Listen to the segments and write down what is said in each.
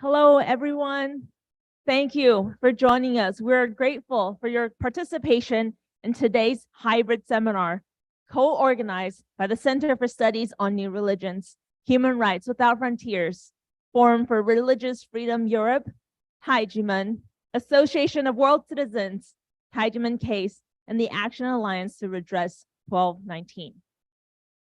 Hello, everyone. Thank you for joining us. We're grateful for your participation in today's hybrid seminar, co-organized by the Center for Studies on New Religions, Human Rights Without Frontiers, Forum for Religious Freedom Europe, Taijimen, Association of World Citizens, Taijimen Case, and the Action Alliance to Redress 1219.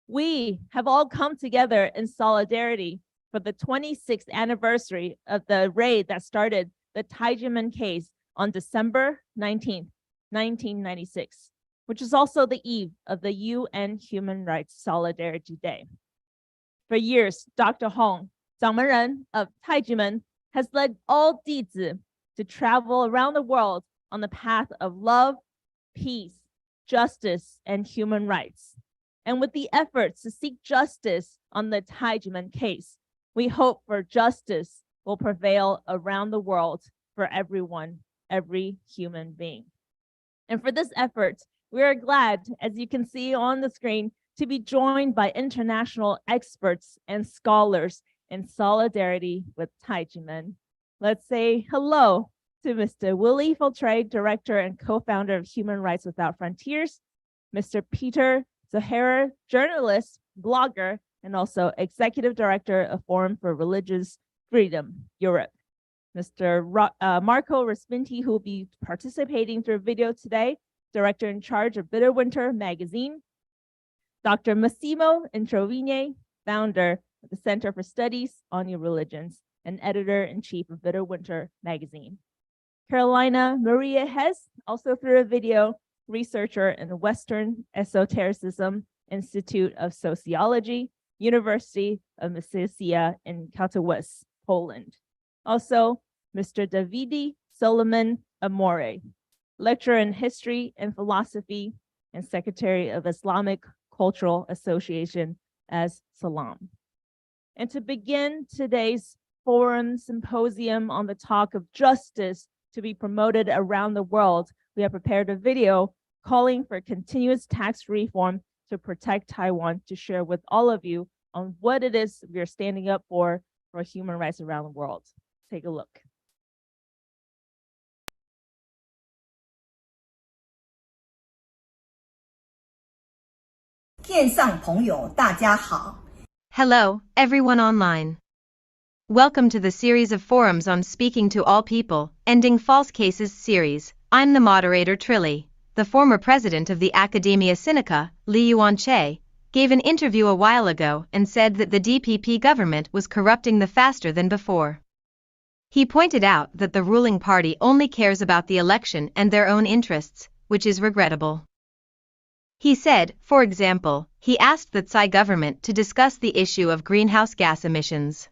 We have all come together in solidarity for the 26th anniversary of the raid that started the Taijimen case on December 19th, 1996, which is also the eve of the UN Human Rights Solidarity Day. For years, Dr. Hong, Zangmenren of Taijimen, has led all Dizi to travel around the world on the path of love, peace, justice, and human rights. And with the efforts to seek justice on the Taijimen case, we hope for justice will prevail around the world for everyone, every human being. And for this effort, we are glad, as you can see on the screen, to be joined by international experts and scholars in solidarity with Taijimen. Let's say hello to Mr. Willy Filtre, Director and Co-founder of Human Rights Without Frontiers, Mr. Peter Zahara, journalist, blogger, and also Executive Director of Forum for Religious Freedom Europe. Mr. Marco Respinti, who will be participating through video today, Director in charge of Bitterwinter magazine. Dr. Massimo Introvine, founder of the Center for Studies on New Religions and Editor-in-Chief of Bitterwinter magazine. Carolina Maria Hess, also through a video, researcher in the Western Esotericism Institute of Sociology, University of Mississippi in Katowice, Poland. Also, Mr. Davide Solomon Amore, lecturer in history and philosophy and secretary of Islamic Cultural Association as Salam. And to begin today's forum symposium on the talk of justice to be promoted around the world, we have prepared a video calling for continuous tax reform to protect Taiwan, to share with all of you on what it is we are standing up for human rights around the world. Take a look. Hello, everyone online. Welcome to the series of forums on Speaking to All People, Ending False Cases series. I'm the moderator Trilly. The former president of the Academia Sinica, Li Yuanche, gave an interview a while ago and said that the DPP government was corrupting the faster than before. He pointed out that the ruling party only cares about the election and their own interests, which is regrettable. He said, for example, he asked the Tsai government to discuss the issue of greenhouse gas emissions.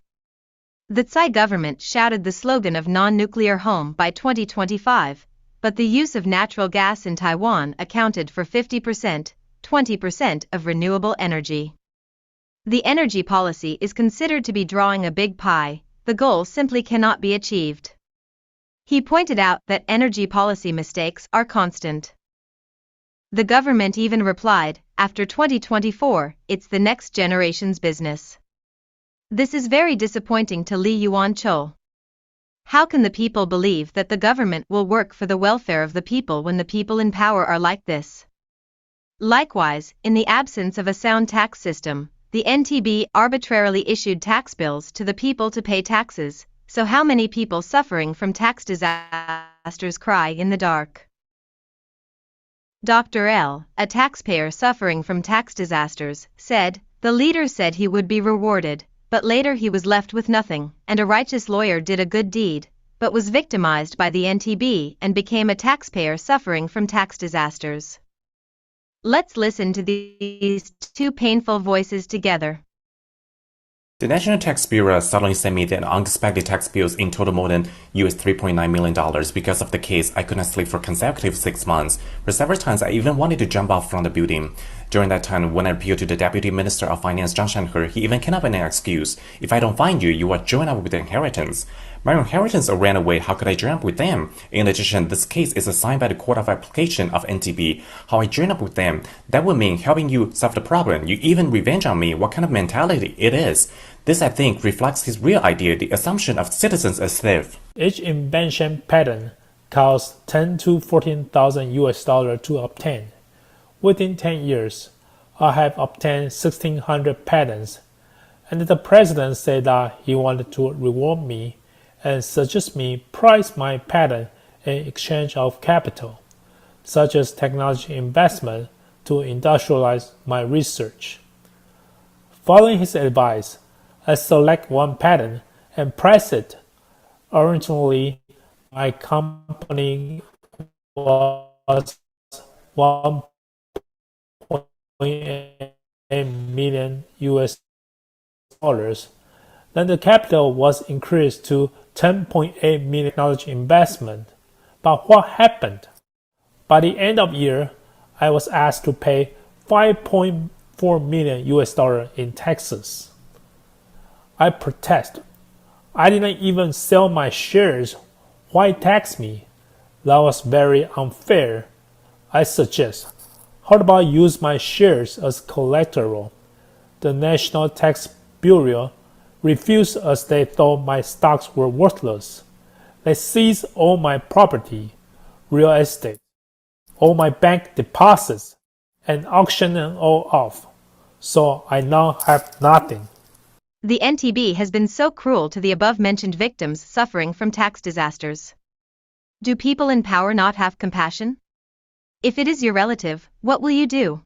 The Tsai government shouted the slogan of non-nuclear home by 2025, but the use of natural gas in Taiwan accounted for 50%, 20% of renewable energy. The energy policy is considered to be drawing a big pie. The goal simply cannot be achieved. He pointed out that energy policy mistakes are constant. The government even replied, after 2024, it's the next generation's business. This is very disappointing to Li Yuanchou. How can the people believe that the government will work for the welfare of the people when the people in power are like this? Likewise, in the absence of a sound tax system, the NTB arbitrarily issued tax bills to the people to pay taxes, so how many people suffering from tax disasters cry in the dark? Dr. L, a taxpayer suffering from tax disasters, said, the leader said he would be rewarded, but later he was left with nothing, and a righteous lawyer did a good deed, but was victimized by the NTB and became a taxpayer suffering from tax disasters. Let's listen to these two painful voices together. The National Tax Bureau suddenly sent me the unexpected tax bills in total more than $3.9 million. Because of the case, I could not sleep for consecutive 6 months. For several times, I even wanted to jump off from the building. During that time, when I appealed to the Deputy Minister of Finance, Zhang Shanhe, he even came up with an excuse. If I don't find you, you will join up with the inheritance. My inheritance ran away, how could I join up with them? In addition, this case is assigned by the Court of Application of NTB. How I join up with them, that would mean helping you solve the problem. You even revenge on me. What kind of mentality it is? This, I think, reflects his real idea, the assumption of citizens as thieves. Each invention patent costs 10 to 14,000 US$ to obtain. Within 10 years, I have obtained 1,600 patents, and the president said that he wanted to reward me and suggest me price my patent in exchange of capital, such as technology investment to industrialize my research. Following his advice, I select one patent and price it. Originally, my company was 1.8 million US dollars. Then the capital was increased to 10.8 million technology investment. But what happened? By the end of the year, I was asked to pay 5.4 million US$ in taxes. I protest. I didn't even sell my shares. Why tax me? That was very unfair. I suggest, how about use my shares as collateral? The National Tax Bureau refused as they thought my stocks were worthless. They seized all my property, real estate, all my bank deposits, and auctioned them all off. So I now have nothing. The NTB has been so cruel to the above-mentioned victims suffering from tax disasters. Do people in power not have compassion? If it is your relative, what will you do?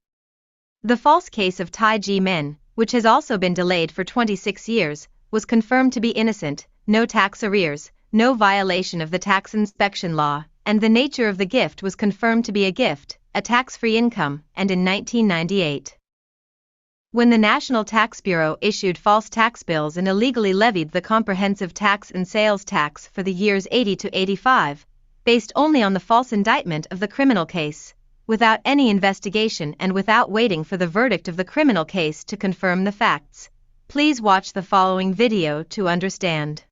The false case of Tai Ji-men, which has also been delayed for 26 years, was confirmed to be innocent, no tax arrears, no violation of the tax inspection law, and the nature of the gift was confirmed to be a gift, a tax-free income, and in 1998. When the National Tax Bureau issued false tax bills and illegally levied the comprehensive tax and sales tax for the years 80 to 85, based only on the false indictment of the criminal case, without any investigation and without waiting for the verdict of the criminal case to confirm the facts. Please watch the following video to understand.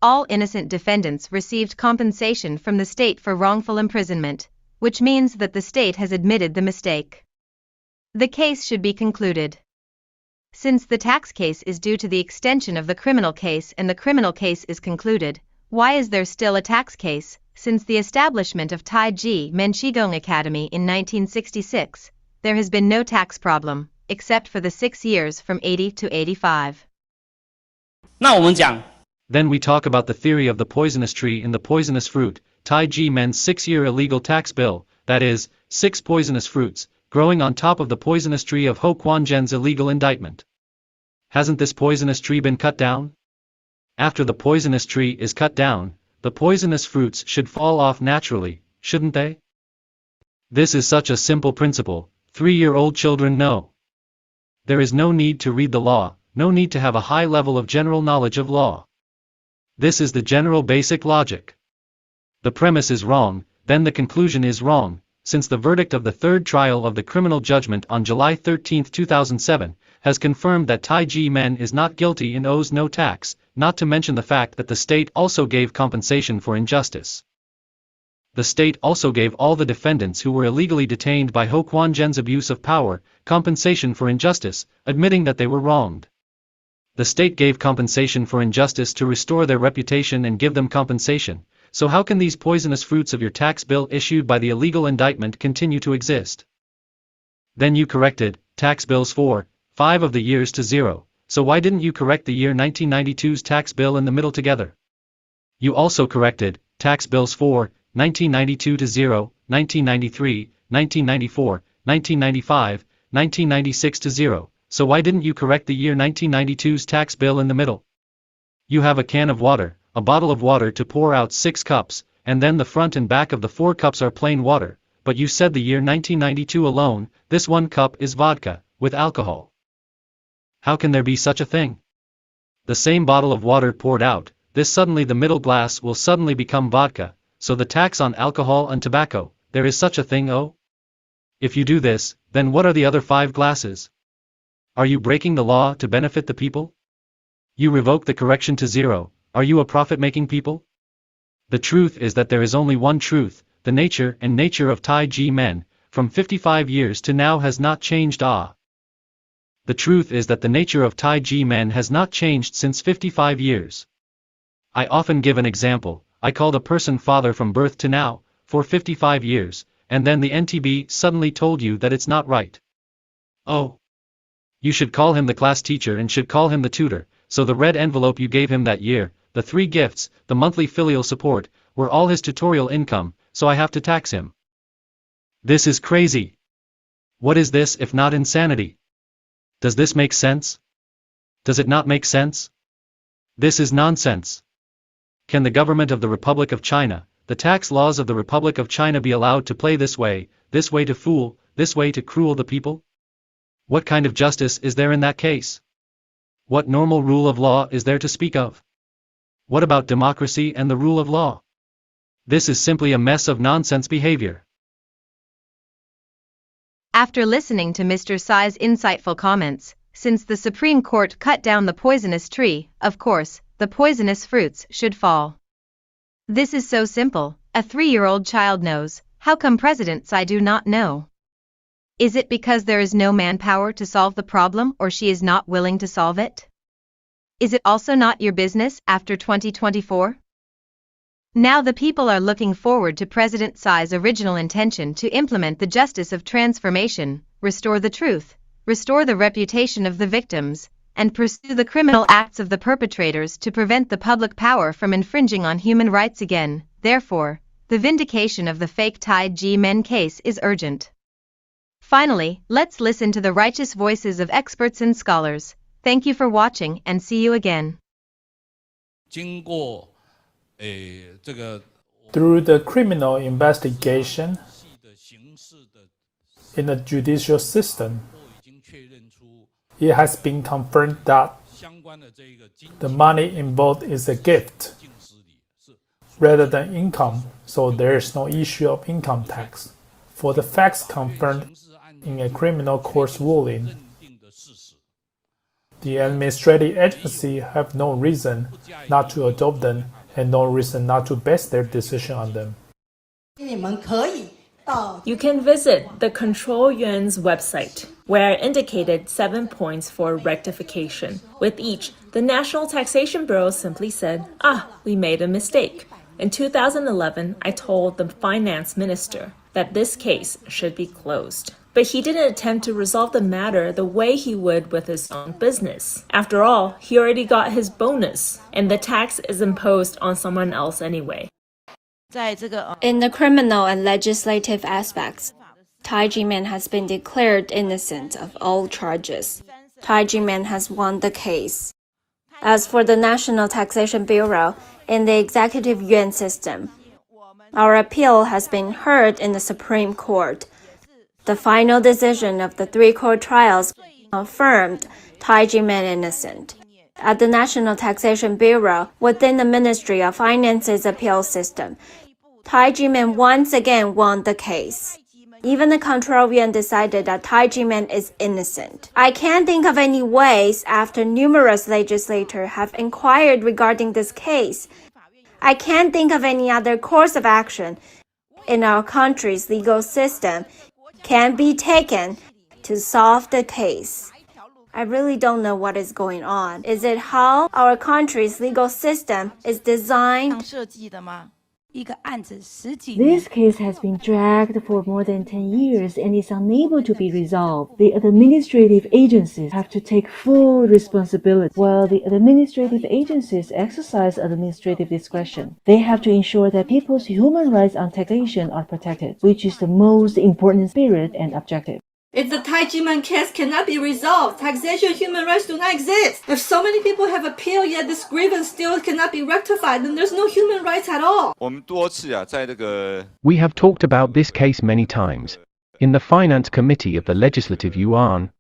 All innocent defendants received compensation from the state for wrongful imprisonment, which means that the state has admitted the mistake. The case should be concluded. Since the tax case is due to the extension of the criminal case and the criminal case is concluded, why is there still a tax case? Since the establishment of Tai Ji-men Qigong Academy in 1966, there has been no tax problem, except for the 6 years from 80 to 85. Then we talk about the theory of the poisonous tree and the poisonous fruit, Tai Ji-men's 6-year illegal tax bill, that is, 6 poisonous fruits, growing on top of the poisonous tree of Ho Kwon Jen's illegal indictment. Hasn't this poisonous tree been cut down? After the poisonous tree is cut down, the poisonous fruits should fall off naturally, shouldn't they? This is such a simple principle, 3-year-old children know. There is no need to read the law, no need to have a high level of general knowledge of law. This is the general basic logic. The premise is wrong, then the conclusion is wrong, since the verdict of the third trial of the criminal judgment on July 13, 2007, has confirmed that Tai Ji-men is not guilty and owes no tax, not to mention the fact that the state also gave compensation for injustice. The state also gave all the defendants who were illegally detained by Ho Kwon Jen's abuse of power, compensation for injustice, admitting that they were wronged. The state gave compensation for injustice to restore their reputation and give them compensation. So how can these poisonous fruits of your tax bill issued by the illegal indictment continue to exist? Then you corrected tax bills for 5 of the years to 0, so why didn't you correct the year 1992's tax bill in the middle together? You also corrected tax bills for 1992 to 0, 1993, 1994, 1995, 1996 to 0, so why didn't you correct the year 1992's tax bill in the middle? You have a can of water, a bottle of water to pour out 6 cups, and then the front and back of the 4 cups are plain water, but you said the year 1992 alone, this 1 cup is vodka, with alcohol. How can there be such a thing? The same bottle of water poured out, this suddenly the middle glass will suddenly become vodka, so the tax on alcohol and tobacco, there is such a thing, oh? If you do this, then what are the other 5 glasses? Are you breaking the law to benefit the people? You revoke the correction to 0, are you a profit-making people? The truth is that there is only one truth, the nature and nature of Taiji men, from 55 years to now has not changed. The truth is that the nature of Taiji men has not changed since 55 years. I often give an example, I called a person father from birth to now, for 55 years, and then the NTB suddenly told you that it's not right. Oh. You should call him the class teacher and should call him the tutor, so the red envelope you gave him that year, the 3 gifts, the monthly filial support, were all his tutorial income, so I have to tax him. This is crazy. What is this if not insanity? Does this make sense? Does it not make sense? This is nonsense. Can the government of the Republic of China, the tax laws of the Republic of China be allowed to play this way to fool, this way to cruel the people? What kind of justice is there in that case? What normal rule of law is there to speak of? What about democracy and the rule of law? This is simply a mess of nonsense behavior. After listening to Mr. Tsai's insightful comments, since the Supreme Court cut down the poisonous tree, of course, the poisonous fruits should fall. This is so simple, a 3-year-old child knows. How come President Tsai do not know? Is it because there is no manpower to solve the problem or she is not willing to solve it? Is it also not your business after 2024? Now the people are looking forward to President Tsai's original intention to implement the justice of transformation, restore the truth, restore the reputation of the victims, and pursue the criminal acts of the perpetrators to prevent the public power from infringing on human rights again. Therefore, the vindication of the fake Taiji men case is urgent. Finally, let's listen to the righteous voices of experts and scholars. Thank you for watching and see you again. Through the criminal investigation in the judicial system, it has been confirmed that the money involved is a gift rather than income, so there is no issue of income tax. For the facts confirmed in a criminal court's ruling, the administrative agency have no reason not to adopt them and no reason not to base their decision on them. You can visit the Control Yuan's website, where I indicated 7 points for rectification. With each, the National Taxation Bureau simply said, we made a mistake. In 2011, I told the finance minister that this case should be closed. But he didn't attempt to resolve the matter the way he would with his own business. After all, he already got his bonus, and the tax is imposed on someone else anyway. In the criminal and legislative aspects, Taiji Man has been declared innocent of all charges. Taiji Man has won the case. As for the National Taxation Bureau in the executive yuan system, our appeal has been heard in the Supreme Court. The final decision of the 3 court trials confirmed Taiji Man innocent. At the National Taxation Bureau, within the Ministry of Finance's appeal system, Taiji Man once again won the case. Even the control yuan decided that Taiji Man is innocent. I can't think of any ways after numerous legislators have inquired regarding this case. I can't think of any other course of action in our country's legal system can be taken to solve the case. I really don't know what is going on. Is it how our country's legal system is designed? This case has been dragged for more than 10 years and is unable to be resolved. The administrative agencies have to take full responsibility. While the administrative agencies exercise administrative discretion, they have to ensure that people's human rights on taxation are protected, which is the most important spirit and objective. If the Taiji Man case cannot be resolved, taxation human rights do not exist. If so many people have appealed yet this grievance still cannot be rectified, then there's no human rights at all. We have talked about this case many times in the Finance Committee of the Legislative Yuan,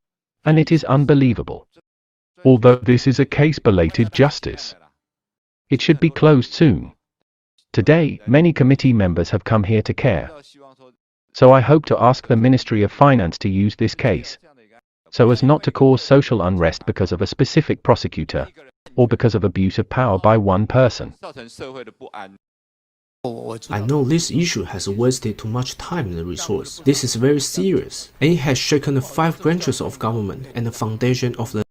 and it is unbelievable. Although this is a case-belated justice, it should be closed soon. Today, many committee members have come here to care. So I hope to ask the Ministry of Finance to use this case so as not to cause social unrest because of a specific prosecutor or because of abuse of power by one person. I know this issue has wasted too much time and resource. This is very serious, and it has shaken the 5 branches of government and the foundation of the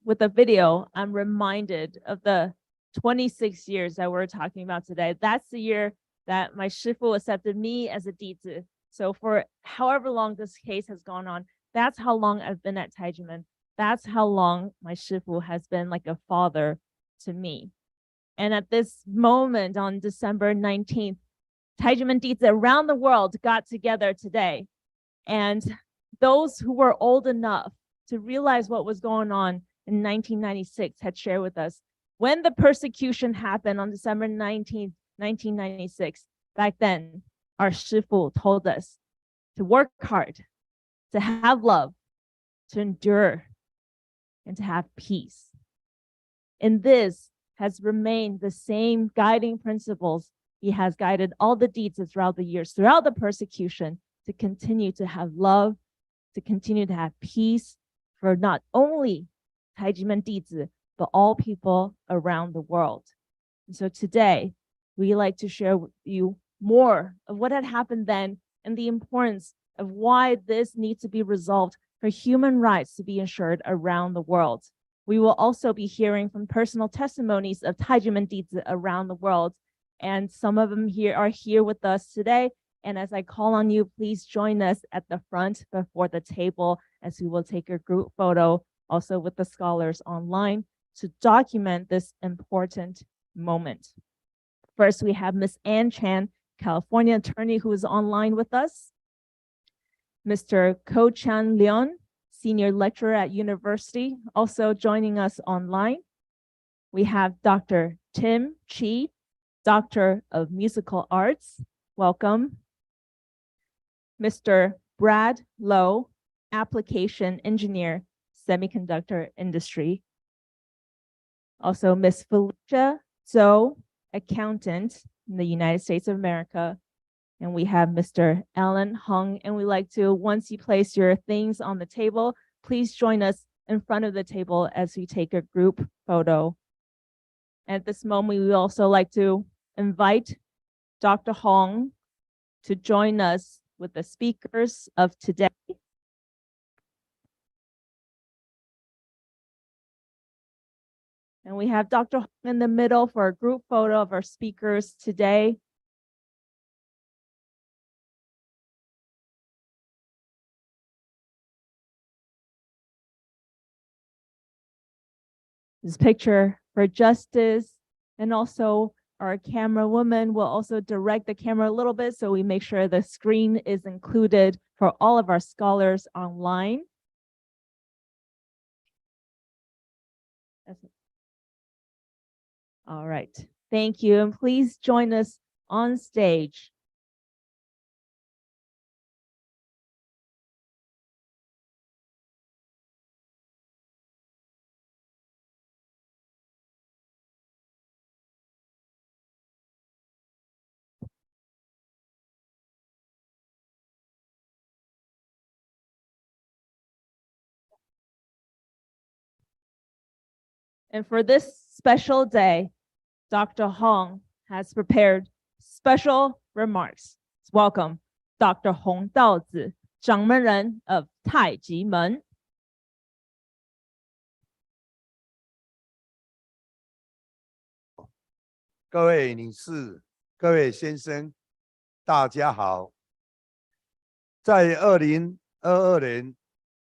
with the video, I'm reminded of the 26 years that we're talking about today. That's the year that my shifu accepted me as a dizi. So for however long this case has gone on, that's how long I've been at Taijimen. That's how long my shifu has been like a father to me. And at this moment on December 19th, Taijimen dizi around the world got together today. And those who were old enough to realize what was going on in 1996 had shared with us when the persecution happened on December 19th, 1996. Back then, our shifu told us to work hard, to have love, to endure, and to have peace. And this has remained the same guiding principles he has guided all the deeds throughout the years, throughout the persecution, to continue to have love, to continue to have peace for not only Taijimen dizi, but all people around the world. And so today, we like to share with you more of what had happened then and the importance of why this needs to be resolved for human rights to be ensured around the world. We will also be hearing from personal testimonies of Taijimen dizi around the world, and some of them are here with us today. And as I call on you, please join us at the front before the table as we will take a group photo also with the scholars online to document this important moment. First, we have Ms. Ann Chan, California attorney who is online with us. Mr. Ko Chan Leon, senior lecturer at university, also joining us online. We have Dr. Tim Chi, Doctor of Musical Arts. Welcome. Mr. Brad Lowe, application engineer, semiconductor industry. Also, Ms. Felicia Zhou, accountant in the United States of America. And we have Mr. Alan Hung. And we like to, once you place your things on the table, please join us in front of the table as we take a group photo. At this moment, we would also like to invite Dr. Hong to join us with the speakers of today. And we have Dr. Hong in the middle for a group photo of our speakers today. This picture for justice, and also our camera woman will also direct the camera a little bit so we make sure the screen is included for all of our scholars online. All right, thank you. And please join us on stage. And for this special day, Dr. Hong has prepared special remarks. Welcome, Dr. Hong Daozi, 掌门人 of 太极门。各位女士、各位先生，大家好。在2022年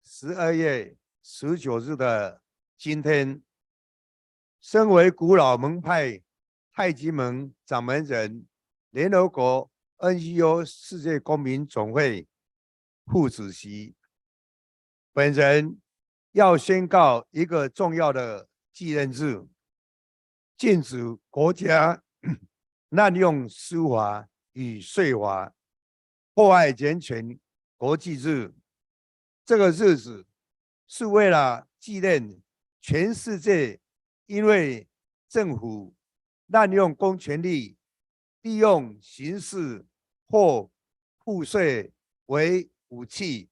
12月19日的今天，身为古老门派太极门掌门人、联合国 NGO 世界公民总会副主席，本人要宣告一个重要的继任制，禁止国家滥用司法与税法，迫害人权国际日。这个日子是为了纪念全世界因为政府滥用公权力，利用刑事或赋税为武器，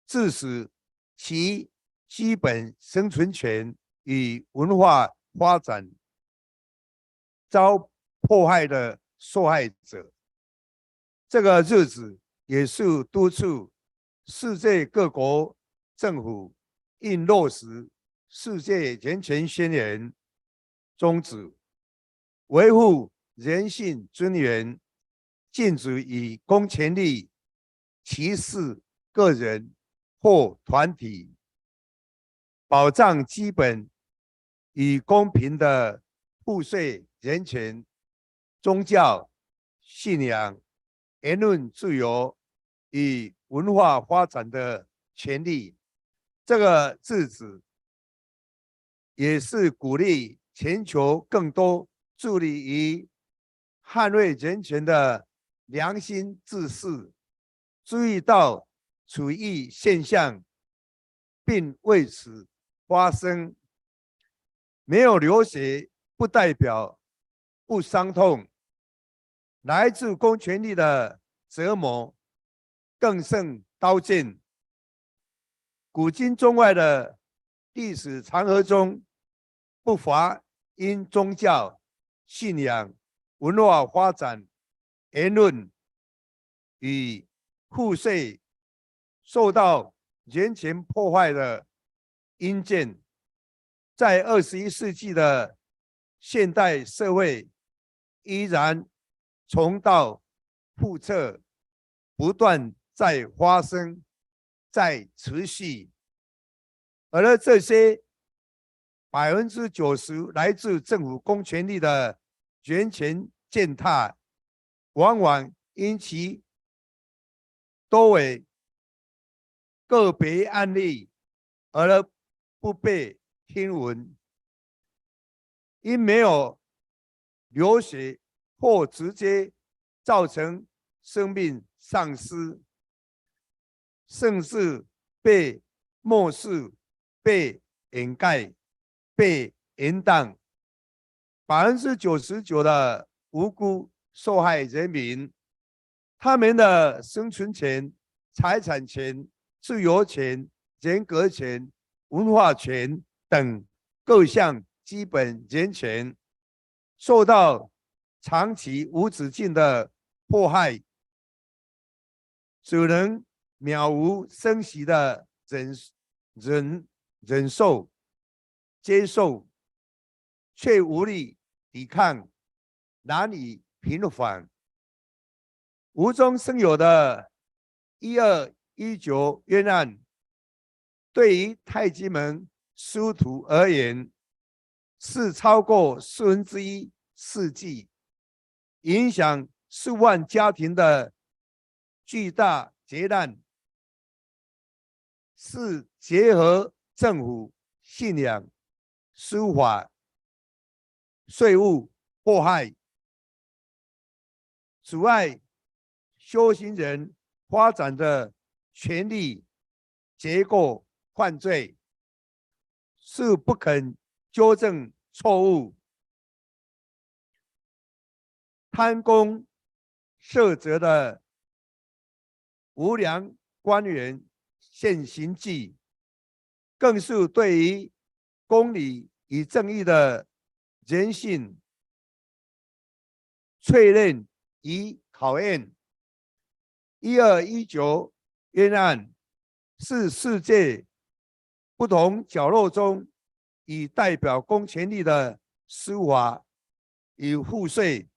致使其基本生存权与文化发展遭迫害的受害者。这个日子也是督促世界各国政府应落实世界人权宣言宗旨，维护人性尊严，禁止以公权力歧视个人或团体，保障基本与公平的赋税人权、宗教、信仰、言论自由与文化发展的权利。这个日子也是鼓励全球更多致力于捍卫人权的良心志士注意到此一现象，并为此发声。没有流血不代表不伤痛，来自公权力的折磨更胜刀剑。古今中外的历史长河中，不乏因宗教、信仰、文化发展、言论与赋税受到人权破坏的因件。在21世纪的现代社会，依然重蹈覆辙，不断在发生，在持续。而这些90%来自政府公权力的人权践踏，往往因其多为个别案例而不被听闻，因没有流血或直接造成生命丧失，甚至被漠视、被掩盖、被延宕。99%的无辜受害人民，他们的生存权、财产权、自由权、人格权、文化权等各项基本人权受到长期无止境的迫害，只能渺无声息的忍受、接受，却无力抵抗，难以平反。无中生有的1219冤案，对于太极门师徒而言，是超过1/4世纪，影响数万家庭的巨大劫难，是结合政府、信仰、司法、税务迫害，阻碍修行人发展的权力结构犯罪，是不肯纠正错误、贪功涉责的无良官员现行记，更是对于公理与正义的人性淬炼与考验。1219冤案是世界不同角落中以代表公权力的司法与赋税，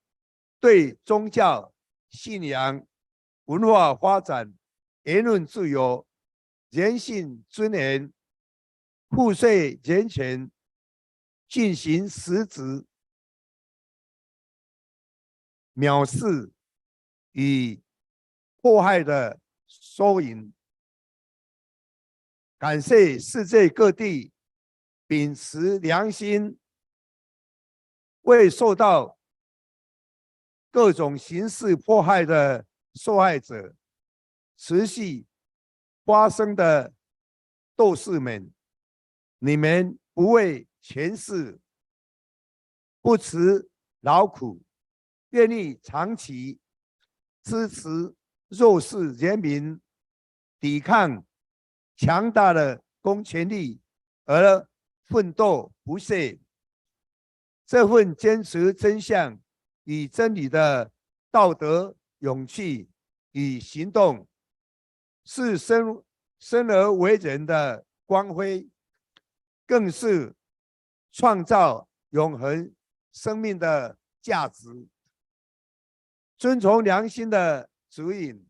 对宗教、信仰、文化发展、言论自由、人性尊严、赋税人权进行实质藐视与迫害的缩影。感谢世界各地秉持良心，为受到各种形式迫害的受害者持续发生的斗士们，你们不为权势，不辞劳苦，愿意长期支持弱势人民抵抗强大的公权力而奋斗不懈。这份坚持真相与真理的道德勇气与行动，是生而为人的光辉，更是创造永恒生命的价值。遵从良心的指引，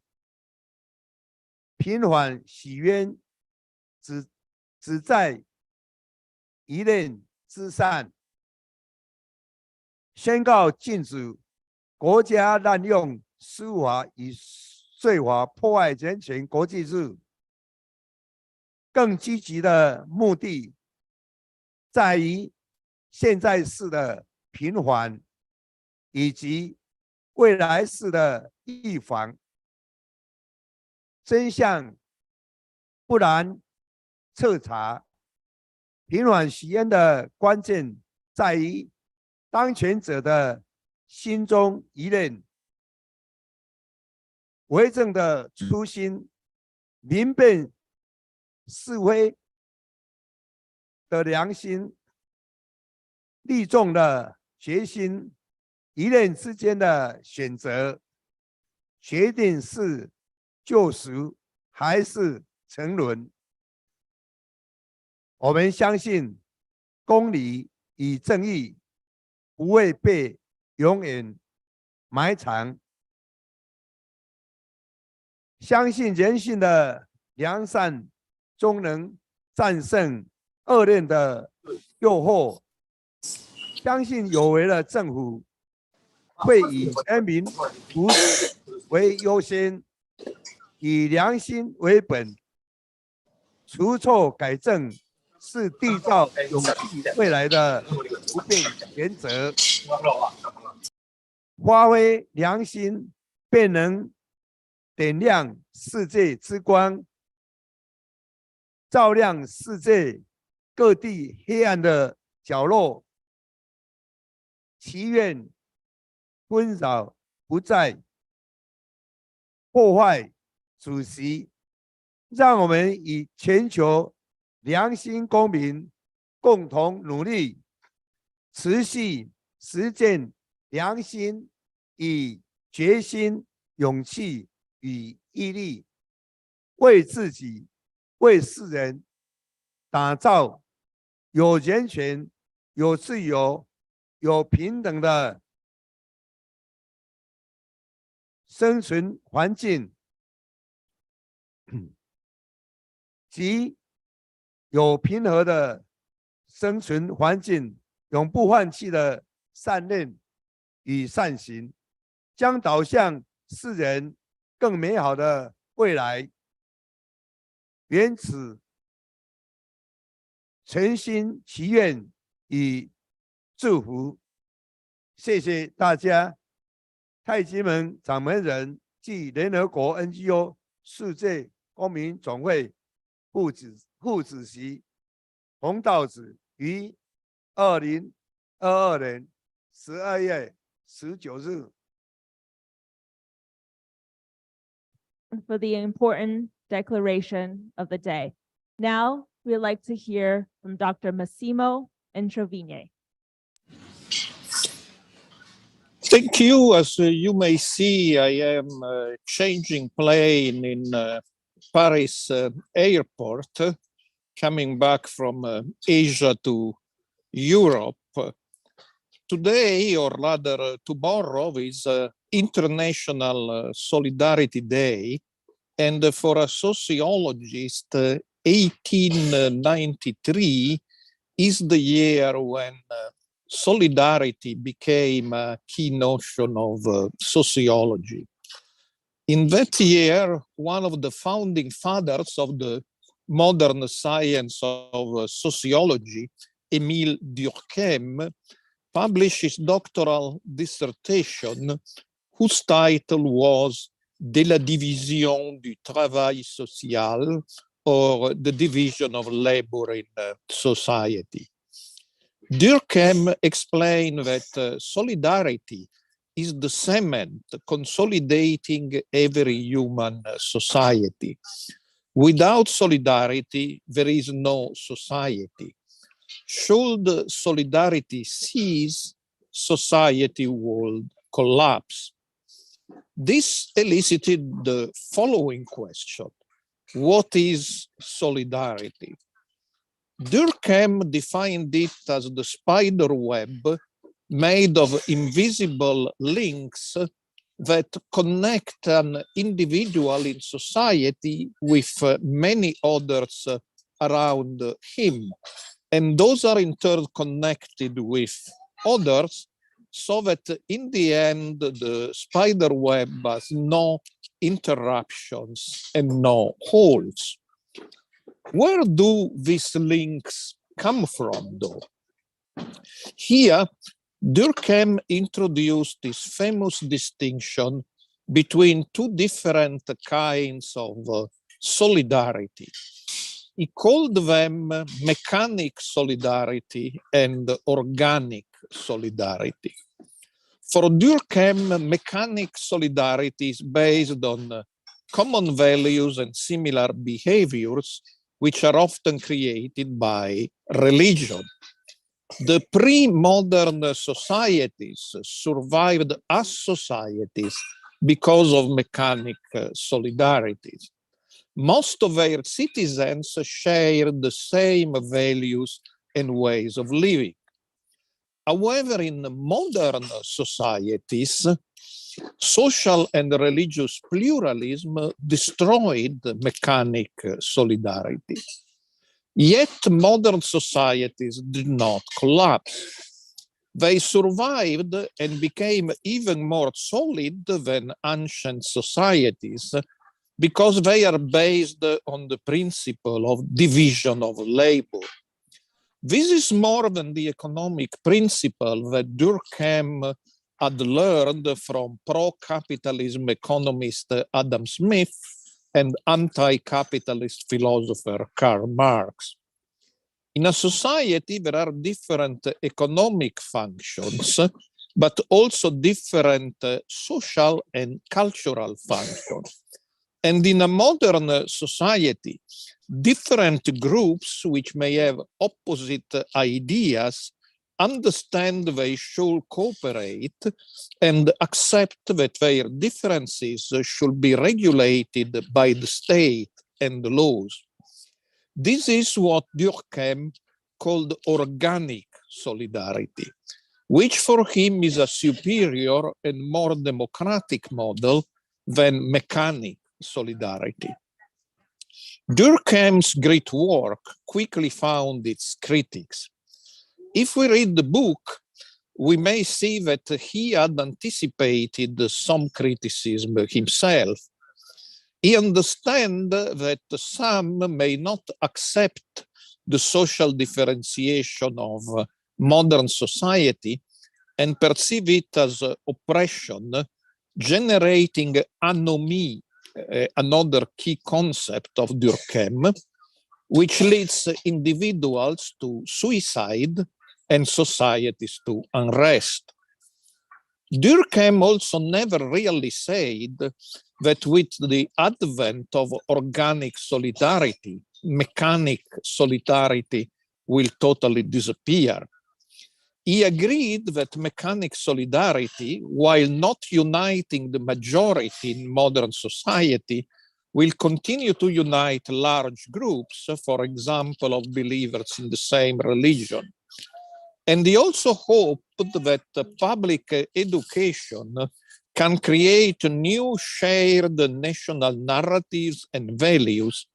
平缓洗冤，只在一念之上。宣告禁止国家滥用司法与税法破坏人权国际日。更积极的目的在于现在式的平缓，以及未来式的预防。真相不难彻查，平缓洗冤的关键在于当权者的心中一念，为政的初心，明辨是非的良心，立众的决心，一念之间的选择，决定是救赎还是沉沦。我们相信公理与正义不会被永远埋藏，相信人性的良善终能战胜恶念的诱惑，相信有为的政府会以人民福祉为优先，以良心为本，除错改正是缔造永续未来的不变原则。发挥良心，便能点亮世界之光，照亮世界各地黑暗的角落。祈愿纷扰不再，破坏主席，让我们与全球良心公民共同努力，持续实践良心与决心、勇气与毅力，为自己、为世人打造有人权、有自由、有平等的生存环境，及有平和的生存环境，永不放弃的善念与善行，将导向世人更美好的未来。愿此诚心祈愿与祝福。谢谢大家。太极门掌门人暨联合国 NGO 世界公民总会副主席洪道子于2022年12月19日 for the important declaration of the day. Now, we'd like to hear from Dr. Massimo Introvigne. Thank you. As you may see, I am changing plane in Paris airport, coming back from Asia to Europe. Today, or rather tomorrow, is International Solidarity Day. And for a sociologist, 1893 is the year when solidarity became a key notion of sociology. In that year, one of the founding fathers of the modern science of sociology, Émile Durkheim, published his doctoral dissertation, whose title was De la division du travail social, or the division of labor in society. Durkheim explained that solidarity is the cement consolidating every human society. Without solidarity, there is no society. Should solidarity cease, society would collapse. This elicited the following question: what is solidarity? Durkheim defined it as the spider web made of invisible links that connect an individual in society with many others around him. And those are in turn connected with others, so that in the end, the spider web has no interruptions and no holes. Where do these links come from, though? Here, Durkheim introduced this famous distinction between two different kinds of solidarity. He called them mechanic solidarity and organic solidarity. For Durkheim, mechanic solidarity is based on common values and similar behaviors, which are often created by religion. The pre-modern societies survived as societies because of mechanic solidarities. Most of their citizens shared the same values and ways of living. However, in modern societies, social and religious pluralism destroyed mechanic solidarity. Yet modern societies did not collapse. They survived and became even more solid than ancient societies because they are based on the principle of division of labor. This is more than the economic principle that Durkheim had learned from pro-capitalism economist Adam Smith and anti-capitalist philosopher Karl Marx. In a society, there are different economic functions, but also different social and cultural functions. And in a modern society, different groups which may have opposite ideas understand they should cooperate and accept that their differences should be regulated by the state and the laws. This is what Durkheim called organic solidarity, which for him is a superior and more democratic model than mechanic solidarity. Durkheim's great work quickly found its critics. If we read the book, we may see that he had anticipated some criticism himself. He understands that some may not accept the social differentiation of modern society and perceive it as oppression, generating anomie, another key concept of Durkheim, which leads individuals to suicide and societies to unrest. Durkheim also never really said that with the advent of organic solidarity, mechanic solidarity will totally disappear. He agreed that mechanic solidarity, while not uniting the majority in modern society, will continue to unite large groups, for example, of believers in the same religion. And he also hoped that public education can create new shared national narratives and values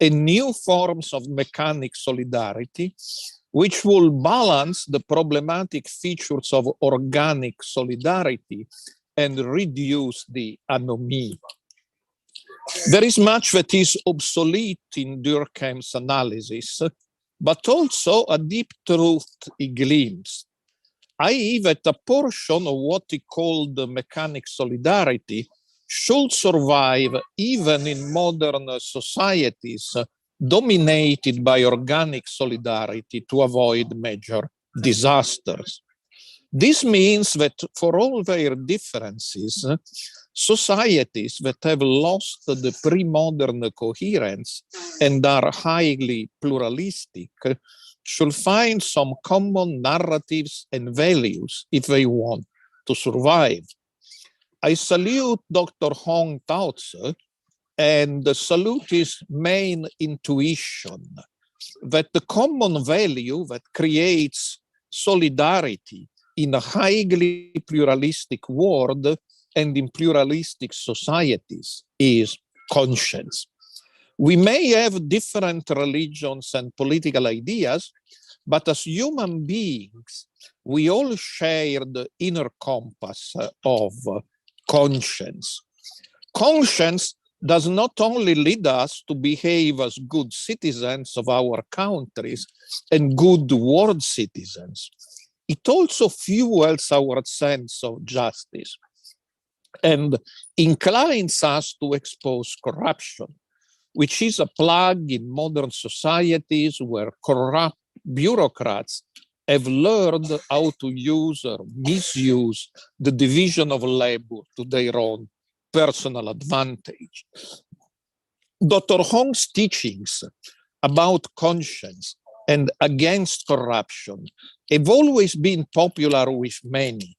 and new forms of mechanic solidarity, which will balance the problematic features of organic solidarity and reduce the anomie. There is much that is obsolete in Durkheim's analysis, but also a deep truth he glimpsed, i.e. that a portion of what he called mechanic solidarity should survive even in modern societies dominated by organic solidarity to avoid major disasters. This means that for all their differences, societies that have lost the pre-modern coherence and are highly pluralistic should find some common narratives and values if they want to survive. I salute Dr. Hong Tao-tzu and salute his main intuition that the common value that creates solidarity in a highly pluralistic world and in pluralistic societies is conscience. We may have different religions and political ideas, but as human beings, we all share the inner compass of conscience. Conscience does not only lead us to behave as good citizens of our countries and good world citizens, it also fuels our sense of justice and inclines us to expose corruption, which is a plague in modern societies where corrupt bureaucrats have learned how to use or misuse the division of labor to their own personal advantage. Dr. Hong's teachings about conscience and against corruption have always been popular with many,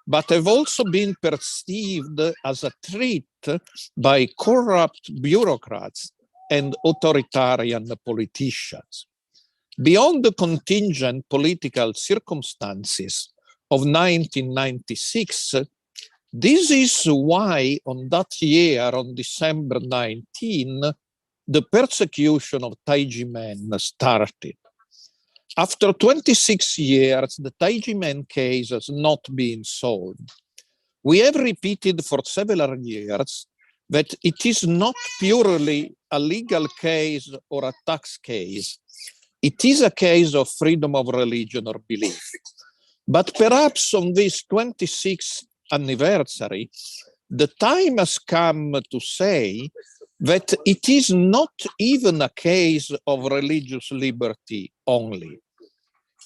but have also been perceived as a threat by corrupt bureaucrats and authoritarian politicians. Beyond the contingent political circumstances of 1996, this is why on that year, on December 19, the persecution of Taiji men started. After 26 years, the Taiji men case has not been solved. We have repeated for several years that it is not purely a legal case or a tax case. It is a case of freedom of religion or belief. But perhaps on this 26th anniversary, the time has come to say that it is not even a case of religious liberty only.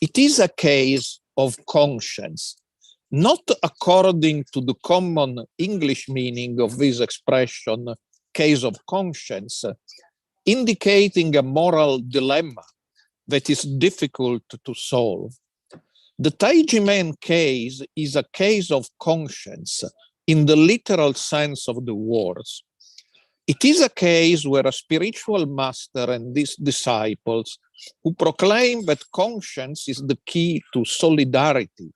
It is a case of conscience, not according to the common English meaning of this expression, case of conscience, indicating a moral dilemma that is difficult to solve. The Taiji men case is a case of conscience in the literal sense of the words. It is a case where a spiritual master and his disciples who proclaim that conscience is the key to solidarity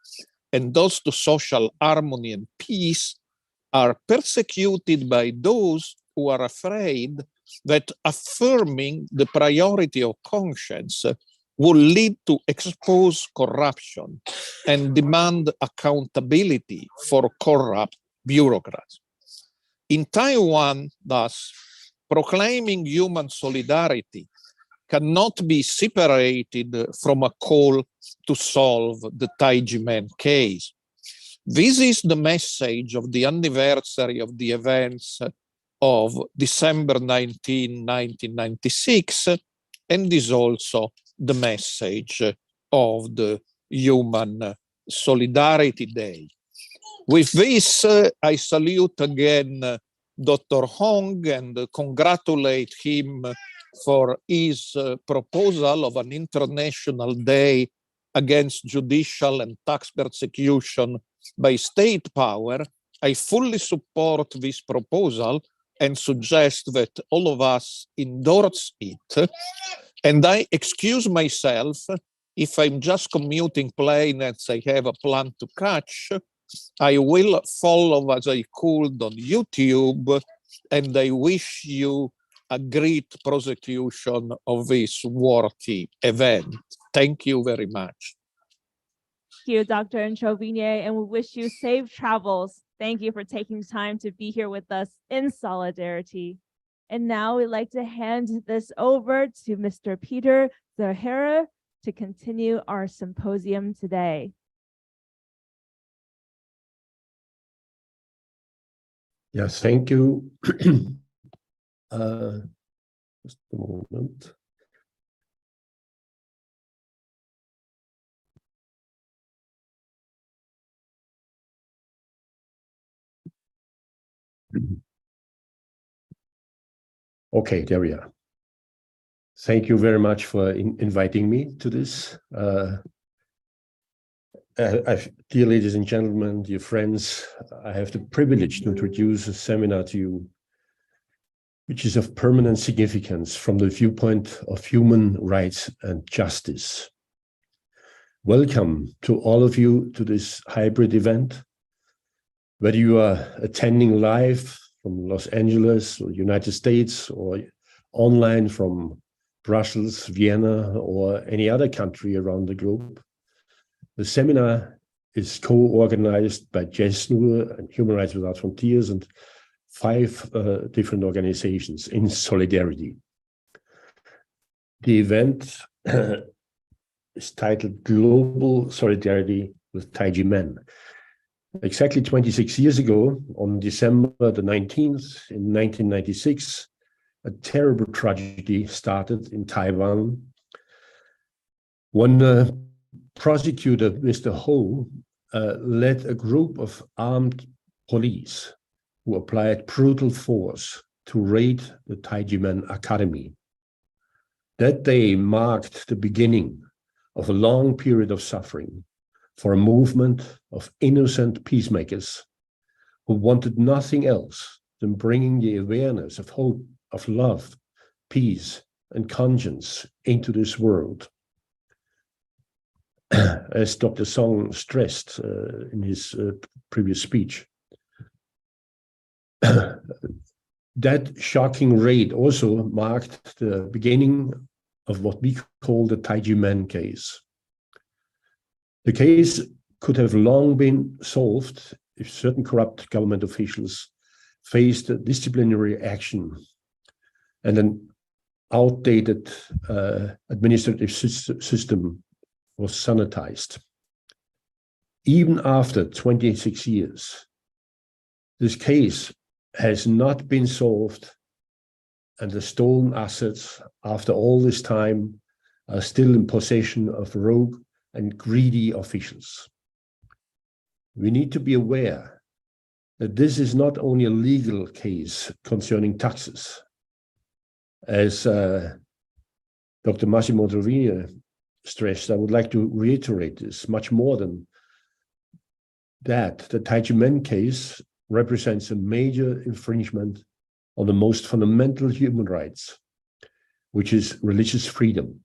and thus to social harmony and peace are persecuted by those who are afraid that affirming the priority of conscience will lead to expose corruption and demand accountability for corrupt bureaucrats. In Taiwan, thus, proclaiming human solidarity cannot be separated from a call to solve the Taiji men case. This is the message of the anniversary of the events of December 19, 1996, and is also the message of the Human Solidarity Day. With this, I salute again Dr. Hong and congratulate him for his proposal of an international day against judicial and tax persecution by state power. I fully support this proposal and suggest that all of us endorse it. And I excuse myself if I'm just commuting plane and I have a plan to catch. I will follow as I could on YouTube, and I wish you a great prosecution of this worthy event. Thank you very much. Thank you, Dr. Nchobinye, and we wish you safe travels. Thank you for taking time to be here with us in solidarity. And now we'd like to hand this over to Mr. Peter Zahara to continue our symposium today. Yes, thank you. Just a moment. Okay, there we are. Thank you very much for inviting me to this. Dear ladies and gentlemen, dear friends, I have the privilege to introduce a seminar to you, which is of permanent significance from the viewpoint of human rights and justice. Welcome to all of you to this hybrid event. Whether you are attending live from Los Angeles or United States or online from Brussels, Vienna, or any other country around the globe, the seminar is co-organized by JESNUR and Human Rights Without Frontiers and 5 different organizations in solidarity. The event is titled Global Solidarity with Taiji Men. Exactly 26 years ago, on December the 19th in 1996, a terrible tragedy started in Taiwan. One prosecutor, Mr. Ho, led a group of armed police who applied brutal force to raid the Taiji Men Academy. That day marked the beginning of a long period of suffering for a movement of innocent peacemakers who wanted nothing else than bringing the awareness of hope, of love, peace, and conscience into this world. As Dr. Song stressed in his previous speech, that shocking raid also marked the beginning of what we call the Taiji Men case. The case could have long been solved if certain corrupt government officials faced disciplinary action and an outdated administrative system was sanitized. Even after 26 years, this case has not been solved, and the stolen assets after all this time are still in possession of rogue and greedy officials. We need to be aware that this is not only a legal case concerning taxes. As Dr. Massimo Trovini stressed, I would like to reiterate this much more than that. The Taiji Men case represents a major infringement on the most fundamental human rights, which is religious freedom,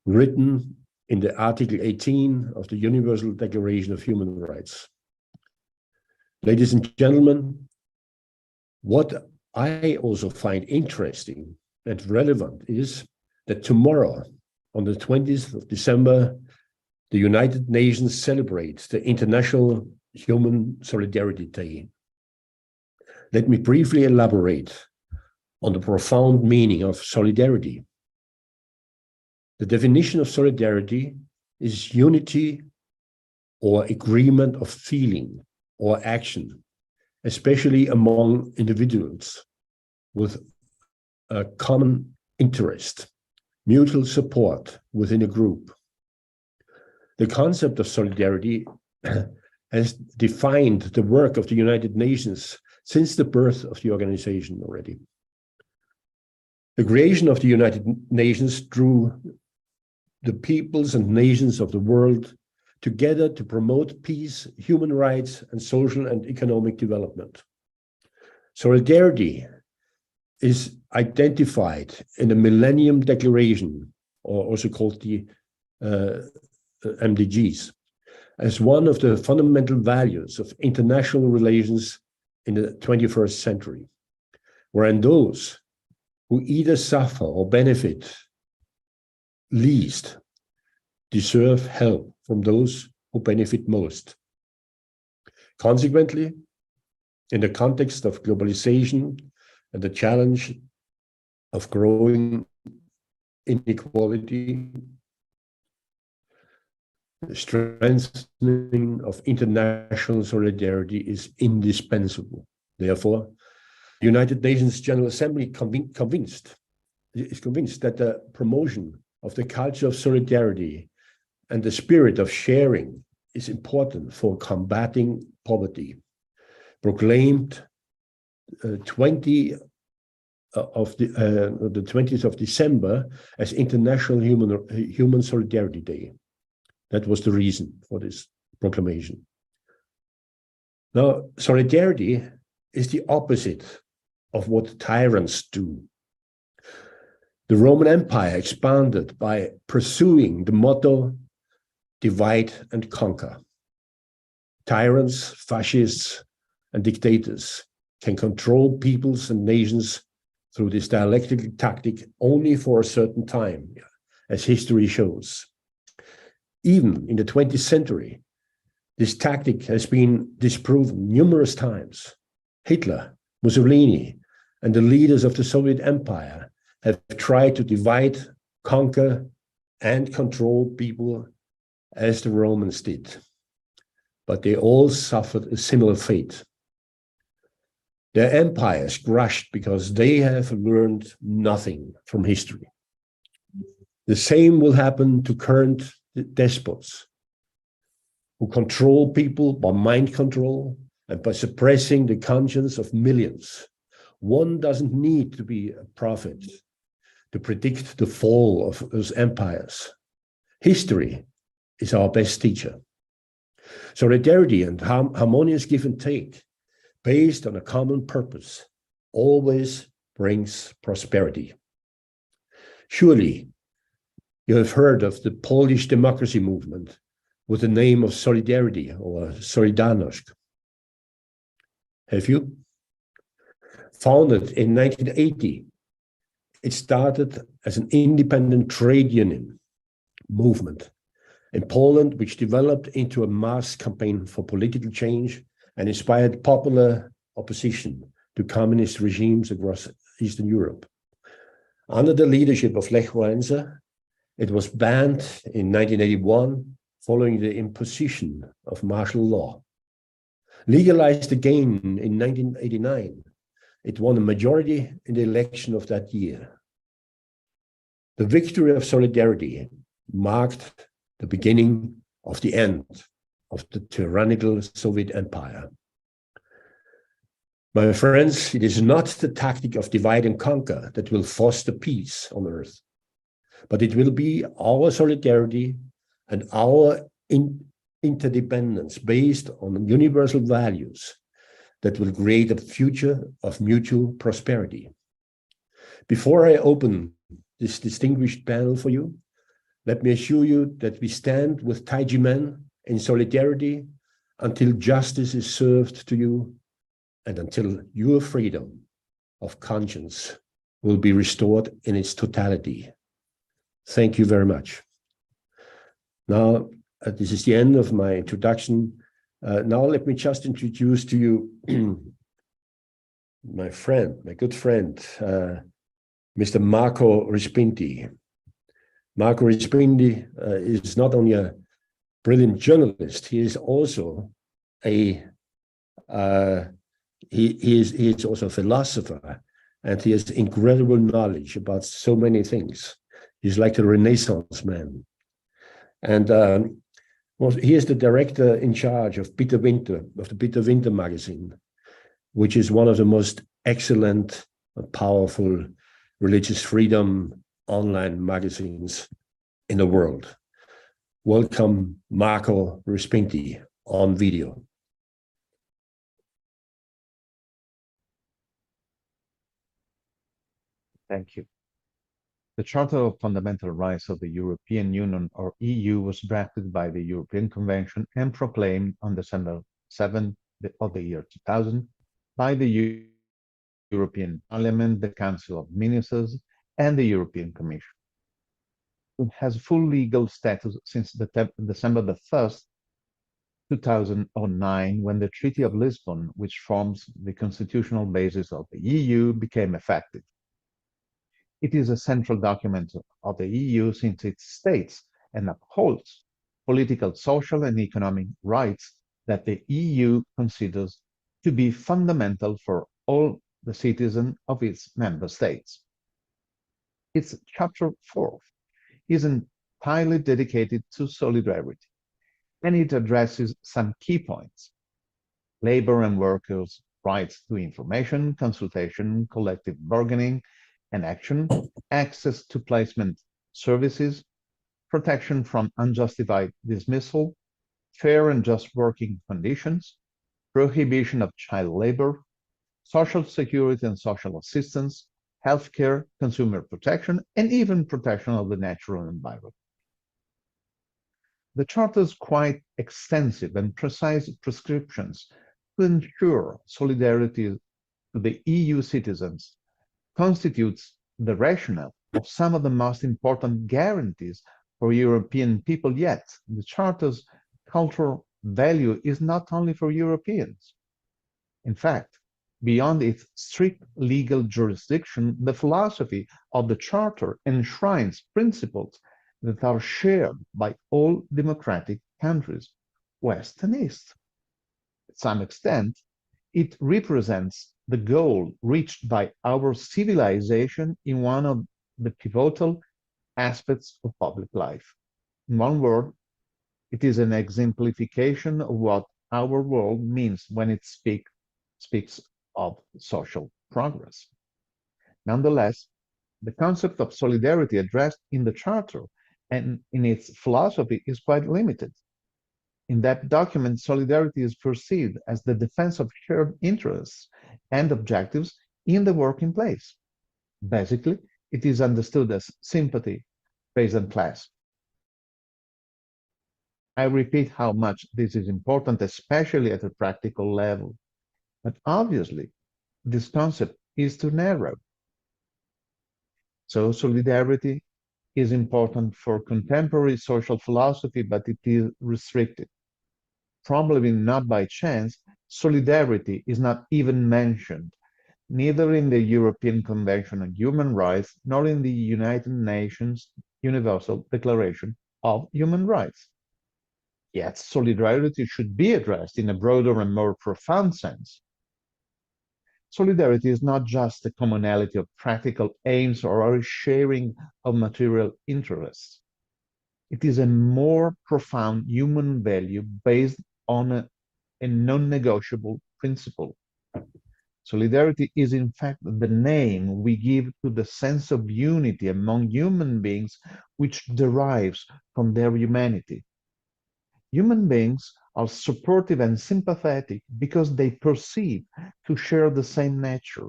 written in the Article 18 of the Universal Declaration of Human Rights. Ladies and gentlemen, what I also find interesting and relevant is that tomorrow, on the 20th of December, the United Nations celebrates the International Human Solidarity Day. Let me briefly elaborate on the profound meaning of solidarity. The definition of solidarity is unity or agreement of feeling or action, especially among individuals with a common interest, mutual support within a group. The concept of solidarity has defined the work of the United Nations since the birth of the organization already. The creation of the United Nations drew the peoples and nations of the world together to promote peace, human rights, and social and economic development. Solidarity is identified in the Millennium Declaration, or also called the MDGs, as one of the fundamental values of international relations in the 21st century, wherein those who either suffer or benefit least deserve help from those who benefit most. Consequently, in the context of globalization and the challenge of growing inequality, the strengthening of international solidarity is indispensable. Therefore, the United Nations General Assembly is convinced that the promotion of the culture of solidarity and the spirit of sharing is important for combating poverty, proclaimed 20th of December as International Human Solidarity Day. That was the reason for this proclamation. Now, solidarity is the opposite of what tyrants do. The Roman Empire expanded by pursuing the motto, divide and conquer. Tyrants, fascists, and dictators can control peoples and nations through this dialectical tactic only for a certain time, as history shows. Even in the 20th century, this tactic has been disproven numerous times. Hitler, Mussolini, and the leaders of the Soviet Empire have tried to divide, conquer, and control people as the Romans did. But they all suffered a similar fate. Their empires crushed because they have learned nothing from history. The same will happen to current despots who control people by mind control and by suppressing the conscience of millions. One doesn't need to be a prophet to predict the fall of those empires. History is our best teacher. Solidarity and harmonious give and take, based on a common purpose, always brings prosperity. Surely, you have heard of the Polish democracy movement with the name of Solidarity or Solidarność. Have you? Founded in 1980, it started as an independent trade union movement in Poland, which developed into a mass campaign for political change and inspired popular opposition to communist regimes across Eastern Europe. Under the leadership of Lech Wałęsa, it was banned in 1981 following the imposition of martial law. Legalized again in 1989, it won a majority in the election of that year. The victory of Solidarity marked the beginning of the end of the tyrannical Soviet Empire. My friends, it is not the tactic of divide and conquer that will foster peace on earth, but it will be our solidarity and our interdependence based on universal values that will create a future of mutual prosperity. Before I open this distinguished panel for you, let me assure you that we stand with Taiji men in solidarity until justice is served to you and until your freedom of conscience will be restored in its totality. Thank you very much. Now, this is the end of my introduction. Now let me just introduce to you my good friend, Mr. Marco Respinti. Marco Respinti is not only a brilliant journalist, he is also he is also a philosopher, and he has incredible knowledge about so many things. He's like a Renaissance man. And he is the director in charge of Bitter Winter, of the Bitter Winter magazine, which is one of the most excellent and powerful religious freedom online magazines in the world. Welcome, Marco Respinti, on video. Thank you. The Charter of Fundamental Rights of the European Union, or EU, was drafted by the European Convention and proclaimed on December 7 of the year 2000 by the European Parliament, the Council of Ministers, and the European Commission. It has full legal status since December 1st, 2009, when the Treaty of Lisbon, which forms the constitutional basis of the EU, became effective. It is a central document of the EU since it states and upholds political, social, and economic rights that the EU considers to be fundamental for all the citizens of its member states. Its Chapter 4 is entirely dedicated to solidarity, and it addresses some key points: labor and workers' rights to information, consultation, collective bargaining and action, access to placement services, protection from unjustified dismissal, fair and just working conditions, prohibition of child labor, social security and social assistance, healthcare, consumer protection, and even protection of the natural environment. The Charter's quite extensive and precise prescriptions to ensure solidarity to the EU citizens constitutes the rationale of some of the most important guarantees for European people, yet the Charter's cultural value is not only for Europeans. In fact, beyond its strict legal jurisdiction, the philosophy of the Charter enshrines principles that are shared by all democratic countries, West and East. To some extent, it represents the goal reached by our civilization in one of the pivotal aspects of public life. In one word, it is an exemplification of what our world means when it speaks of social progress. Nonetheless, the concept of solidarity addressed in the Charter and in its philosophy is quite limited. In that document, solidarity is perceived as the defense of shared interests and objectives in the working place. Basically, it is understood as sympathy based on class. I repeat how much this is important, especially at a practical level. But obviously, this concept is too narrow. So solidarity is important for contemporary social philosophy, but it is restricted. Probably not by chance, solidarity is not even mentioned, neither in the European Convention on Human Rights nor in the United Nations Universal Declaration of Human Rights. Yet solidarity should be addressed in a broader and more profound sense. Solidarity is not just a commonality of practical aims or a sharing of material interests. It is a more profound human value based on a non-negotiable principle. Solidarity is in fact the name we give to the sense of unity among human beings which derives from their humanity. Human beings are supportive and sympathetic because they perceive to share the same nature.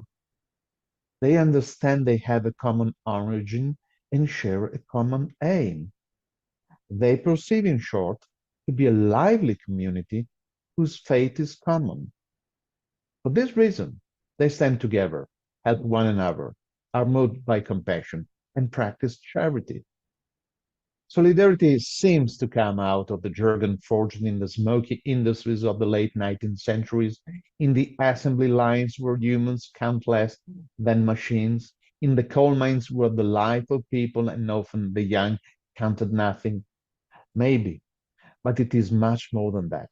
They understand they have a common origin and share a common aim. They perceive, in short, to be a lively community whose fate is common. For this reason, they stand together, help one another, are moved by compassion, and practice charity. Solidarity seems to come out of the jargon forged in the smoky industries of the late 19th centuries, in the assembly lines where humans count less than machines, in the coal mines where the life of people and often the young counted nothing. Maybe, but it is much more than that.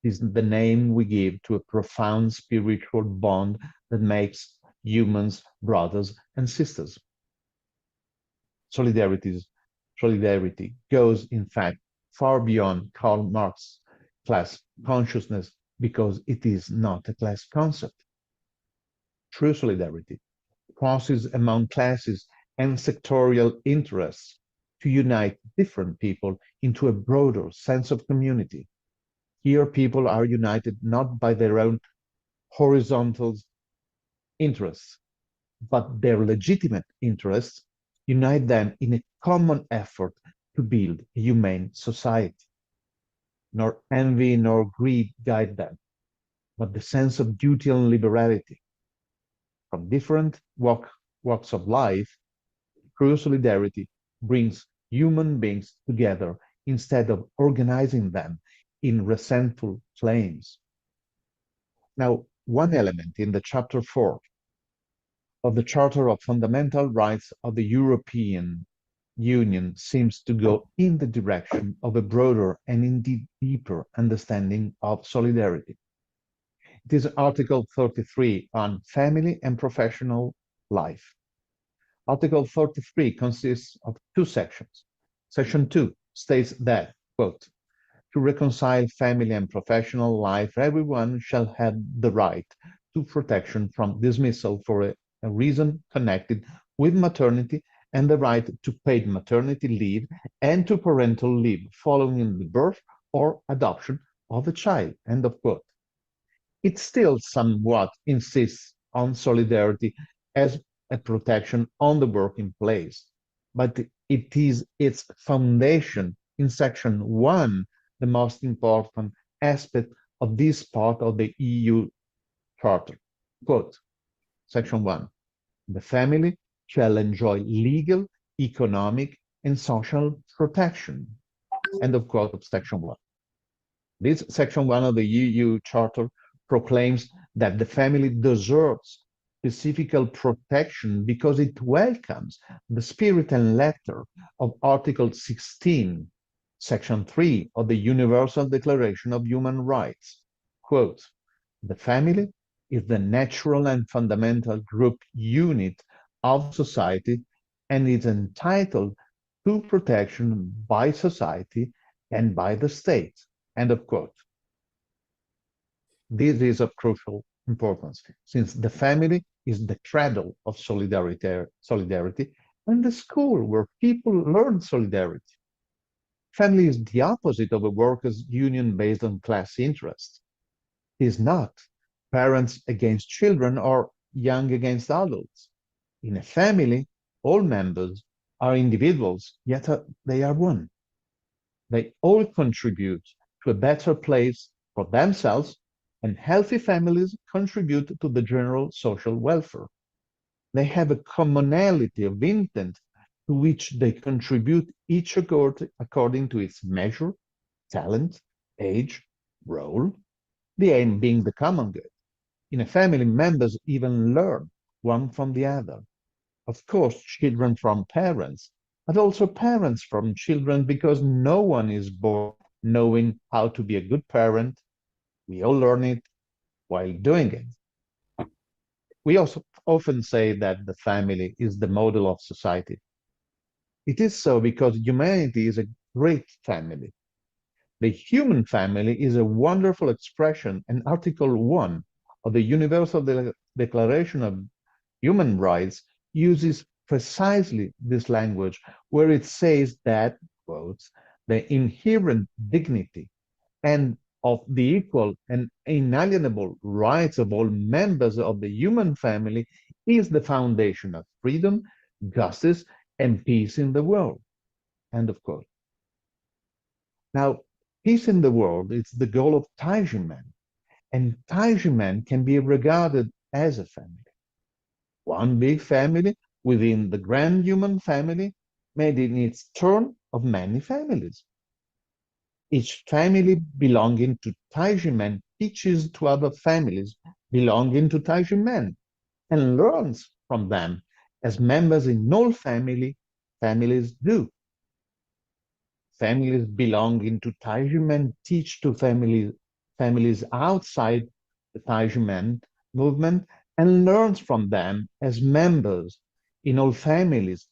It is the name we give to a profound spiritual bond that makes humans brothers and sisters. Solidarity goes, in fact, far beyond Karl Marx's class consciousness because it is not a class concept. True solidarity crosses among classes and sectorial interests to unite different people into a broader sense of community. Here, people are united not by their own horizontal interests, but their legitimate interests unite them in a common effort to build a humane society. Nor envy nor greed guide them, but the sense of duty and liberality. From different walks of life, true solidarity brings human beings together instead of organizing them in resentful flames. Now, one element in the Chapter 4 of the Charter of Fundamental Rights of the European Union seems to go in the direction of a broader and indeed deeper understanding of solidarity. It is Article 33 on family and professional life. Article 33 consists of two sections. Section 2 states that, quote, to reconcile family and professional life, everyone shall have the right to protection from dismissal for a reason connected with maternity and the right to paid maternity leave and to parental leave following the birth or adoption of a child. End of quote. It still somewhat insists on solidarity as a protection on the working place, but it is its foundation in Section 1, the most important aspect of this part of the EU Charter. Quote, Section 1, the family shall enjoy legal, economic, and social protection. End of quote of Section 1. This Section 1 of the EU Charter proclaims that the family deserves specific protection because it welcomes the spirit and letter of Article 16, Section 3 of the Universal Declaration of Human Rights. Quote, the family is the natural and fundamental group unit of society and is entitled to protection by society and by the state. End of quote. This is of crucial importance since the family is the cradle of solidarity and the school where people learn solidarity. Family is the opposite of a workers' union based on class interest. It is not parents against children or young against adults. In a family, all members are individuals, yet they are one. They all contribute to a better place for themselves, and healthy families contribute to the general social welfare. They have a commonality of intent to which they contribute each according to its measure, talent, age, role, the aim being the common good. In a family, members even learn one from the other. Of course, children from parents, but also parents from children, because no one is born knowing how to be a good parent. We all learn it while doing it. We also often say that the family is the model of society. It is so because humanity is a great family. The human family is a wonderful expression, and Article 1 of the Universal Declaration of Human Rights uses precisely this language, where it says that, quotes, the inherent dignity and of the equal and inalienable rights of all members of the human family is the foundation of freedom, justice, and peace in the world. End of quote. Now, peace in the world is the goal of Taijimen, and Taijimen can be regarded as a family. One big family within the grand human family, made in its turn of many families. Each family belonging to Taijimen teaches to other families belonging to Taijimen and learns from them as members in all families do. Families belonging to Taijimen teach to families outside the Taijimen movement and learns from them as members in all families.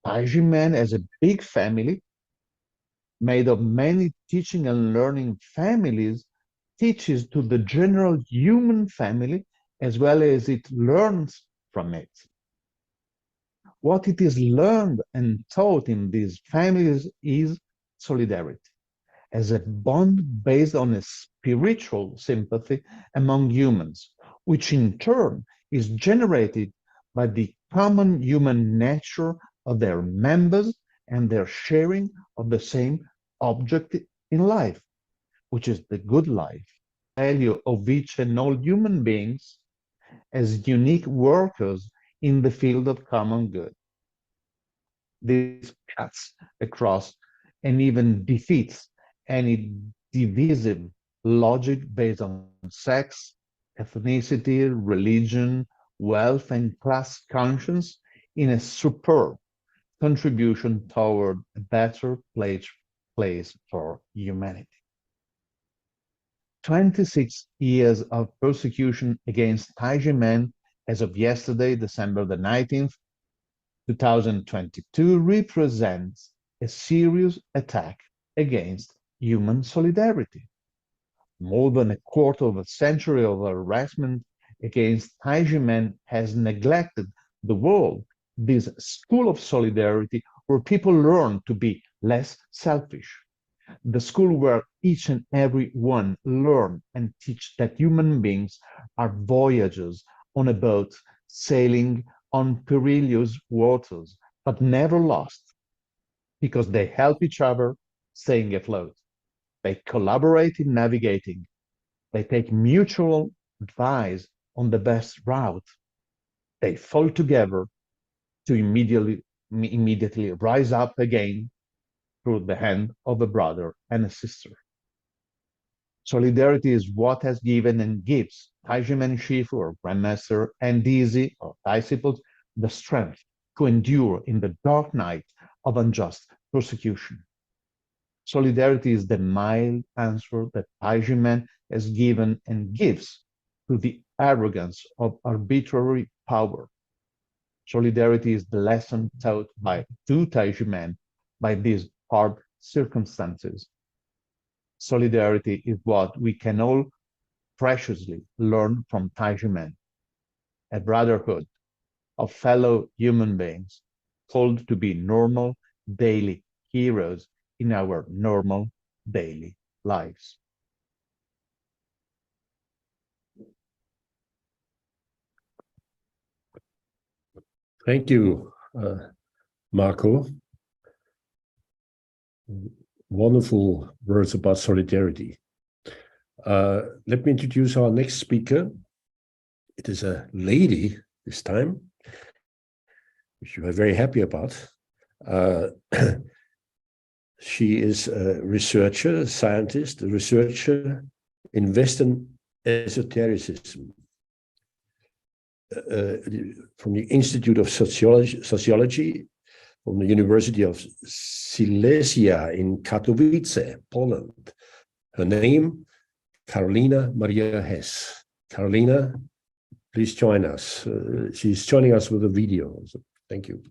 Taijimen as a big family made of many teaching and learning families teaches to the general human family as well as it learns from it. What it is learned and taught in these families is solidarity as a bond based on a spiritual sympathy among humans, which in turn is generated by the common human nature of their members and their sharing of the same object in life, which is the good life, value of each and all human beings as unique workers in the field of common good. This cuts across and even defeats any divisive logic based on sex, ethnicity, religion, wealth, and class conscience in a superb contribution toward a better place for humanity. 26 years of persecution against Taijimen as of yesterday, December the 19th, 2022, represents a serious attack against human solidarity. more than a quarter of a century of harassment against Taiji men has neglected the world, this school of solidarity where people learn to be less selfish. The school where each and every one learn and teach that human beings are voyagers on a boat, sailing on perilous waters, but never lost, because they help each other staying afloat. They collaborate in navigating. They take mutual advice on the best route. They fall together to immediately rise up again through the hand of a brother and a sister. Solidarity is what has given and gives Taijimen Shifu or Grandmaster and Dizi or disciples the strength to endure in the dark night of unjust persecution. Solidarity is the mild answer that Taijimen has given and gives to the arrogance of arbitrary power. Solidarity is the lesson taught by two Taijimen by these hard circumstances. Solidarity is what we can all preciously learn from Taijimen, a brotherhood of fellow human beings called to be normal daily heroes in our normal daily lives. Thank you, Marco. Wonderful words about solidarity. Let me introduce our next speaker. It is a lady this time, which we are very happy about. She is a researcher, a scientist, a researcher in Western esotericism from the Institute of Sociology from the University of Silesia in Katowice, Poland. Her name, Karolina Maria Hess. Karolina, please join us. She's joining us with a video. So thank you.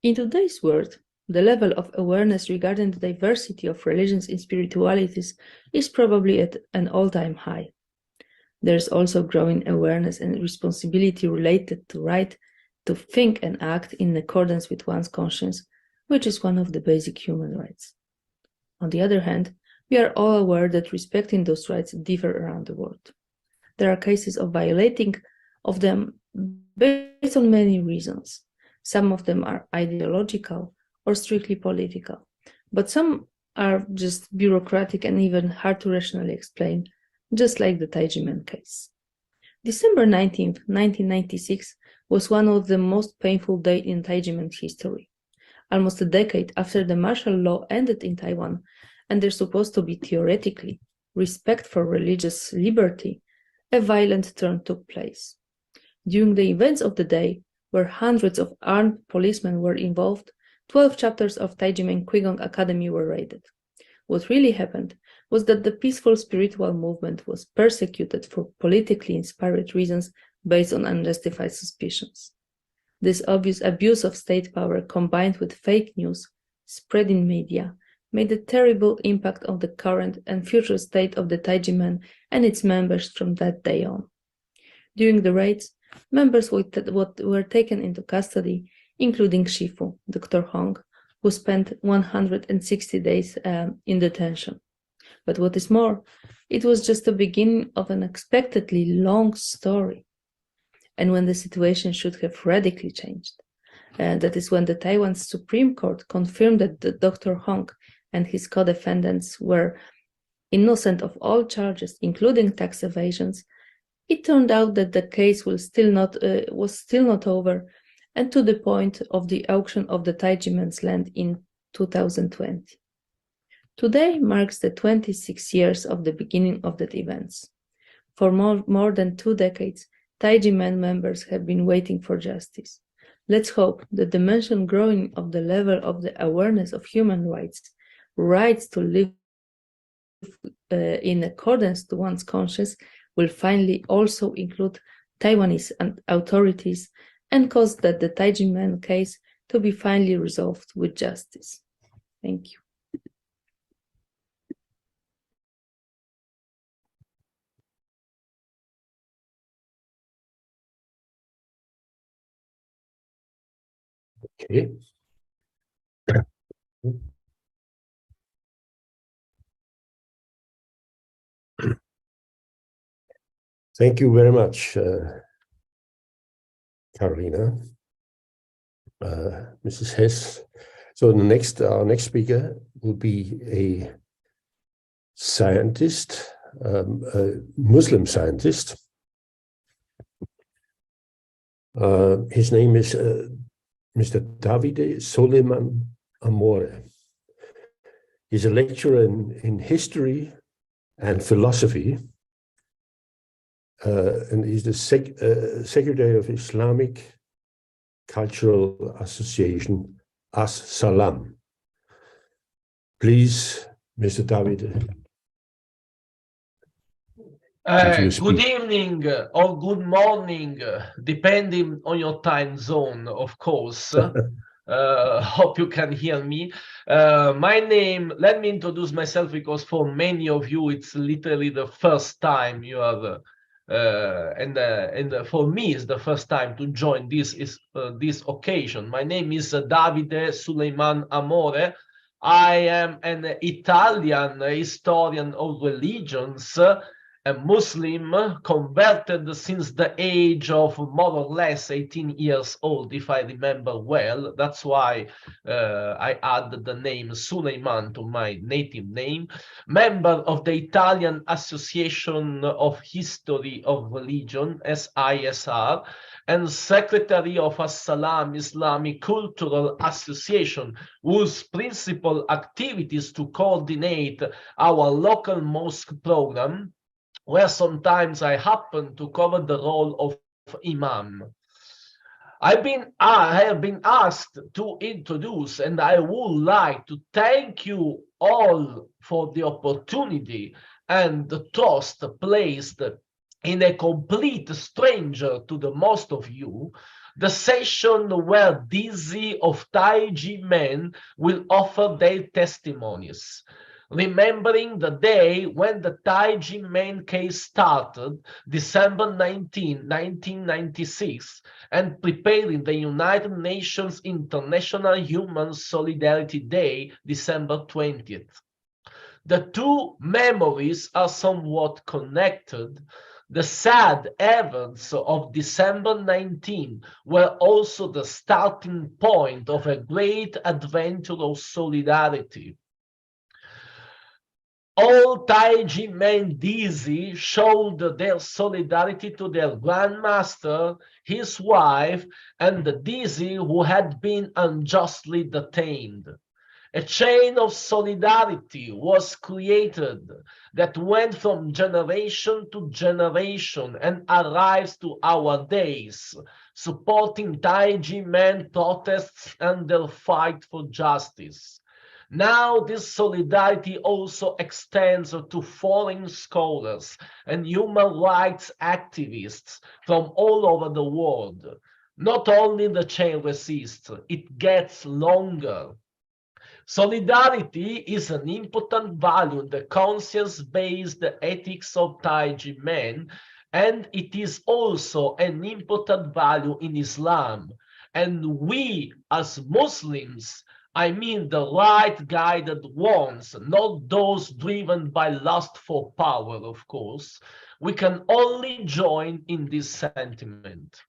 In today's world, the level of awareness regarding the diversity of religions and spiritualities is probably at an all-time high. There is also growing awareness and responsibility related to right to think and act in accordance with one's conscience, which is one of the basic human rights. On the other hand, we are all aware that respecting those rights differ around the world. There are cases of violating of them based on many reasons. Some of them are ideological or strictly political, but some are just bureaucratic and even hard to rationally explain, just like the Taijimen case. December 19th, 1996 was one of the most painful days in Taijimen history. Almost a decade after the martial law ended in Taiwan, and there's supposed to be theoretically respect for religious liberty, a violent turn took place. During the events of the day, where hundreds of armed policemen were involved, 12 chapters of Taijimen Qigong Academy were raided. What really happened was that the peaceful spiritual movement was persecuted for politically inspired reasons based on unjustified suspicions. This obvious abuse of state power combined with fake news spread in media made a terrible impact on the current and future state of the Taijimen and its members from that day on. During the raids, members were taken into custody, including Shifu, Dr. Hong, who spent 160 days in detention. But what is more, it was just the beginning of an unexpectedly long story. And when the situation should have radically changed, that is when the Taiwan Supreme Court confirmed that Dr. Hong and his co-defendants were innocent of all charges, including tax evasions, it turned out that the case was still not over, and to the point of the auction of the Taijimen's land in 2020. Today marks the 26 years of the beginning of the events. For more than 2 decades, Taijimen members have been waiting for justice. Let's hope that the mentioned growing of the level of the awareness of human rights to live in accordance to one's conscience, will finally also include Taiwanese authorities and cause that the Taijimen case to be finally resolved with justice. Thank you. Okay. Thank you very much, Carolina, Mrs. Hess. So our next speaker will be a scientist, a Muslim scientist. His name is Mr. Davide Soleiman Amore. He's a lecturer in history and philosophy, and he's the Secretary of Islamic Cultural Association, As-Salam. Please, Mr. Davide. Good evening or good morning, depending on your time zone, of course. Hope you can hear me. My name, let me introduce myself because for many of you, it's literally the first time you have, and for me, it's the first time to join this occasion. My name is Davide Suleiman Amore. I am an Italian historian of religions, a Muslim converted since the age of more or less 18 years old, if I remember well. That's why I added the name Suleiman to my native name. Member of the Italian Association of History of Religion, SISR, and secretary of As-Salam Islamic Cultural Association, whose principal activities to coordinate our local mosque program, where sometimes I happen to cover the role of imam. I have been asked to introduce, and I would like to thank you all for the opportunity and the trust placed in a complete stranger to the most of you, the session where dizzy of Taiji men will offer their testimonies. Remembering the day when the Taiji men case started, December 19, 1996, and preparing the United Nations International Human Solidarity Day, December 20th. The two memories are somewhat connected. The sad events of December 19 were also the starting point of a great adventure of solidarity. All Taiji men dizzy showed their solidarity to their grandmaster, his wife, and the dizzy who had been unjustly detained. A chain of solidarity was created that went from generation to generation and arrives to our days, supporting Taiji men protests and their fight for justice. Now this solidarity also extends to foreign scholars and human rights activists from all over the world. Not only the chain resists, it gets longer. Solidarity is an important value in the conscience-based ethics of Taiji men, and it is also an important value in Islam. And we as Muslims, I mean the right-guided ones, not those driven by lust for power, of course, we can only join in this sentiment.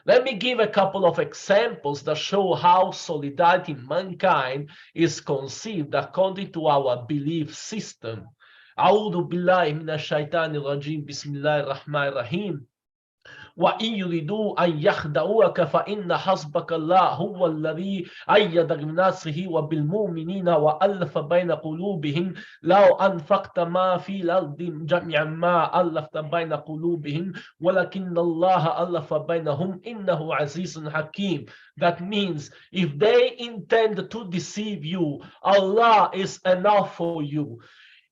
Let me give a couple of examples that show how solidarity in mankind is conceived according to our belief system. أعوذ بالله من الشيطان الرجيم بسم الله الرحمن الرحيم وإن يريدوا أن يخدعوك فإن حسبك الله هو الذي أيدك بنصره وبالمؤمنين وألف بين قلوبهم لو أنفقت ما في الأرض جميعا ما ألفت بين قلوبهم ولكن الله ألف بينهم إنه عزيز حكيم. That means if they intend to deceive you, Allah is enough for you.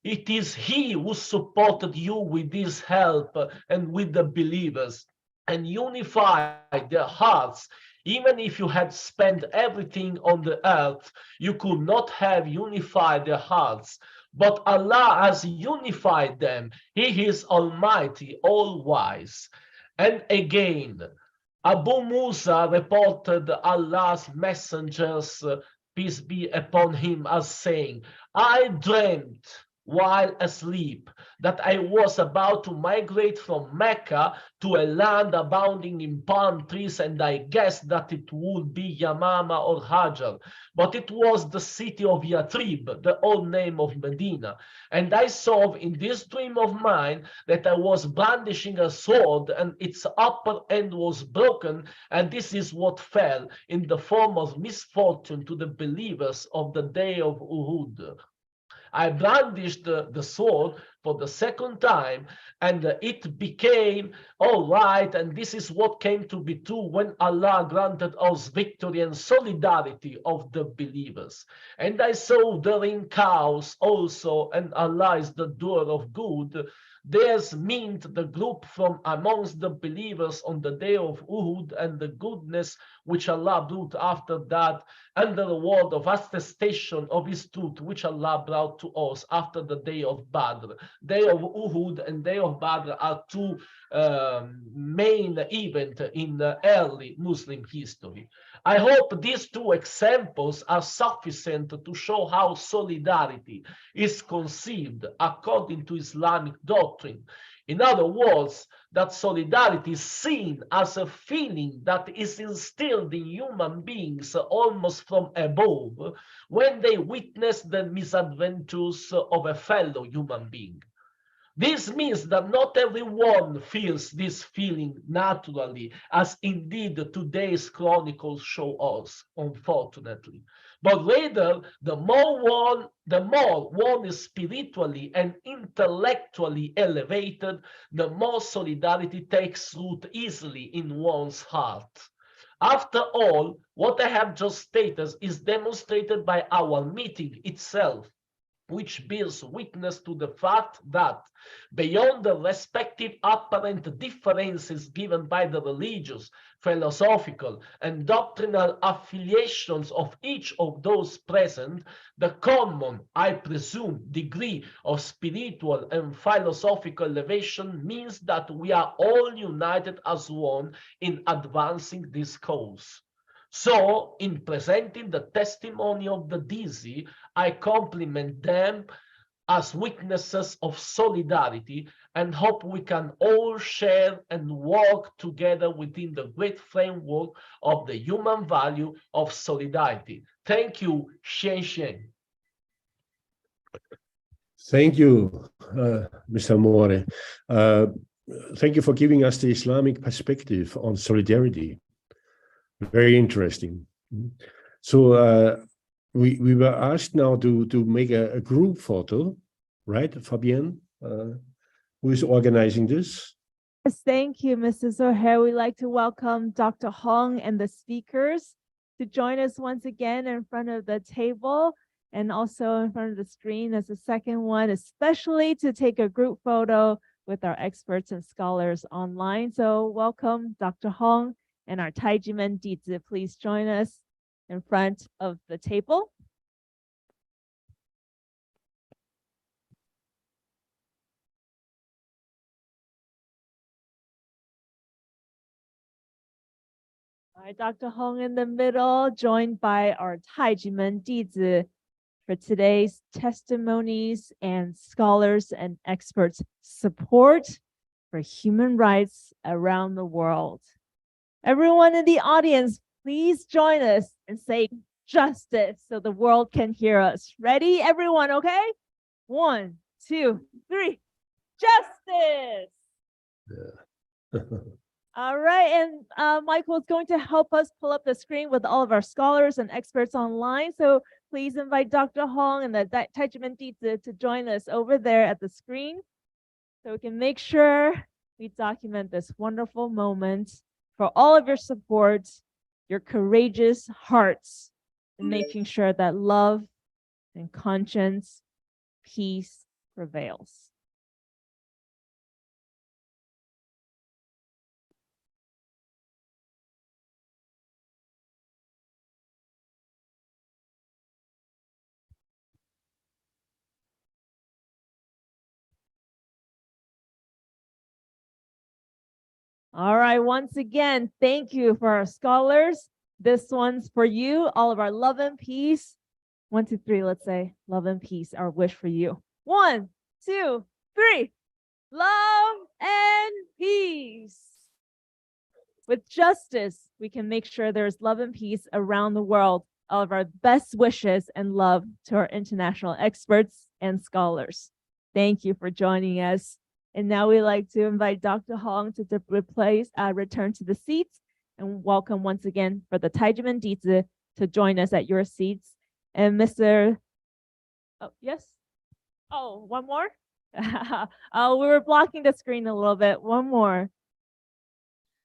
It is He who supported you with His help and with the believers and unified their hearts. Even if you had spent everything on the earth, you could not have unified their hearts. But Allah has unified them. He is Almighty, all-wise. And again, Abu Musa reported Allah's messengers, peace be upon him, as saying, I dreamt while asleep that I was about to migrate from Mecca to a land abounding in palm trees, and I guessed that it would be Yamama or Hajar, but it was the city of Yathrib, the old name of Medina. And I saw in this dream of mine that I was brandishing a sword and its upper end was broken, and this is what fell in the form of misfortune to the believers of the day of Uhud. I brandished the sword for the second time, and it became all right. And this is what came to be true when Allah granted us victory and solidarity of the believers. And I saw therein cows also, and Allah is the doer of good. There's meant the group from amongst the believers on the day of Uhud, and the goodness which Allah brought after that, and the reward of attestation of his truth which Allah brought to us after the day of Badr. Day of Uhud and day of Badr are two main events in early Muslim history. I hope these two examples are sufficient to show how solidarity is conceived according to Islamic doctrine. In other words, that solidarity is seen as a feeling that is instilled in human beings almost from above when they witness the misadventures of a fellow human being. This means that not everyone feels this feeling naturally, as indeed today's chronicles show us, unfortunately. But rather, the more one is spiritually and intellectually elevated, the more solidarity takes root easily in one's heart. After all, what I have just stated is demonstrated by our meeting itself, which bears witness to the fact that, beyond the respective apparent differences given by the religious, philosophical, and doctrinal affiliations of each of those present, the common, I presume, degree of spiritual and philosophical elevation means that we are all united as one in advancing this cause. So, in presenting the testimony of the dizzy, I compliment them as witnesses of solidarity and hope we can all share and work together within the great framework of the human value of solidarity. Thank you, Xian Xian. Thank you, Mr. More. Thank you for giving us the Islamic perspective on solidarity. Very interesting. So we were asked now to make a group photo, right, Fabienne? Who is organizing this? Yes, thank you, Mrs. O'Hare. We'd like to welcome Dr. Hong and the speakers to join us once again in front of the table and also in front of the screen as the second one, especially to take a group photo with our experts and scholars online. So welcome, Dr. Hong and our Taijimen Dizi. Please join us in front of the table. All right, Dr. Hong in the middle, joined by our Taijimen Dizi for today's testimonies and scholars and experts support for human rights around the world. Everyone in the audience, please join us and say justice so the world can hear us. Ready, everyone, okay? 1, 2, 3, justice! Yeah. All right, and Michael is going to help us pull up the screen with all of our scholars and experts online. So please invite Dr. Hong and the Taijimen Dizi to join us over there at the screen so we can make sure we document this wonderful moment for all of your support, your courageous hearts, and making sure that love and conscience, peace prevails. All right, once again, thank you for our scholars. This one's for you, all of our love and peace. 1, 2, 3, let's say love and peace, our wish for you. 1, 2, 3. Love and peace. With justice, we can make sure there's love and peace around the world. All of our best wishes and love to our international experts and scholars. Thank you for joining us. And now we'd like to invite Dr. Hong to return to the seats and welcome once again for the Taijimen Dizi to join us at your seats. And Mr. Oh, yes. Oh, one more? Oh, we were blocking the screen a little bit. One more.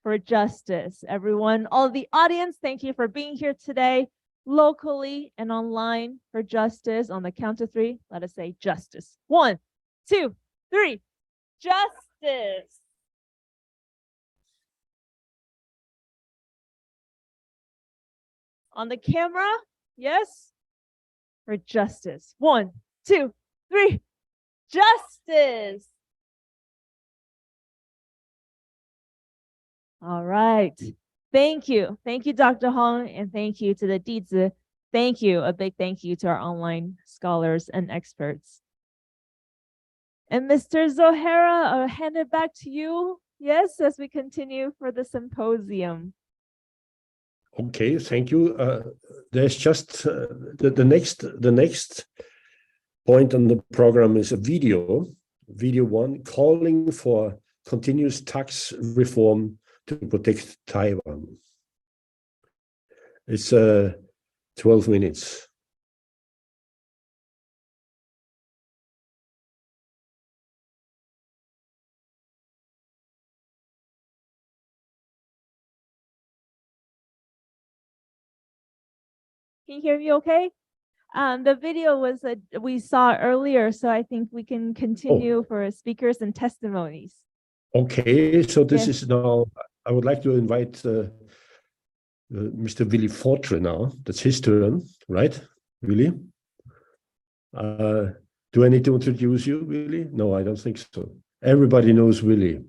For justice, everyone. All of the audience, thank you for being here today, locally and online for justice. On the count of 3, let us say justice. 1, 2, 3. Justice. On the camera, yes, for justice. 1, 2, 3. Justice. All right. Thank you. Thank you, Dr. Hong, and thank you to the Dizi. Thank you. A big thank you to our online scholars and experts. And Mr. Zohara, I'll hand it back to you. Yes, as we continue for the symposium. Okay, thank you. There's just the next point on the program is a video 1, calling for continuous tax reform to protect Taiwan. It's 12 minutes. Can you hear me okay? The video was we saw earlier, so I think we can continue for speakers and testimonies. Okay, so this Yes. is now, I would like to invite Mr. Willy Fortre now. That's his turn, right, Willy? Do I need to introduce you, Willy? No, I don't think so. Everybody knows Willy.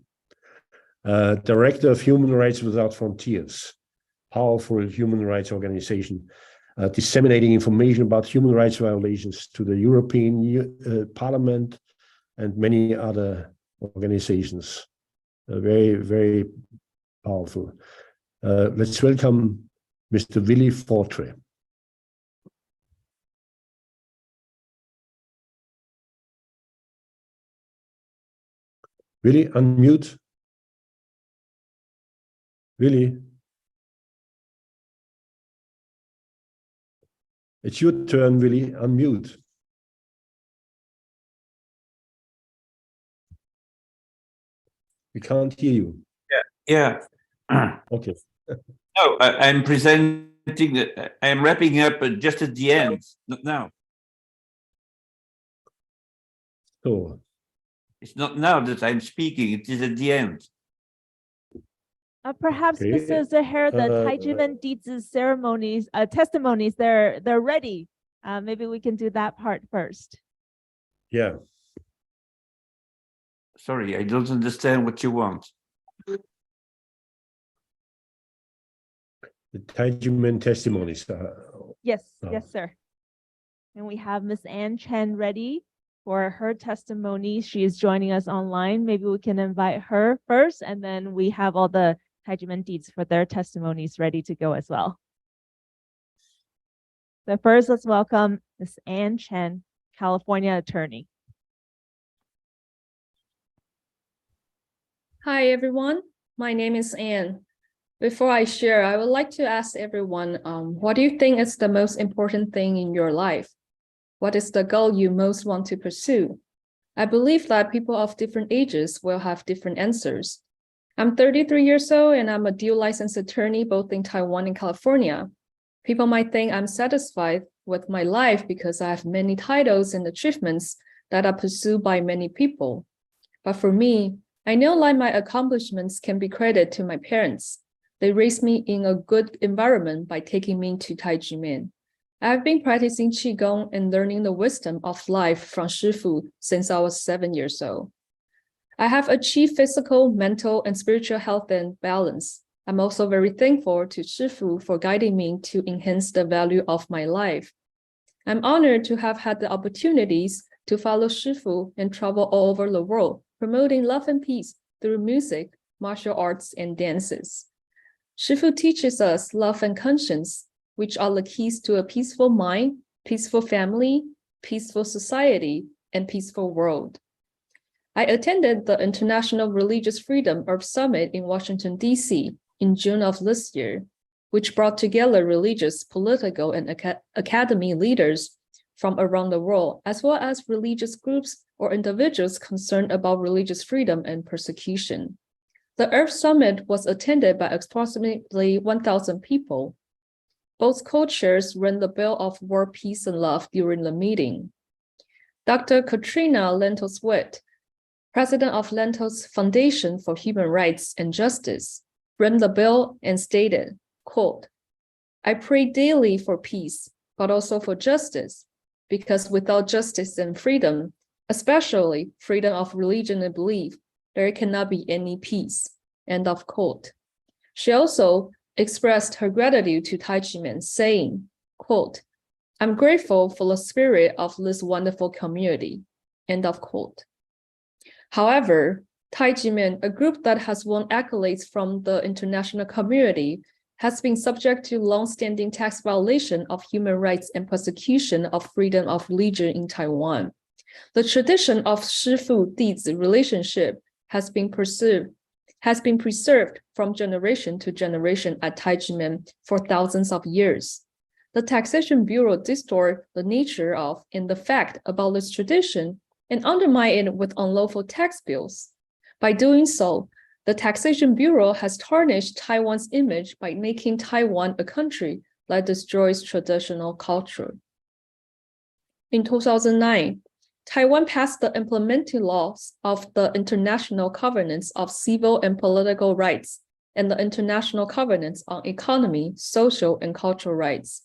Director of Human Rights Without Frontiers, powerful human rights organization, disseminating information about human rights violations to the European Parliament and many other organizations. Very, very powerful. Let's welcome Mr. Willy Fortre. Willy, unmute. Willy. It's your turn, Willy. Unmute. We can't hear you. Yeah. Okay. No, I'm presenting. I'm wrapping up just at the end. Not now. So it's not now that I'm speaking. It is at the end. Perhaps Okay. Mr. Zahir, the Taijimen Dizi's ceremonies, testimonies, they're ready. Maybe we can do that part first. Yeah. Sorry, I don't understand what you want. The Taijimen testimonies. Yes, yes, sir. And we have Miss Ann Chen ready for her testimony. She is joining us online. Maybe we can invite her first, and then we have all the Taijimen Dizi for their testimonies ready to go as well. So first, let's welcome Miss Ann Chen, California attorney. Hi, everyone. My name is Ann. Before I share, I would like to ask everyone, what do you think is the most important thing in your life? What is the goal you most want to pursue? I believe that people of different ages will have different answers. I'm 33 years old and I'm a dual licensed attorney both in Taiwan and California. People might think I'm satisfied with my life because I have many titles and achievements that are pursued by many people. But for me, I know that my accomplishments can be credited to my parents. They raised me in a good environment by taking me to Taijimen. I've been practicing Qigong and learning the wisdom of life from Shifu since I was 7 years old. I have achieved physical, mental, and spiritual health and balance. I'm also very thankful to Shifu for guiding me to enhance the value of my life. I'm honored to have had the opportunities to follow Shifu and travel all over the world, promoting love and peace through music, martial arts, and dances. Shifu teaches us love and conscience, which are the keys to a peaceful mind, peaceful family, peaceful society, and peaceful world. I attended the International Religious Freedom Earth Summit in Washington, D.C. in June of this year, which brought together religious, political, and academy leaders from around the world, as well as religious groups or individuals concerned about religious freedom and persecution. The Earth Summit was attended by approximately 1,000 people. Both co-chairs rang the bell of world peace and love during the meeting. Dr. Katrina Lentos-Witt, president of Lentos Foundation for Human Rights and Justice, rang the bell and stated, quote, "I pray daily for peace, but also for justice, because without justice and freedom, especially freedom of religion and belief, there cannot be any peace," end of quote. She also expressed her gratitude to Taijimen, saying, quote, "I'm grateful for the spirit of this wonderful community," end of quote. However, Taijimen, a group that has won accolades from the international community, has been subject to long-standing tax violation of human rights and persecution of freedom of religion in Taiwan. The tradition of Shifu-Dizi relationship has been preserved from generation to generation at Taijimen for thousands of years. The Taxation Bureau distort the nature of and the fact about this tradition and undermine it with unlawful tax bills. By doing so, the Taxation Bureau has tarnished Taiwan's image by making Taiwan a country that destroys traditional culture. In 2009, Taiwan passed the implementing laws of the International Covenants of Civil and Political Rights and the International Covenants on Economy, Social, and Cultural Rights.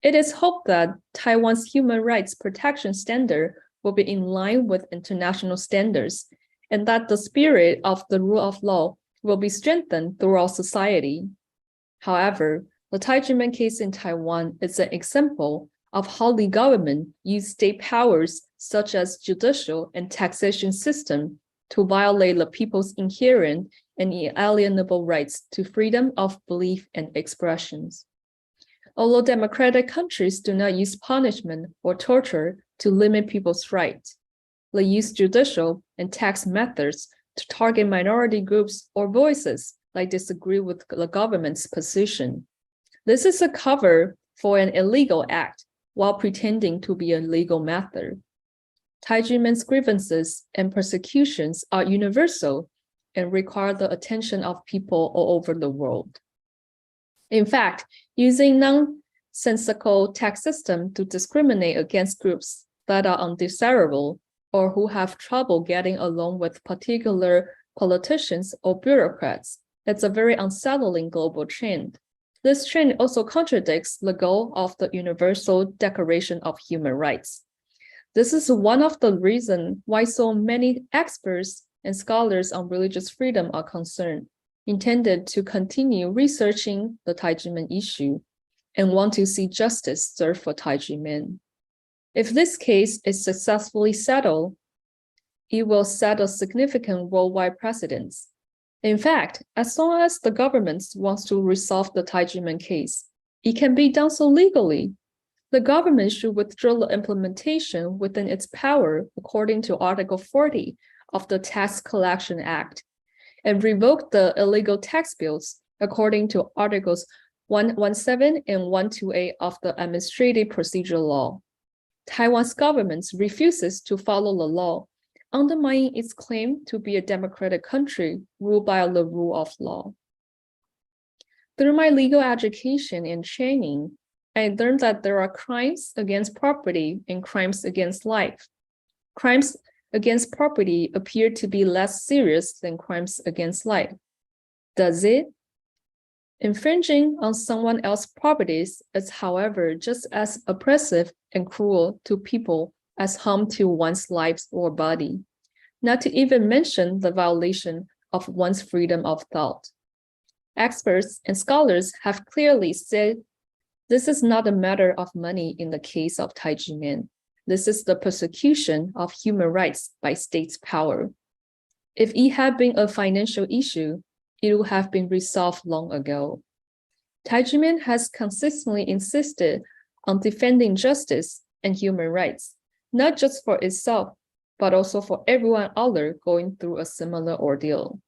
It is hoped that Taiwan's human rights protection standard will be in line with international standards, and that the spirit of the rule of law will be strengthened throughout society. However, the Taijimen case in Taiwan is an example of how the government used state powers such as judicial and taxation system to violate the people's inherent and inalienable rights to freedom of belief and expressions. Although democratic countries do not use punishment or torture to limit people's rights, they use judicial and tax methods to target minority groups or voices that disagree with the government's position. This is a cover for an illegal act while pretending to be a legal method. Taijimen's grievances and persecutions are universal and require the attention of people all over the world. In fact, using nonsensical tax system to discriminate against groups that are undesirable or who have trouble getting along with particular politicians or bureaucrats, it's a very unsettling global trend. This trend also contradicts the goal of the Universal Declaration of Human Rights. This is one of the reasons why so many experts and scholars on religious freedom are concerned, intended to continue researching the Taijimen issue, and want to see justice served for Taijimen. If this case is successfully settled, it will set a significant worldwide precedent. In fact, as long as the government wants to resolve the Taijimen case, it can be done so legally. The government should withdraw the implementation within its power according to Article 40 of the Tax Collection Act and revoke the illegal tax bills according to Articles 117 and 128 of the Administrative Procedure Law. Taiwan's government refuses to follow the law, undermining its claim to be a democratic country ruled by the rule of law. Through my legal education and training, I learned that there are crimes against property and crimes against life. Crimes against property appear to be less serious than crimes against life. Does it? Infringing on someone else's properties is, however, just as oppressive and cruel to people as harm to one's life or body. not to even mention the violation of one's freedom of thought. Experts and scholars have clearly said this is not a matter of money in the case of Taijimen. This is the persecution of human rights by state power. If it had been a financial issue, it would have been resolved long ago. Taijimen has consistently insisted on defending justice and human rights, not just for itself, but also for everyone other going through a similar ordeal.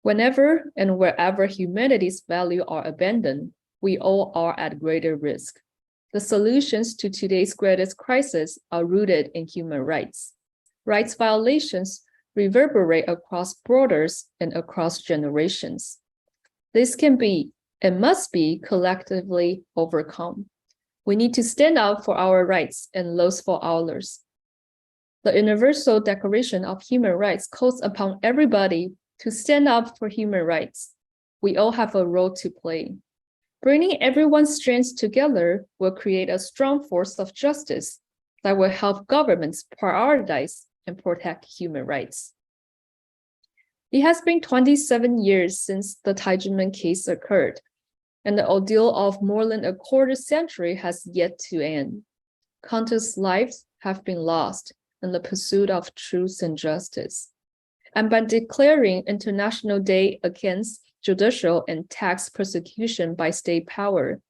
Whenever and wherever humanity's values are abandoned, we all are at greater risk. The solutions to today's greatest crisis are rooted in human rights. Rights violations reverberate across borders and across generations. This can be and must be collectively overcome. We need to stand up for our rights and those for others. The Universal Declaration of Human Rights calls upon everybody to stand up for human rights. We all have a role to play. Bringing everyone's strengths together will create a strong force of justice that will help governments prioritize and protect human rights. It has been 27 years since the Taijimen case occurred, and the ordeal of more than a quarter century has yet to end. Countless lives have been lost in the pursuit of truth and justice. And by declaring International Day against judicial and tax persecution by state power,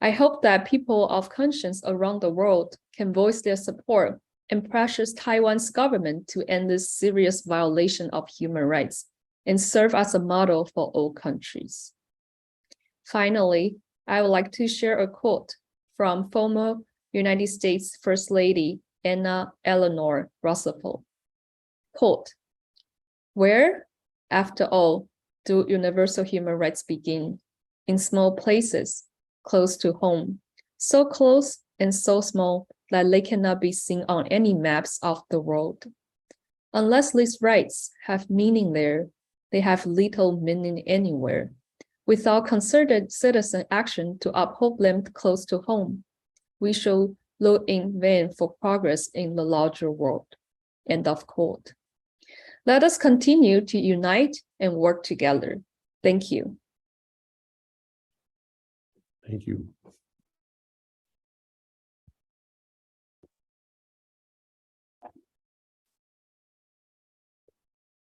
I hope that people of conscience around the world can voice their support and pressure Taiwan's government to end this serious violation of human rights and serve as a model for all countries. Finally, I would like to share a quote from former United States First Lady Anna Eleanor Roosevelt. Quote, "Where, after all, do universal human rights begin? In small places, close to home, so close and so small that they cannot be seen on any maps of the world. Unless these rights have meaning there, they have little meaning anywhere. Without concerted citizen action to uphold them close to home, we shall look in vain for progress in the larger world." End of quote. Let us continue to unite and work together. Thank you. Thank you.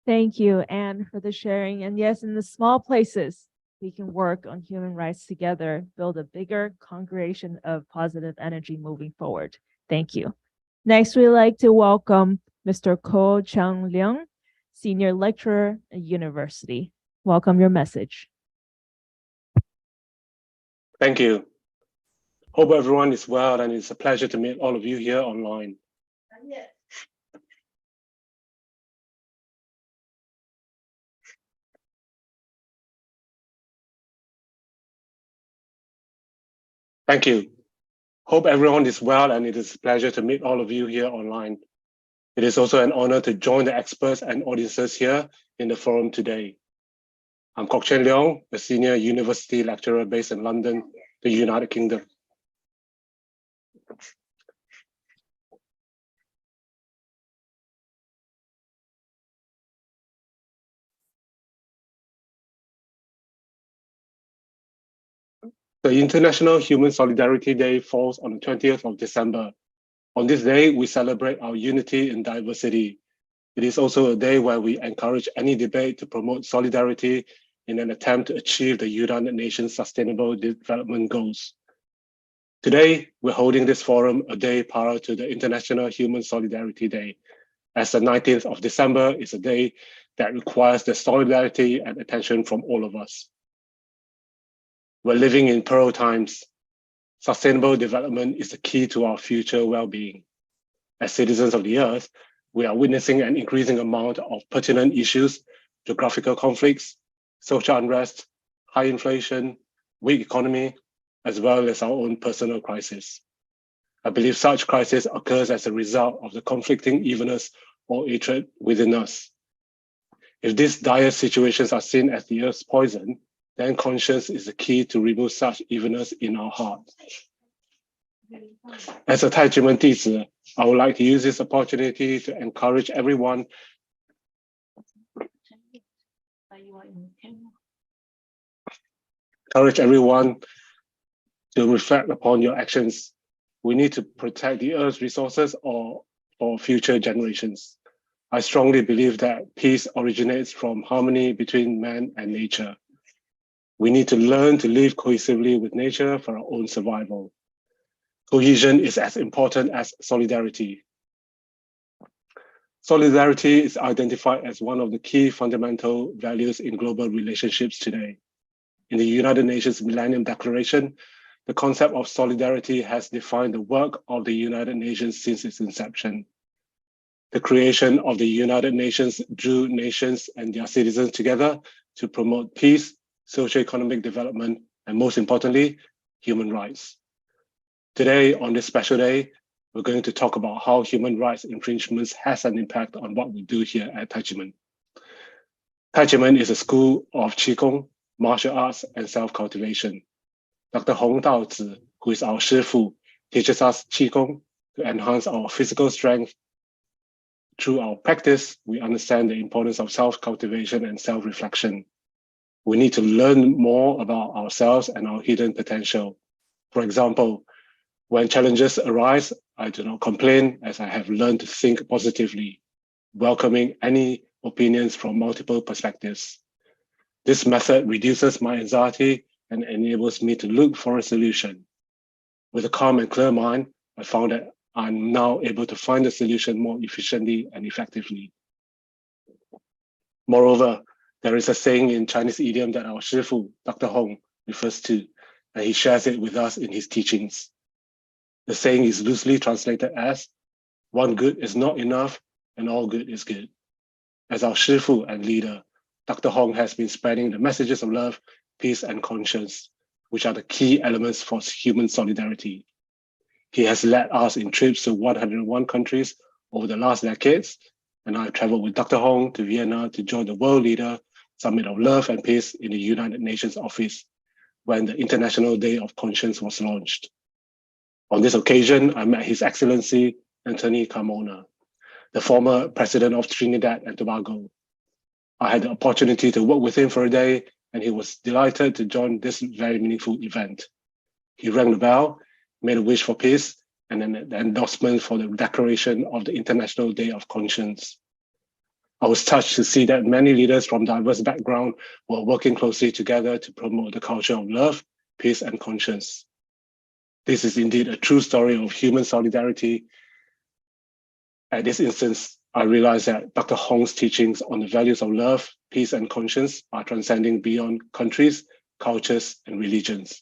Thank you, Anne, for the sharing. And yes, in the small places, we can work on human rights together, build a bigger congregation of positive energy moving forward. Thank you. Next, we'd like to welcome Mr. Ko Chang Leung, Senior Lecturer at University. Welcome your message. Thank you. Hope everyone is well, and it's a pleasure to meet all of you here online. Thank you. Hope everyone is well, and it is a pleasure to meet all of you here online. It is also an honor to join the experts and audiences here in the forum today. I'm Kok Chen Leong, a senior university lecturer based in London, the United Kingdom. The International Human Solidarity Day falls on the 20th of December. On this day, we celebrate our unity in diversity. It is also a day where we encourage any debate to promote solidarity in an attempt to achieve the United Nations Sustainable Development Goals. Today, we're holding this forum a day prior to the International Human Solidarity Day, as the 19th of December is a day that requires the solidarity and attention from all of us. We're living in pearl times. Sustainable development is the key to our future well-being. As citizens of the Earth, we are witnessing an increasing amount of pertinent issues, geographical conflicts, social unrest, high inflation, weak economy, as well as our own personal crisis. I believe such crisis occurs as a result of the conflicting evilness or hatred within us. If these dire situations are seen as the Earth's poison, then conscience is the key to remove such evilness in our heart. As a Taijimen teacher, I would like to use this opportunity to encourage everyone to reflect upon your actions. We need to protect the Earth's resources or for future generations. I strongly believe that peace originates from harmony between man and nature. We need to learn to live cohesively with nature for our own survival. Cohesion is as important as solidarity. Solidarity is identified as one of the key fundamental values in global relationships today. In the United Nations Millennium Declaration, the concept of solidarity has defined the work of the United Nations since its inception. The creation of the United Nations drew nations and their citizens together to promote peace, socio-economic development, and most importantly, human rights. Today, on this special day, we're going to talk about how human rights infringements has an impact on what we do here at Taijimen. Taijimen is a school of Qigong, martial arts, and self-cultivation. Dr. Hong Daozi, who is our Shifu, teaches us Qigong to enhance our physical strength. Through our practice, we understand the importance of self-cultivation and self-reflection. We need to learn more about ourselves and our hidden potential. For example, when challenges arise, I do not complain, as I have learned to think positively, welcoming any opinions from multiple perspectives. This method reduces my anxiety and enables me to look for a solution. With a calm and clear mind, I found that I'm now able to find a solution more efficiently and effectively. Moreover, there is a saying in Chinese idiom that our Shifu, Dr. Hong, refers to, and he shares it with us in his teachings. The saying is loosely translated as, one good is not enough and all good is good. As our Shifu and leader, Dr. Hong has been spreading the messages of love, peace, and conscience, which are the key elements for human solidarity. He has led us in trips to 101 countries over the last decades, and I traveled with Dr. Hong to Vienna to join the World Leader Summit of Love and Peace in the United Nations office when the International Day of Conscience was launched. On this occasion, I met His Excellency Anthony Carmona, the former president of Trinidad and Tobago. I had the opportunity to work with him for a day, and he was delighted to join this very meaningful event. He rang the bell, made a wish for peace, and an endorsement for the declaration of the International Day of Conscience. I was touched to see that many leaders from diverse backgrounds were working closely together to promote the culture of love, peace, and conscience. This is indeed a true story of human solidarity. At this instance, I realized that Dr. Hong's teachings on the values of love, peace, and conscience are transcending beyond countries, cultures, and religions.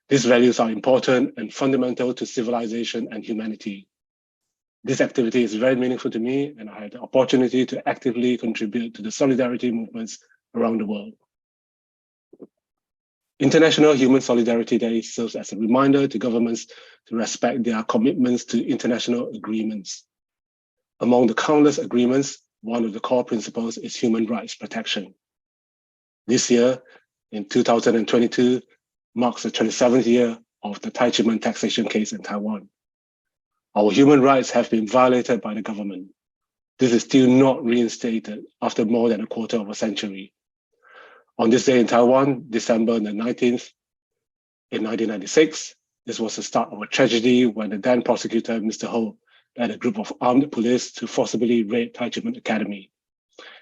These values are important and fundamental to civilization and humanity. This activity is very meaningful to me, and I had the opportunity to actively contribute to the solidarity movements around the world. International Human Solidarity Day serves as a reminder to governments to respect their commitments to international agreements. Among the countless agreements, one of the core principles is human rights protection. This year, in 2022, marks the 27th year of the Taijimen taxation case in Taiwan. Our human rights have been violated by the government. This is still not reinstated after more than a quarter of a century. On this day in Taiwan, December the 19th, in 1996, this was the start of a tragedy when the then prosecutor, Mr. Ho, led a group of armed police to forcibly raid Taijimen Academy.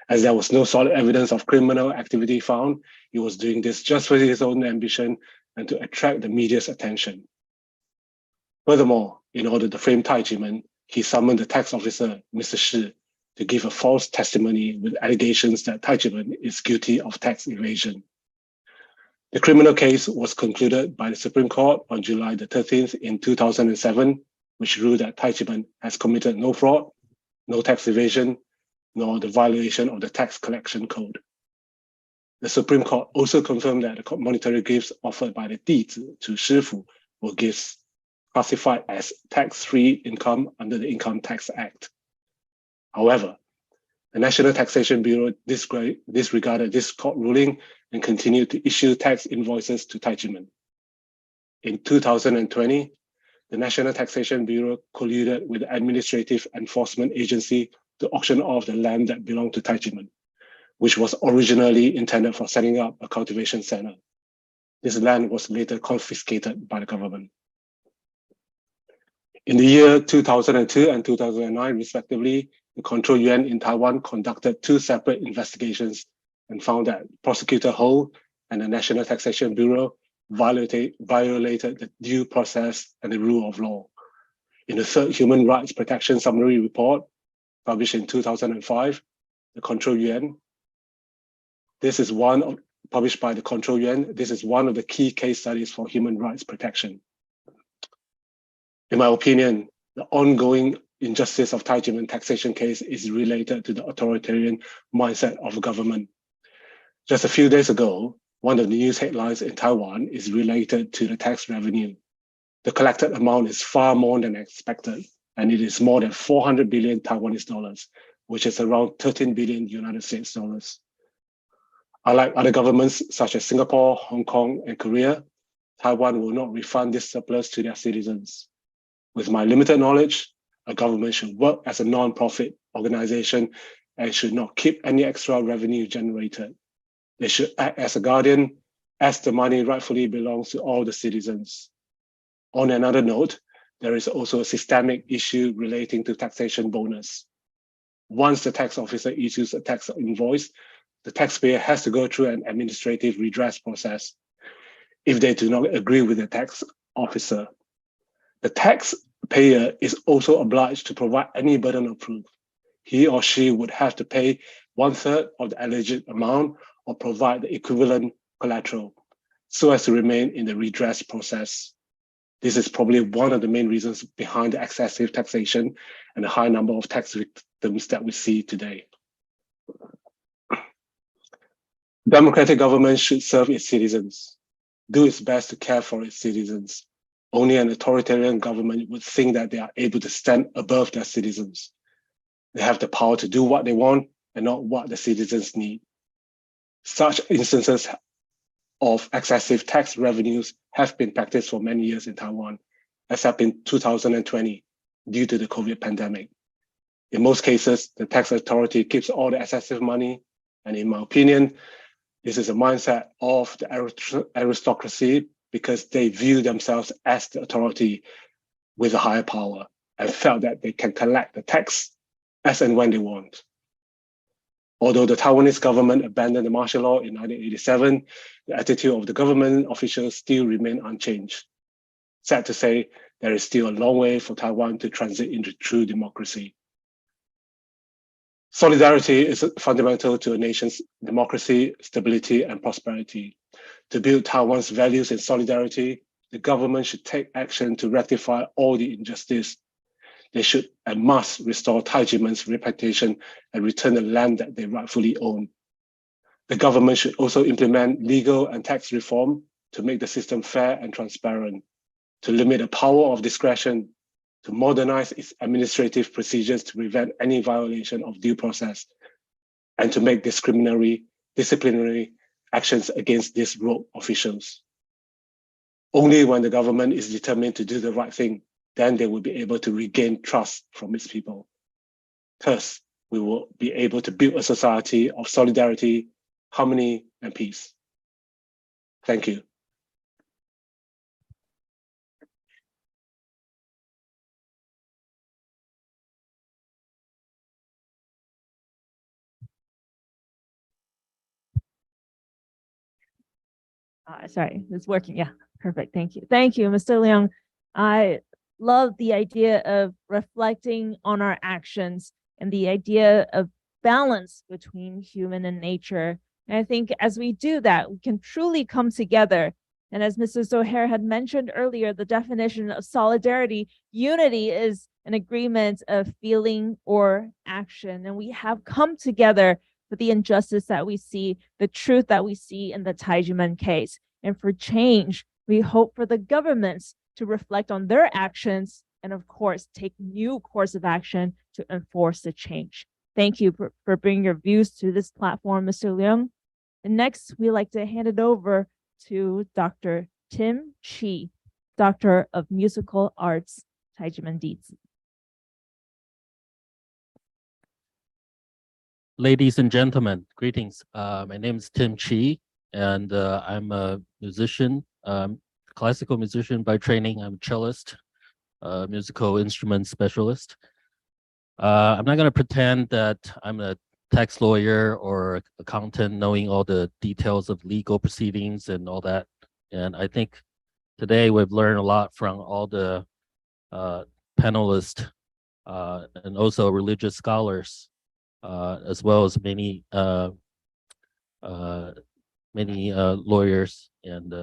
As there was no solid evidence of criminal activity found, he was doing this just for his own ambition and to attract the media's attention. Furthermore, in order to frame Taijimen, he summoned the tax officer, Mr. Shi, to give a false testimony with allegations that Taijimen is guilty of tax evasion. The criminal case was concluded by the Supreme Court on July the 13th in 2007, which ruled that Taijimen has committed no fraud, no tax evasion, nor the violation of the tax collection code. The Supreme Court also confirmed that the monetary gifts offered by the Dizi to Shifu were gifts classified as tax-free income under the Income Tax Act. However, the National Taxation Bureau disregarded this court ruling and continued to issue tax invoices to Taijimen. In 2020, the National Taxation Bureau colluded with the Administrative Enforcement Agency to auction off the land that belonged to Taijimen, which was originally intended for setting up a cultivation center. This land was later confiscated by the government. In the year 2002 and 2009, respectively, the Control Yuan in Taiwan conducted 2 separate investigations and found that Prosecutor Ho and the National Taxation Bureau violated the due process and the rule of law. In the 3rd Human Rights Protection Summary Report, published in 2005, the Control Yuan, published by the Control Yuan, this is one of the key case studies for human rights protection. In my opinion, the ongoing injustice of Taijimen taxation case is related to the authoritarian mindset of the government. Just a few days ago, one of the news headlines in Taiwan is related to the tax revenue. The collected amount is far more than expected, and it is more than 400 billion Taiwanese dollars, which is around 13 billion United States dollars. Unlike other governments such as Singapore, Hong Kong, and Korea, Taiwan will not refund this surplus to their citizens. With my limited knowledge, a government should work as a non-profit organization and should not keep any extra revenue generated. They should act as a guardian, as the money rightfully belongs to all the citizens. On another note, there is also a systemic issue relating to taxation bonus. Once the tax officer issues a tax invoice, the taxpayer has to go through an administrative redress process if they do not agree with the tax officer. The taxpayer is also obliged to provide any burden of proof. He or she would have to pay 1/3 of the alleged amount or provide the equivalent collateral so as to remain in the redress process. This is probably one of the main reasons behind the excessive taxation and the high number of tax victims that we see today. Democratic government should serve its citizens, do its best to care for its citizens. Only an authoritarian government would think that they are able to stand above their citizens. They have the power to do what they want and not what the citizens need. Such instances of excessive tax revenues have been practiced for many years in Taiwan, except in 2020 due to the COVID pandemic. In most cases, the tax authority keeps all the excessive money, and in my opinion, this is a mindset of the aristocracy because they view themselves as the authority with a higher power and felt that they can collect the tax as and when they want. Although the Taiwanese government abandoned the martial law in 1987, the attitude of the government officials still remain unchanged. Sad to say, there is still a long way for Taiwan to transit into true democracy. Solidarity is fundamental to a nation's democracy, stability, and prosperity. To build Taiwan's values in solidarity, the government should take action to rectify all the injustice. They should and must restore Taijimen's reputation and return the land that they rightfully own. The government should also implement legal and tax reform to make the system fair and transparent, to limit the power of discretion, to modernize its administrative procedures to prevent any violation of due process, and to make disciplinary actions against these rogue officials. Only when the government is determined to do the right thing, then they will be able to regain trust from its people. Thus, we will be able to build a society of solidarity, harmony, and peace. Thank you. Sorry, it's working. Yeah, perfect. Thank you. Thank you, Mr. Liang. I love the idea of reflecting on our actions and the idea of balance between human and nature. And I think as we do that, we can truly come together. And as Mrs. O'Hare had mentioned earlier, the definition of solidarity, unity is an agreement of feeling or action. And we have come together for the injustice that we see, the truth that we see in the Taijimen case. And for change, we hope for the governments to reflect on their actions and, of course, take new course of action to enforce the change. Thank you for bringing your views to this platform, Mr. Leung. And next, we'd like to hand it over to Dr. Tim Chi. Doctor of Musical Arts, 蔡志门弟子。Ladies and gentlemen, greetings. My name is Tim Chi, and I'm a musician, classical musician by training. I'm a cellist, musical instrument specialist. I'm not going to pretend that I'm a tax lawyer or accountant knowing all the details of legal proceedings and all that. And I think today we've learned a lot from all the panelists and also religious scholars, as well as many lawyers. And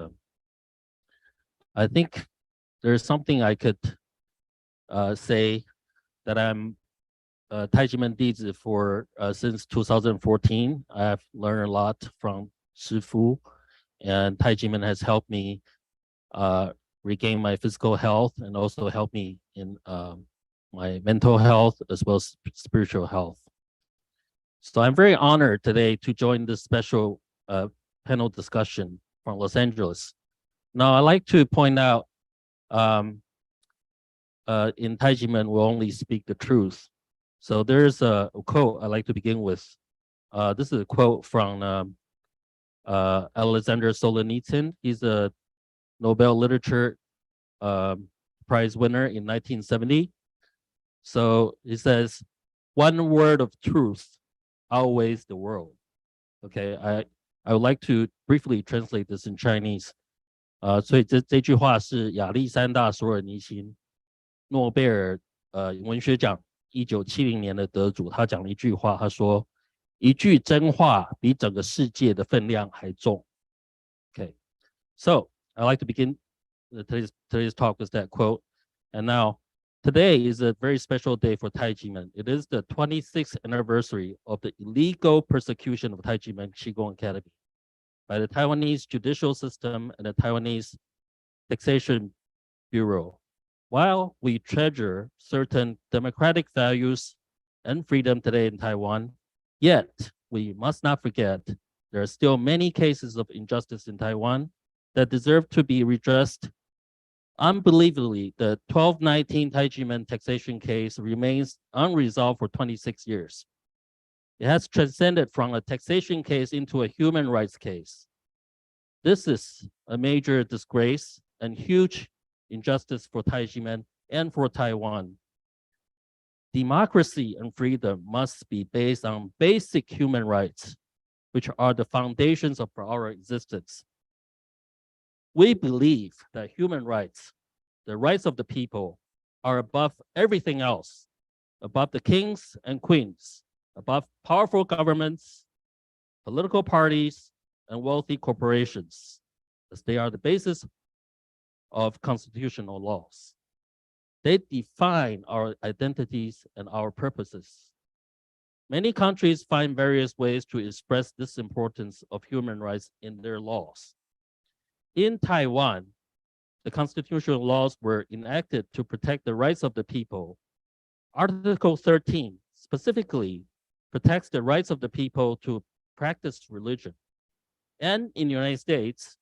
I think there's something I could say that I'm Taijimen Dizi for since 2014. I've learned a lot from Shifu, and Taijimen has helped me regain my physical health and also helped me in my mental health as well as spiritual health. So I'm very honored today to join this special panel discussion from Los Angeles. Now, I'd like to point out in Taijimen, we'll only speak the truth. So there's a quote I'd like to begin with. This is a quote from Alexander Solzhenitsyn. He's a Nobel Literature Prize winner in 1970. So he says, "One word of truth outweighs the world." Okay, I would like to briefly translate this in Chinese. 所以这句话是亚历山大索尔尼辛，诺贝尔文学奖1970年的得主，他讲了一句话，他说：“一句真话比整个世界的分量还重。” Okay, so I like to begin today's talk with that quote. And now, today is a very special day for Taijimen. It is the 26th anniversary of the illegal persecution of Taijimen Qigong Academy by the Taiwanese judicial system and the Taiwanese taxation bureau. While we treasure certain democratic values and freedom today in Taiwan, yet we must not forget there are still many cases of injustice in Taiwan that deserve to be redressed. Unbelievably, the 1219 Taijimen taxation case remains unresolved for 26 years. It has transcended from a taxation case into a human rights case. This is a major disgrace and huge injustice for Taijimen and for Taiwan. Democracy and freedom must be based on basic human rights, which are the foundations of our existence. We believe that human rights, the rights of the people, are above everything else, above the kings and queens, above powerful governments, political parties, and wealthy corporations, as they are the basis of constitutional laws. They define our identities and our purposes. Many countries find various ways to express this importance of human rights in their laws. In Taiwan, the constitutional laws were enacted to protect the rights of the people. Article 13 specifically protects the rights of the people to practice religion. And in the United States,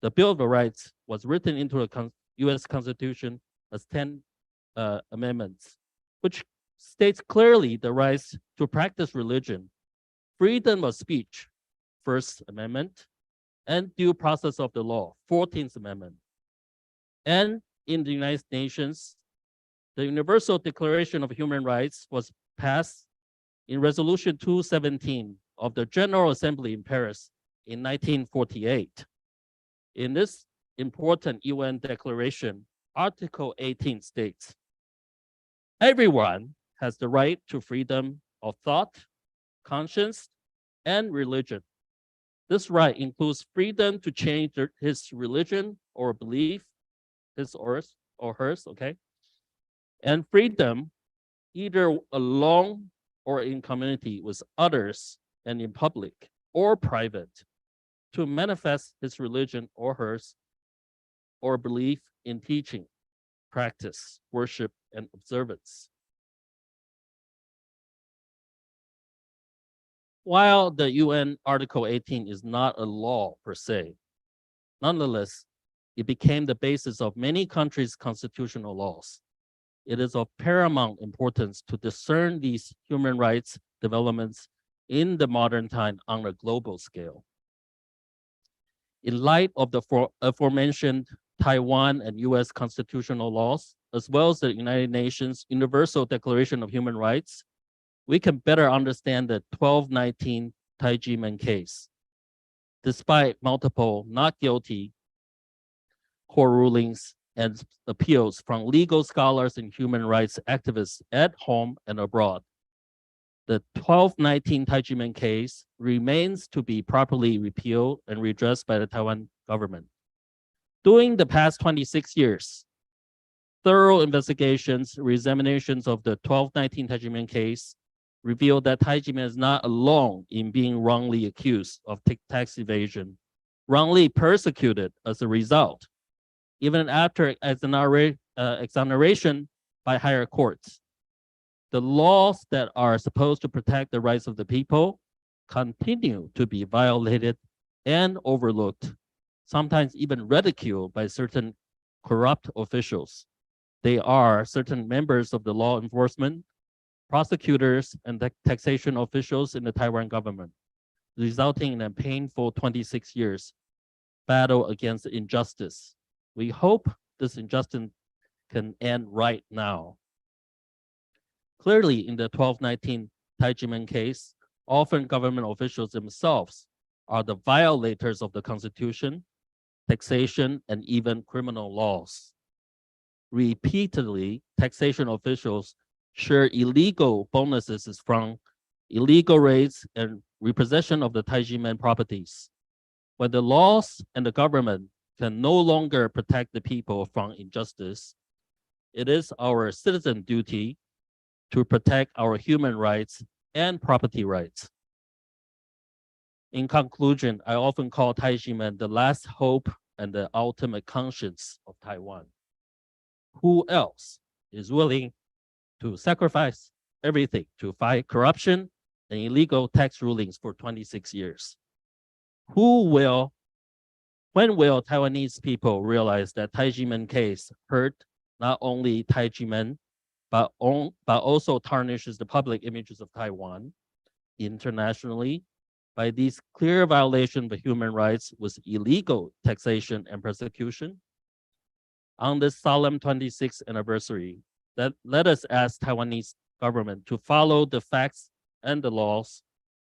the Bill of Rights was written into the US Constitution as 10 amendments, which states clearly the rights to practice religion, freedom of speech, First Amendment, and due process of the law, 14th Amendment. And in the United Nations, the Universal Declaration of Human Rights was passed in Resolution 217 of the General Assembly in Paris in 1948. In this important UN declaration, Article 18 states, everyone has the right to freedom of thought, conscience, and religion. This right includes freedom to change his religion or belief, his or hers, okay? And freedom, either alone or in community with others and in public or private, to manifest his religion or hers or belief in teaching, practice, worship, and observance. While the UN Article 18 is not a law per se, nonetheless, it became the basis of many countries' constitutional laws. It is of paramount importance to discern these human rights developments in the modern time on a global scale. In light of the aforementioned Taiwan and US constitutional laws, as well as the United Nations Universal Declaration of Human Rights, we can better understand the 1219 Tai Chi-men case. Despite multiple not guilty court rulings and appeals from legal scholars and human rights activists at home and abroad, the 1219 Tai Chi-men case remains to be properly repealed and redressed by the Taiwan government. During the past 26 years, thorough investigations, re-examinations of the 1219 Tai Chi-men case revealed that Tai Chi-men is not alone in being wrongly accused of tax evasion, wrongly persecuted as a result, even after exoneration by higher courts. The laws that are supposed to protect the rights of the people continue to be violated and overlooked, sometimes even ridiculed by certain corrupt officials. They are certain members of the law enforcement, prosecutors, and taxation officials in the Taiwan government, resulting in a painful 26 years battle against injustice. We hope this injustice can end right now. Clearly, in the 1219 Tai Chi-men case, often government officials themselves are the violators of the Constitution, taxation, and even criminal laws. Repeatedly, taxation officials share illegal bonuses from illegal raids and repossession of the Tai Chi-men properties. When the laws and the government can no longer protect the people from injustice, it is our citizen duty to protect our human rights and property rights. In conclusion, I often call Tai Chi-men the last hope and the ultimate conscience of Taiwan. Who else is willing to sacrifice everything to fight corruption and illegal tax rulings for 26 years? When will Taiwanese people realize that Tai Chi-men case hurt not only Tai Chi-men, but also tarnishes the public images of Taiwan internationally by these clear violations of human rights with illegal taxation and persecution? On this solemn 26th anniversary, let us ask Taiwanese government to follow the facts and the laws,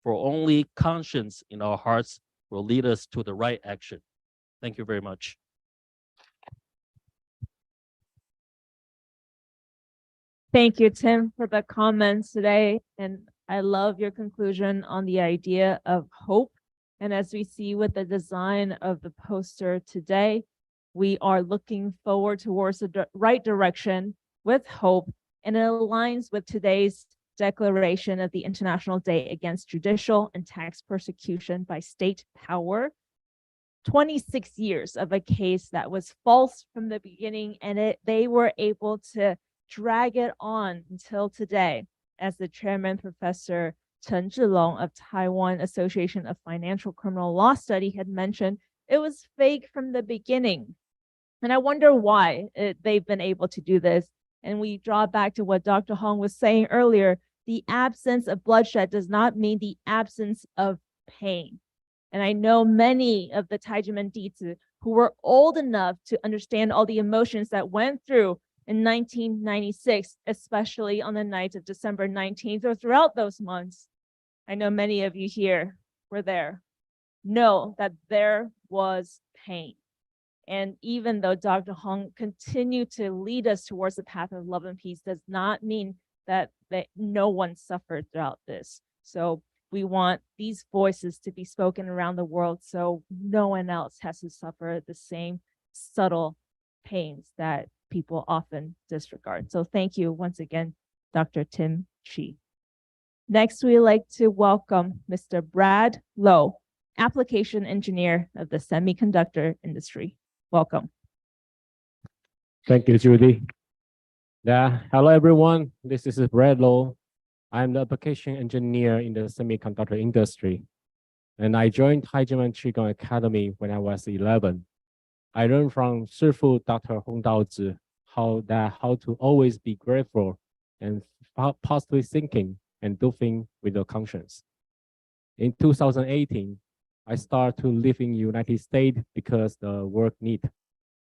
for only conscience in our hearts will lead us to the right action. Thank you very much. Thank you, Tim, for the comments today. And I love your conclusion on the idea of hope. And as we see with the design of the poster today, we are looking forward towards the right direction with hope, and it aligns with today's declaration of the International Day Against Judicial and Tax Persecution by State Power. 26 years of a case that was false from the beginning, and they were able to drag it on until today. As the chairman, Professor Chen Zhilong of Taiwan Association of Financial Criminal Law Study had mentioned, it was fake from the beginning. And I wonder why they've been able to do this. And we draw back to what Dr. Hong was saying earlier. The absence of bloodshed does not mean the absence of pain. And I know many of the Tai Chi-men Dizi who were old enough to understand all the emotions that went through in 1996, especially on the night of December 19th or throughout those months. I know many of you here were there. Know that there was pain. And even though Dr. Hong continued to lead us towards the path of love and peace, does not mean that no one suffered throughout this. So we want these voices to be spoken around the world so no one else has to suffer the same subtle pains that people often disregard. So thank you once again, Dr. Tim Chi. Next, we'd like to welcome Mr. Brad Lowe, application engineer of the semiconductor industry. Welcome. Thank you, Judy. Hello, everyone. This is Brad Lowe. I'm the application engineer in the semiconductor industry. And I joined Tai Chi-men Qigong Academy when I was 11. I learned from Shifu Dr. Hong Daozhi how to always be grateful and positive thinking and do things with your conscience. In 2018, I started to live in United States because the work need.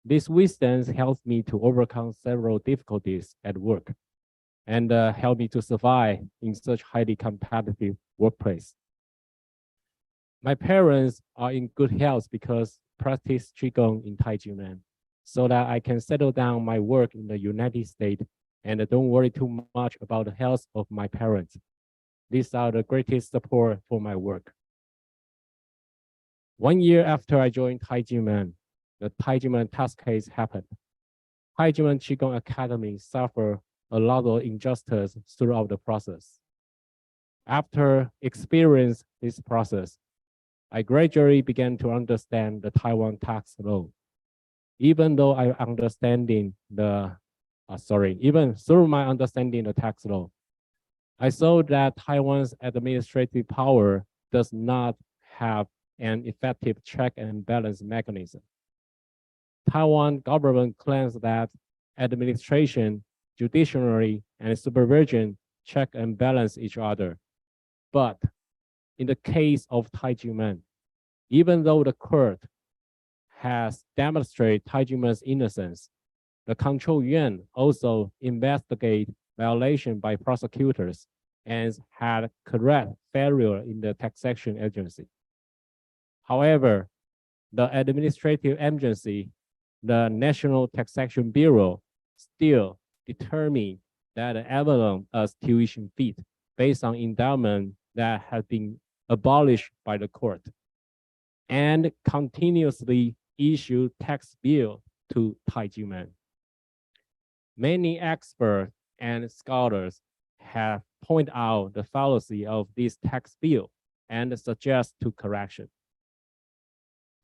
This wisdom helped me to overcome several difficulties at work and helped me to survive in such highly competitive workplace. My parents are in good health because practice Qigong in Taijiman, so that I can settle down my work in the United States and don't worry too much about the health of my parents. These are the greatest support for my work. 1 year after I joined Taijiman, the Taijiman task case happened. Taijiman Qigong Academy suffered a lot of injustice throughout the process. After experiencing this process, I gradually began to understand the Taiwan tax law. Even through my understanding the tax law, I saw that Taiwan's administrative power does not have an effective check and balance mechanism. Taiwan government claims that administration, judiciary, and supervision check and balance each other. But in the case of Taijiman, even though the court has demonstrated Taijiman's innocence, the control yuan also investigate violation by prosecutors and had correct failure in the taxation agency. However, the administrative agency, the National Taxation Bureau, still determined that the envelope as tuition fee based on endowment that has been abolished by the court, and continuously issue tax bill to Taijiman. Many experts and scholars have pointed out the fallacy of this tax bill and suggest to correction.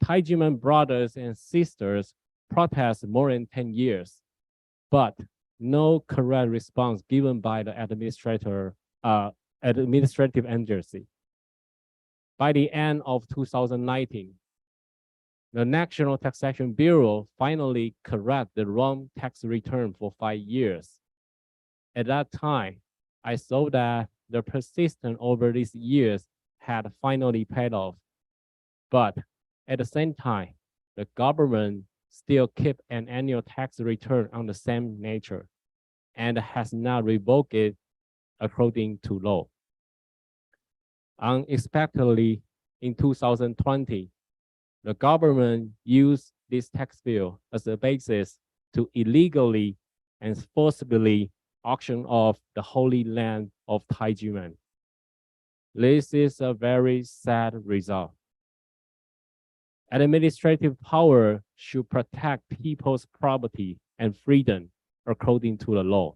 Taijiman brothers and sisters protest more than 10 years, but no correct response given by the administrative agency. By the end of 2019, the National Taxation Bureau finally corrected the wrong tax return for 5 years. At that time, I saw that the persistence over these years had finally paid off. But at the same time, the government still kept an annual tax return on the same nature and has not revoked it according to law. Unexpectedly, in 2020, the government used this tax bill as a basis to illegally and forcibly auction off the Holy Land of Taijiman. This is a very sad result. Administrative power should protect people's property and freedom according to the law,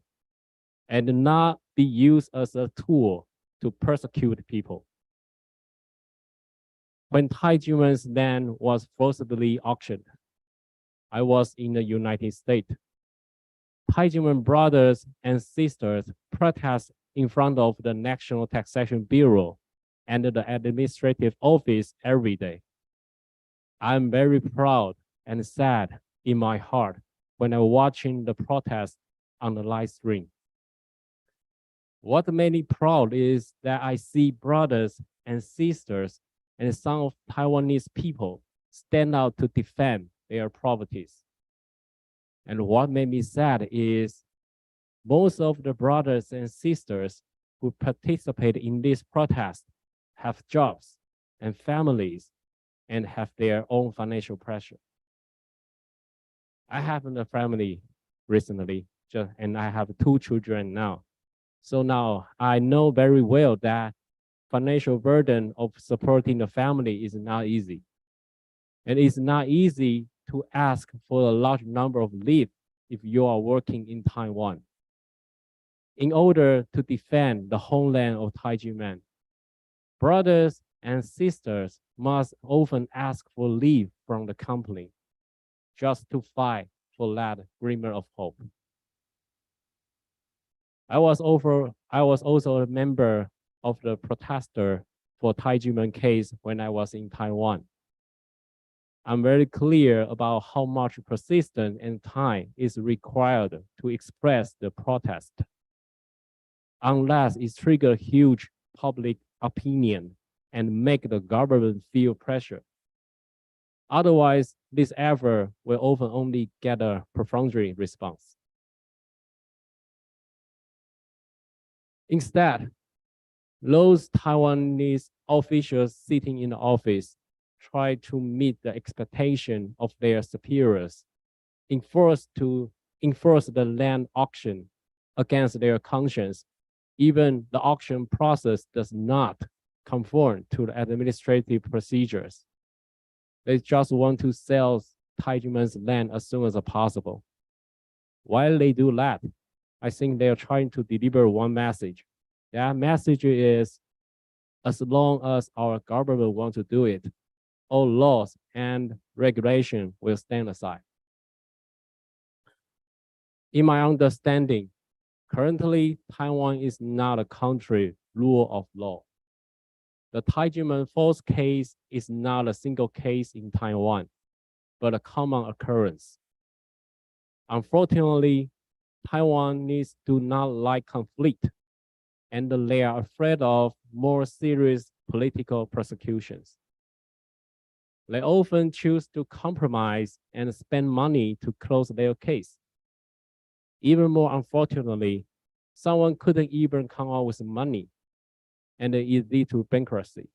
and not be used as a tool to persecute people. When Taijiman's land was forcibly auctioned, I was in the United States. Taijiman brothers and sisters protest in front of the National Taxation Bureau and the administrative office every day. I'm very proud and sad in my heart when I'm watching the protest on the live stream. What made me proud is that I see brothers and sisters and some of Taiwanese people stand out to defend their properties. And what made me sad is most of the brothers and sisters who participate in this protest have jobs and families and have their own financial pressure. I have a family recently, and I have 2 children now. So now I know very well that financial burden of supporting the family is not easy. And it's not easy to ask for a large number of leave if you are working in Taiwan. In order to defend the homeland of Taijiman, brothers and sisters must often ask for leave from the company just to fight for that glimmer of hope. I was also a member of the protester for Taijiman case when I was in Taiwan. I'm very clear about how much persistence and time is required to express the protest, unless it triggers huge public opinion and make the government feel pressure. Otherwise, this effort will often only get a perfunctory response. Instead, those Taiwanese officials sitting in the office try to meet the expectation of their superiors, enforce the land auction against their conscience. Even the auction process does not conform to the administrative procedures. They just want to sell Taijimen's land as soon as possible. While they do that, I think they are trying to deliver one message. That message is, as long as our government wants to do it, all laws and regulation will stand aside. In my understanding, currently, Taiwan is not a country rule of law. The Taijimen false case is not a single case in Taiwan, but a common occurrence. Unfortunately, Taiwanese do not like conflict, and they are afraid of more serious political persecutions. They often choose to compromise and spend money to close their case. Even more unfortunately, someone couldn't even come out with money, and it leads to bankruptcy.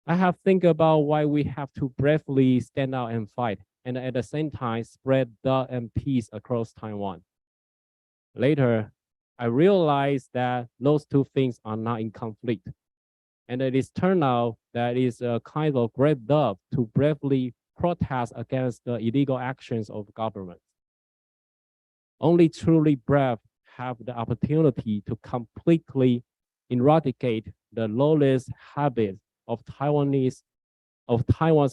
I have think about why we have to bravely stand out and fight, and at the same time spread love and peace across Taiwan. Later, I realized that those two things are not in conflict, and it is turned out that it is a kind of great love to bravely protest against the illegal actions of government. Only truly brave have the opportunity to completely eradicate the lawless habits of Taiwan's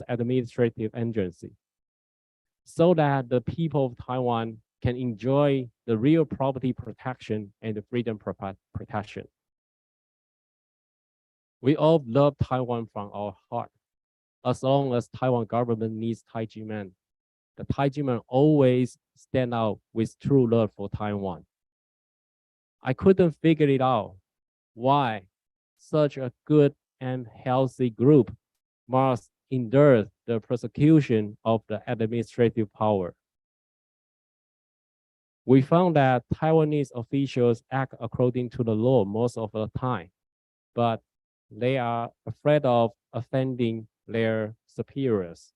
administrative agency, so that the people of Taiwan can enjoy the real property protection and the freedom protection. We all love Taiwan from our heart. As long as Taiwan government needs Taijimen, the Taijimen always stand out with true love for Taiwan. I couldn't figure it out why such a good and healthy group must endure the persecution of the administrative power. We found that Taiwanese officials act according to the law most of the time, but they are afraid of offending their superiors.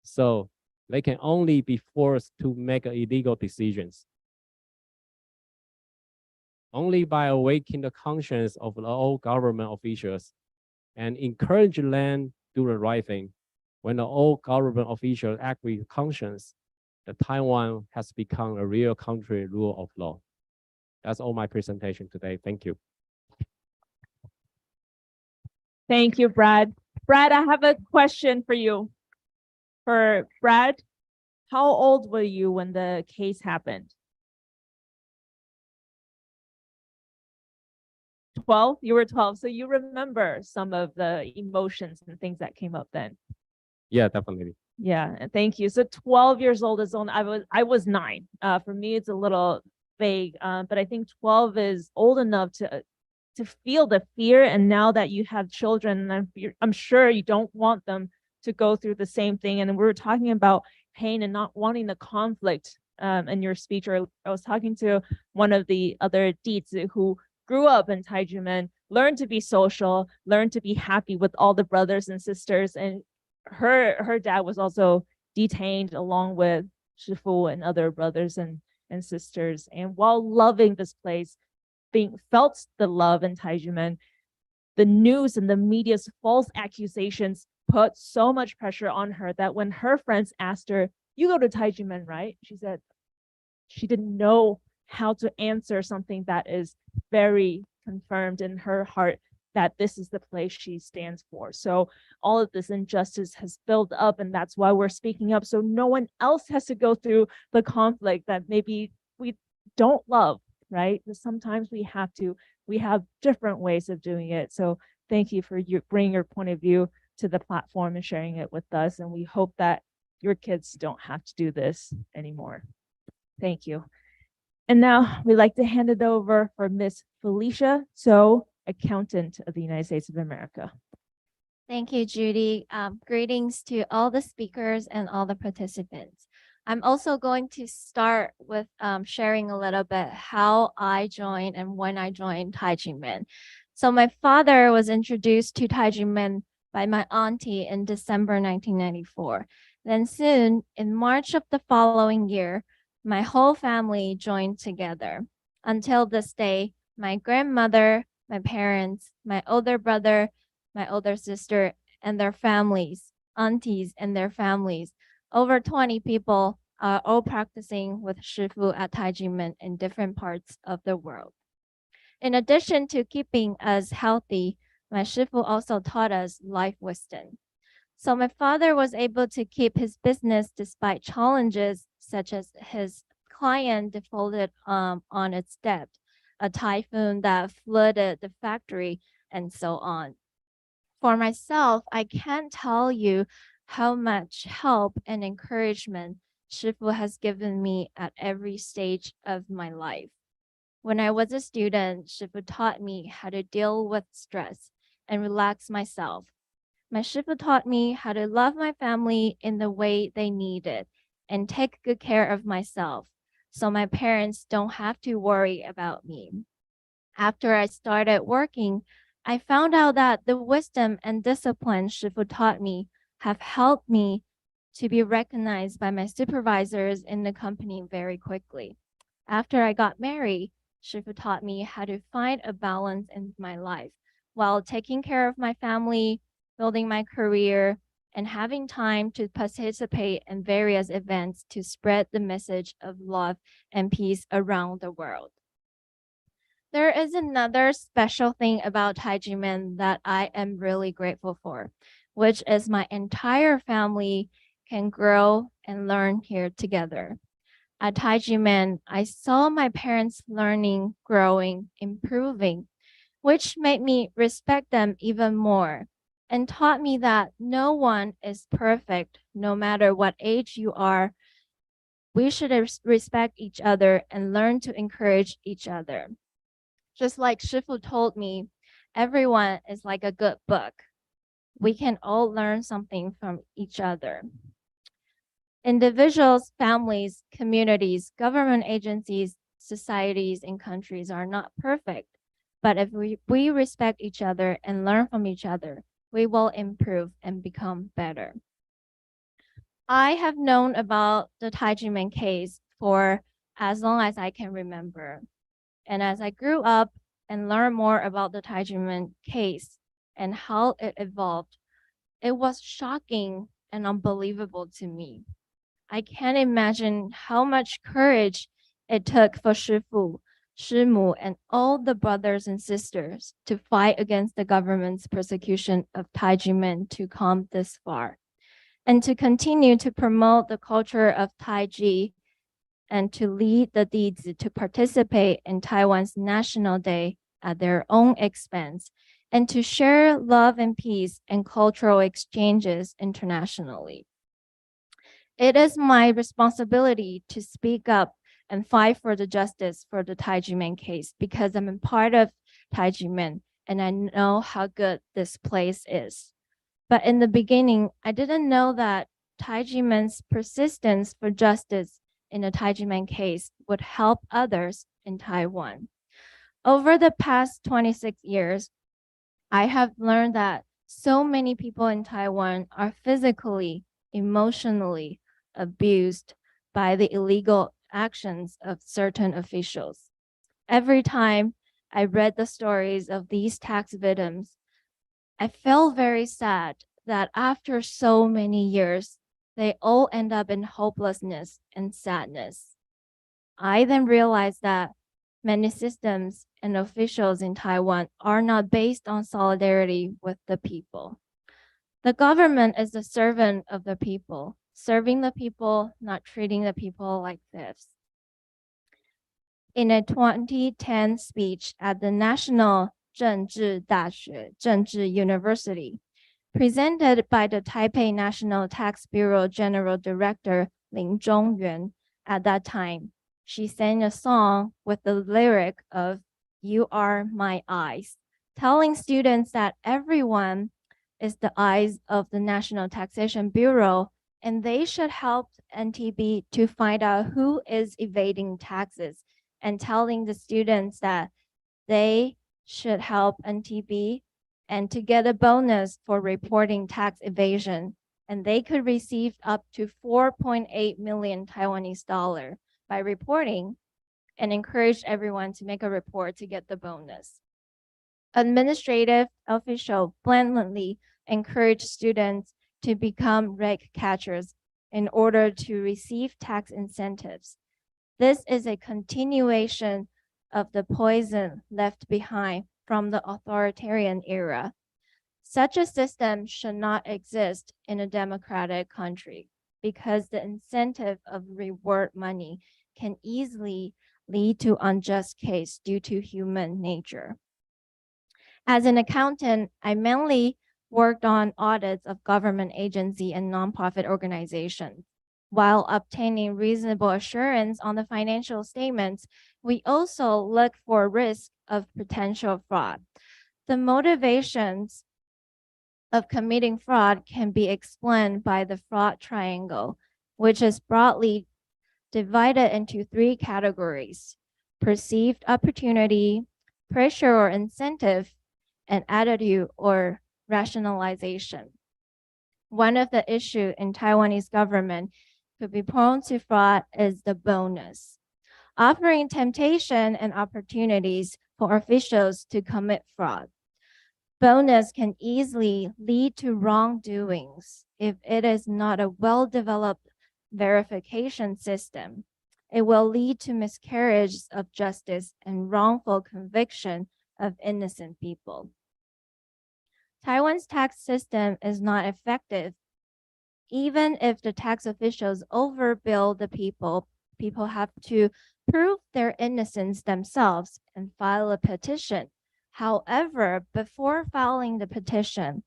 So they can only be forced to make illegal decisions. Only by awakening the conscience of all government officials and encourage them to do the right thing, when all government officials act with conscience, the Taiwan has become a real country rule of law. That's all my presentation today. Thank you. Thank you, Brad. Brad, I have a question for you. For Brad, how old were you when the case happened? 12? You were 12, so you remember some of the emotions and things that came up then. Yeah, definitely. Yeah, and thank you. So 12 years old is on. I was 9. For me, it's a little vague, but I think 12 is old enough to feel the fear. And now that you have children, I'm sure you don't want them to go through the same thing. And we were talking about pain and not wanting the conflict in your speech. Or I was talking to one of the other Dizi who grew up in Taijimen, learned to be social, learned to be happy with all the brothers and sisters. And her dad was also detained along with Shifu and other brothers and sisters. And while loving this place, felt the love in Taijimen, the news and the media's false accusations put so much pressure on her that when her friends asked her, "You go to Taijimen, right?" She said she didn't know how to answer something that is very confirmed in her heart that this is the place she stands for. So all of this injustice has built up, and that's why we're speaking up, so no one else has to go through the conflict that maybe we don't love, right? Because sometimes we have different ways of doing it. So thank you for bringing your point of view. to the platform and sharing it with us. And we hope that your kids don't have to do this anymore. Thank you. And now we'd like to hand it over for Miss Felicia So, Accountant of the United States of America. Thank you, Judy. Greetings to all the speakers and all the participants. I'm also going to start with sharing a little bit how I joined and when I joined Taiji Men. So my father was introduced to Taiji Men by my auntie in December 1994. Then soon, in March of the following year, my whole family joined together. Until this day, my grandmother, my parents, my older brother, my older sister, and their families, aunties and their families, over 20 people are all practicing with Shifu at Taiji Men in different parts of the world. In addition to keeping us healthy, my Shifu also taught us life wisdom. So my father was able to keep his business despite challenges such as his client defaulted on its debt, a typhoon that flooded the factory, and so on. For myself, I can't tell you how much help and encouragement Shifu has given me at every stage of my life. When I was a student, Shifu taught me how to deal with stress and relax myself. My Shifu taught me how to love my family in the way they need it and take good care of myself, so my parents don't have to worry about me. After I started working, I found out that the wisdom and discipline Shifu taught me have helped me to be recognized by my supervisors in the company very quickly. After I got married, Shifu taught me how to find a balance in my life while taking care of my family, building my career, and having time to participate in various events to spread the message of love and peace around the world. There is another special thing about Taiji Men that I am really grateful for, which is my entire family can grow and learn here together. At Taiji Men, I saw my parents learning, growing, improving, which made me respect them even more and taught me that no one is perfect, no matter what age you are. We should respect each other and learn to encourage each other. Just like Shifu told me, everyone is like a good book. We can all learn something from each other. Individuals, families, communities, government agencies, societies, and countries are not perfect. But if we respect each other and learn from each other, we will improve and become better. I have known about the Taiji Men case for as long as I can remember. And as I grew up and learned more about the Taiji Men case and how it evolved, it was shocking and unbelievable to me. I can't imagine how much courage it took for Shifu, Shimu, and all the brothers and sisters to fight against the government's persecution of Taiji Men to come this far, and to continue to promote the culture of Taiji and to lead the deeds to participate in Taiwan's National Day at their own expense, and to share love and peace and cultural exchanges internationally. It is my responsibility to speak up and fight for the justice for the Taiji Men case because I'm a part of Taiji Men and I know how good this place is. But in the beginning, I didn't know that Taiji Men's persistence for justice in the Taiji Men case would help others in Taiwan. Over the past 26 years, I have learned that so many people in Taiwan are physically, emotionally abused by the illegal actions of certain officials. Every time I read the stories of these tax victims, I felt very sad that after so many years, they all end up in hopelessness and sadness. I then realized that many systems and officials in Taiwan are not based on solidarity with the people. The government is the servant of the people, serving the people, not treating the people like thieves. In a 2010 speech at the National 政治大学, 政治 University, presented by the Taipei National Tax Bureau General Director Lin Zhongyuan at that time. She sang a song with the lyric of "You Are My Eyes," telling students that everyone is the eyes of the National Taxation Bureau and they should help NTB to find out who is evading taxes, and telling the students that they should help NTB and to get a bonus for reporting tax evasion. And they could receive up to 4.8 million Taiwanese dollar by reporting, and encourage everyone to make a report to get the bonus. Administrative officials blatantly encourage students to become reg catchers in order to receive tax incentives. This is a continuation of the poison left behind from the authoritarian era. Such a system should not exist in a democratic country because the incentive of reward money can easily lead to unjust case due to human nature. As an accountant, I mainly worked on audits of government agency and nonprofit organizations. While obtaining reasonable assurance on the financial statements, we also look for risk of potential fraud. The motivations of committing fraud can be explained by the fraud triangle, which is broadly divided into 3 categories: perceived opportunity, pressure or incentive, and attitude or rationalization. One of the issues in Taiwanese government could be prone to fraud is the bonus, offering temptation and opportunities for officials to commit fraud. Bonus can easily lead to wrongdoings if it is not a well-developed verification system. It will lead to miscarriage of justice and wrongful conviction of innocent people. Taiwan's tax system is not effective. Even if the tax officials overbill the people, people have to prove their innocence themselves and file a petition. However, before filing the petition,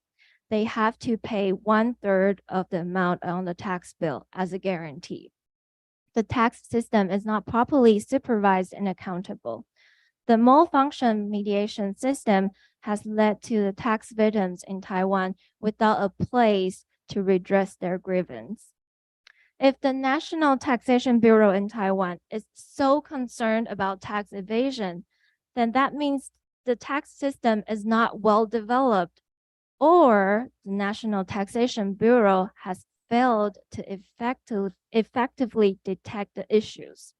they have to pay 1/3 of the amount on the tax bill as a guarantee. The tax system is not properly supervised and accountable. The malfunction mediation system has led to the tax victims in Taiwan without a place to redress their grievance. If the National Taxation Bureau in Taiwan is so concerned about tax evasion, then that means the tax system is not well developed, or the National Taxation Bureau has failed to effectively detect the issues.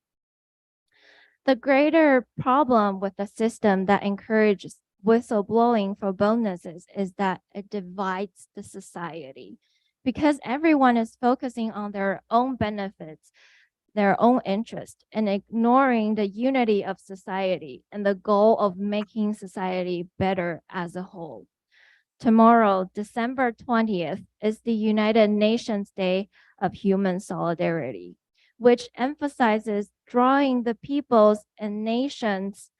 The greater problem with the system that encourages whistleblowing for bonuses is that it divides the society. Because everyone is focusing on their own benefits, their own interest, and ignoring the unity of society and the goal of making society better as a whole. Tomorrow, December 20th, is the United Nations Day of Human Solidarity, which emphasizes drawing the peoples and nations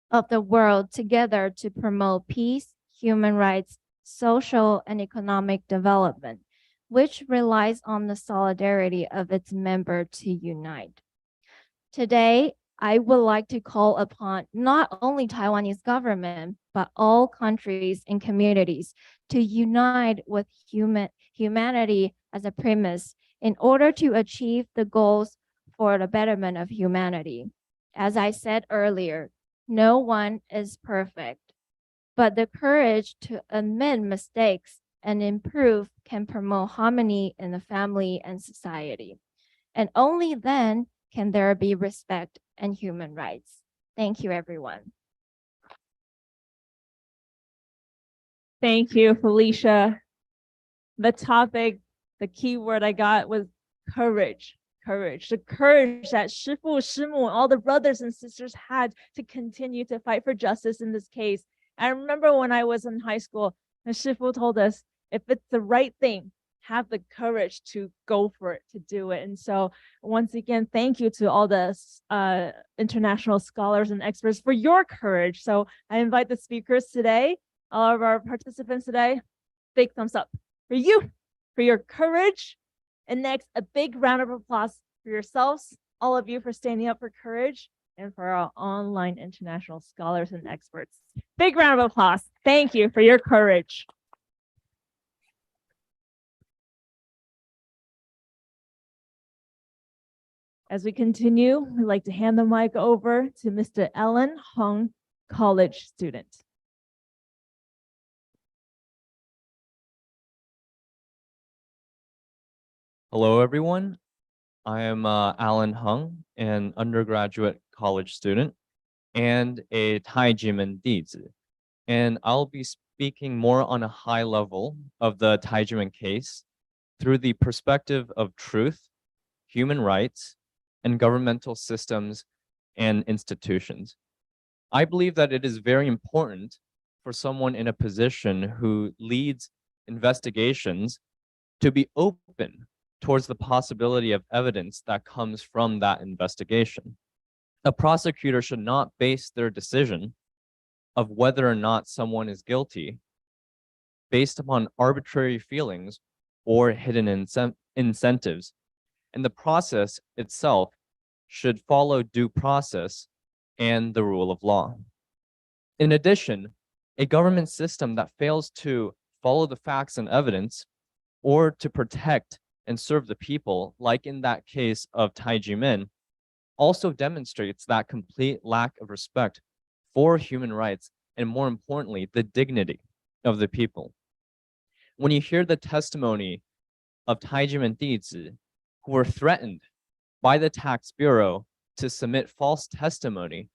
of the world together to promote peace, human rights, social and economic development, which relies on the solidarity of its members to unite. Today, I would like to call upon not only Taiwanese government, but all countries and communities to unite with humanity as a premise in order to achieve the goals for the betterment of humanity. As I said earlier, no one is perfect, but the courage to admit mistakes and improve can promote harmony in the family and society. And only then can there be respect and human rights. Thank you, everyone. Thank you, Felicia. The topic, the key word I got was courage. Courage, the courage that Shifu, Shimu, and all the brothers and sisters had to continue to fight for justice in this case. I remember when I was in high school, and Shifu told us, if it's the right thing, have the courage to go for it, to do it. And so once again, thank you to all the international scholars and experts for your courage. So I invite the speakers today, all of our participants today, big thumbs up for you, for your courage. And next, a big round of applause for yourselves, all of you, for standing up for courage, and for our online international scholars and experts. Big round of applause. Thank you for your courage. As we continue, we'd like to hand the mic over to Mr. Alan Hung, college student. Hello, everyone. I am Alan Hung, an undergraduate college student and a Taijimen Dizi. And I'll be speaking more on a high level of the Taijimen case through the perspective of truth, human rights, and governmental systems and institutions. I believe that it is very important for someone in a position who leads investigations to be open towards the possibility of evidence that comes from that investigation. A prosecutor should not base their decision of whether or not someone is guilty based upon arbitrary feelings or hidden incentives. And the process itself should follow due process and the rule of law. In addition, a government system that fails to follow the facts and evidence or to protect and serve the people, like in that case of Taijimen, also demonstrates that complete lack of respect for human rights and, more importantly, the dignity of the people. When you hear the testimony of Taijimen Dizi, who were threatened by the tax bureau to submit false testimony,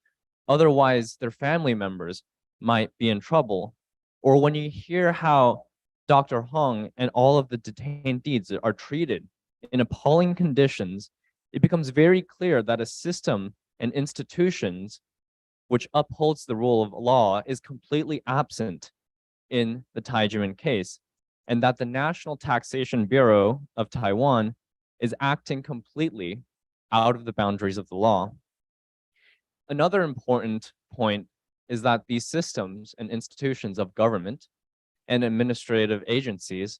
otherwise their family members might be in trouble, or when you hear how Dr. Hong and all of the detainees are treated in appalling conditions, it becomes very clear that a system and institutions which upholds the rule of law is completely absent in the Taijimen case, and that the National Taxation Bureau of Taiwan is acting completely out of the boundaries of the law. Another important point is that these systems and institutions of government and administrative agencies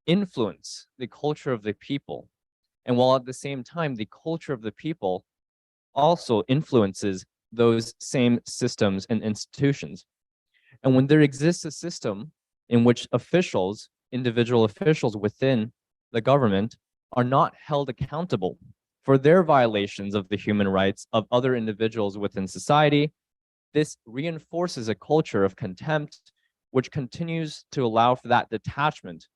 influence the culture of the people. And while at the same time, the culture of the people also influences those same systems and institutions. And when there exists a system in which officials, individual officials within the government, are not held accountable for their violations of the human rights of other individuals within society, this reinforces a culture of contempt, which continues to allow for that detachment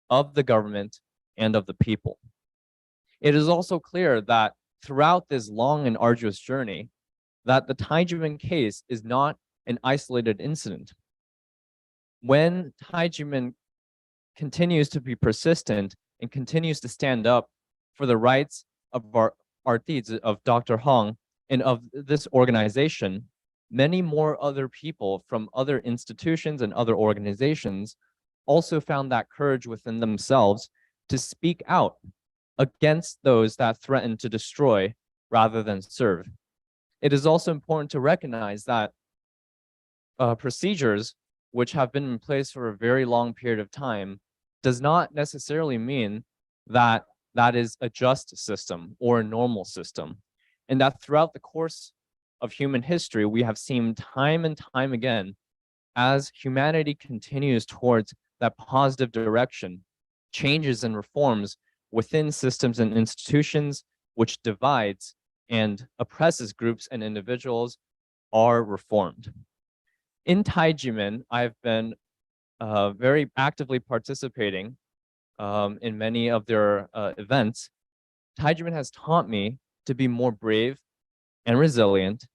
of the government and of the people. It is also clear that throughout this long and arduous journey, that the Taijimen case is not an isolated incident. When Taijimen continues to be persistent and continues to stand up for the rights of our deeds, of Dr. Hong and of this organization, many more other people from other institutions and other organizations also found that courage within themselves to speak out against those that threaten to destroy rather than serve. It is also important to recognize that procedures which have been in place for a very long period of time does not necessarily mean that that is a just system or a normal system. And that throughout the course of human history, we have seen time and time again, as humanity continues towards that positive direction, changes and reforms within systems and institutions which divides and oppresses groups and individuals are reformed. In Taijimen, I've been very actively participating in many of their events. Taijimen has taught me to be more brave and resilient.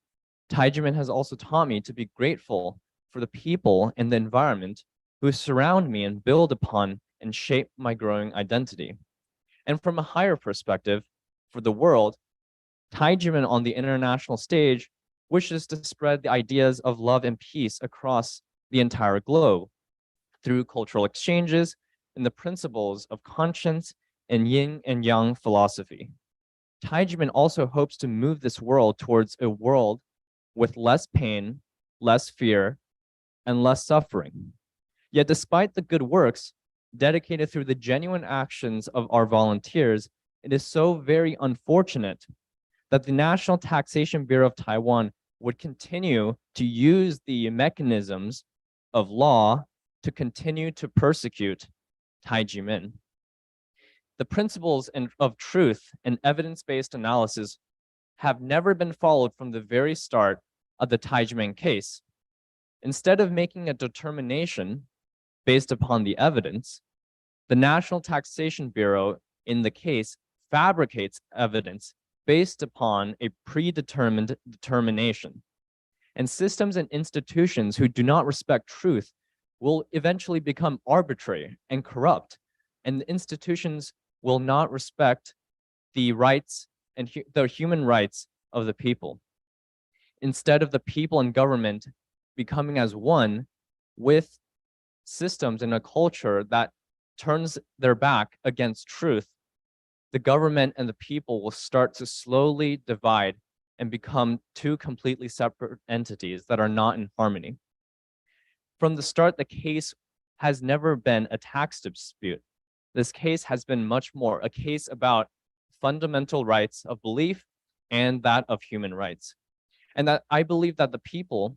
Taijimen has also taught me to be grateful for the people and the environment who surround me and build upon and shape my growing identity. And from a higher perspective, for the world, Taijimen on the international stage wishes to spread the ideas of love and peace across the entire globe through cultural exchanges and the principles of conscience and yin and yang philosophy. Taijimen also hopes to move this world towards a world with less pain, less fear, and less suffering. Yet despite the good works dedicated through the genuine actions of our volunteers, it is so very unfortunate that the National Taxation Bureau of Taiwan would continue to use the mechanisms of law to continue to persecute Taijimen. The principles of truth and evidence-based analysis have never been followed from the very start of the Taijimen case. Instead of making a determination based upon the evidence, the National Taxation Bureau in the case fabricates evidence based upon a predetermined determination. And systems and institutions who do not respect truth will eventually become arbitrary and corrupt, and the institutions will not respect the rights and the human rights of the people. Instead of the people and government becoming as one with systems and a culture that turns their back against truth, the government and the people will start to slowly divide and become two completely separate entities that are not in harmony. From the start, the case has never been a tax dispute. This case has been much more a case about fundamental rights of belief and that of human rights. And that I believe that the people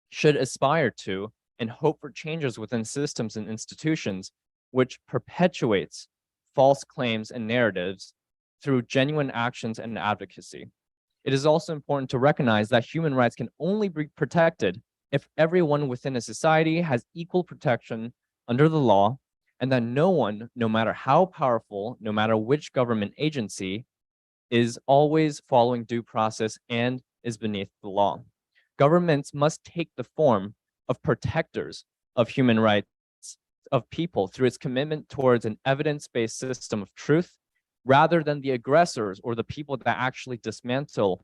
should aspire to and hope for changes within systems and institutions which perpetuates false claims and narratives through genuine actions and advocacy. It is also important to recognize that human rights can only be protected if everyone within a society has equal protection under the law, and that no one, no matter how powerful, no matter which government agency, is always following due process and is beneath the law. Governments must take the form of protectors of human rights of people through its commitment towards an evidence-based system of truth, rather than the aggressors or the people that actually dismantle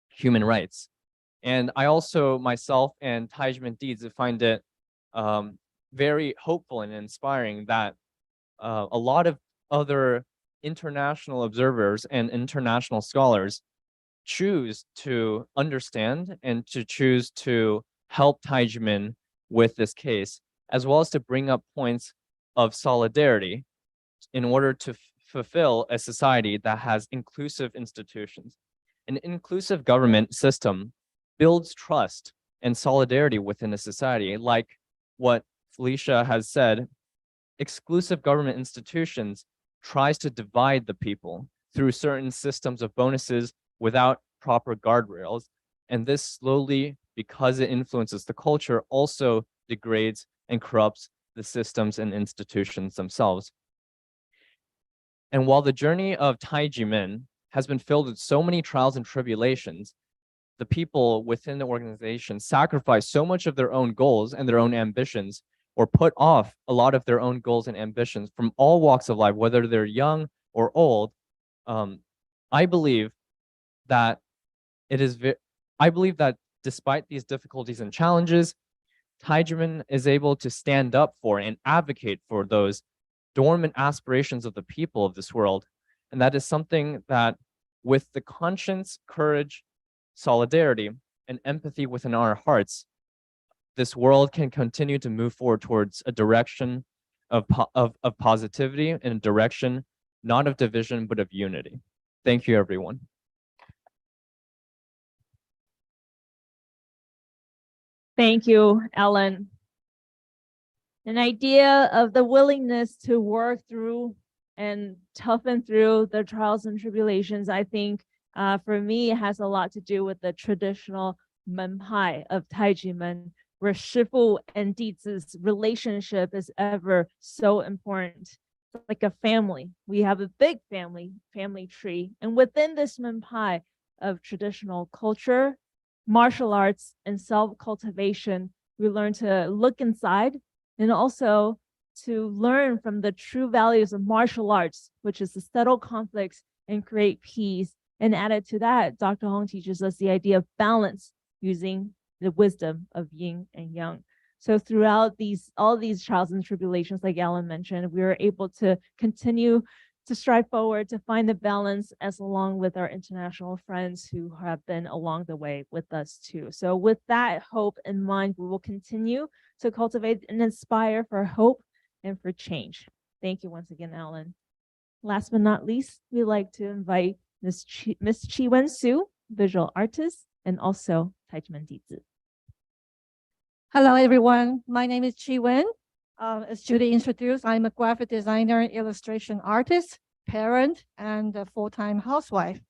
human rights. And I also, myself and Taijimen Deeds, find it very hopeful and inspiring that a lot of other international observers and international scholars choose to understand and to choose to help Taijimen with this case, as well as to bring up points of solidarity in order to fulfill a society that has inclusive institutions. An inclusive government system builds trust and solidarity within a society. Like what Felicia has said, exclusive government institutions tries to divide the people through certain systems of bonuses without proper guardrails. And this slowly, because it influences the culture, also degrades and corrupts the systems and institutions themselves. And while the journey of Taijimen has been filled with so many trials and tribulations, the people within the organization sacrifice so much of their own goals and their own ambitions, or put off a lot of their own goals and ambitions from all walks of life, whether they're young or old. I believe that despite these difficulties and challenges, Taijimen is able to stand up for and advocate for those dormant aspirations of the people of this world. And that is something that, with the conscience, courage, solidarity, and empathy within our hearts, this world can continue to move forward towards a direction of positivity and a direction not of division, but of unity. Thank you, everyone. Thank you, Ellen. An idea of the willingness to work through and toughen through the trials and tribulations, I think, for me, it has a lot to do with the traditional Menpai of Taijimen, where Shifu and Dizi's relationship is ever so important. It's like a family. We have a big family tree. And within this Menpai of traditional culture, martial arts, and self-cultivation, we learn to look inside and also to learn from the true values of martial arts, which is to settle conflicts and create peace. And added to that, Dr. Hong teaches us the idea of balance using the wisdom of yin and yang. So throughout all these trials and tribulations, like Alan mentioned, we were able to continue to strive forward to find the balance as along with our international friends who have been along the way with us too. So with that hope in mind, we will continue to cultivate and inspire for hope and for change. Thank you once again, Alan. Last but not least, we'd like to invite Miss Chi Wen Su, visual artist, and also Taijimen Dizi. Hello, everyone. My name is Chi Wen. As Judy introduced, I'm a graphic designer, illustration artist, parent, and a full-time housewife.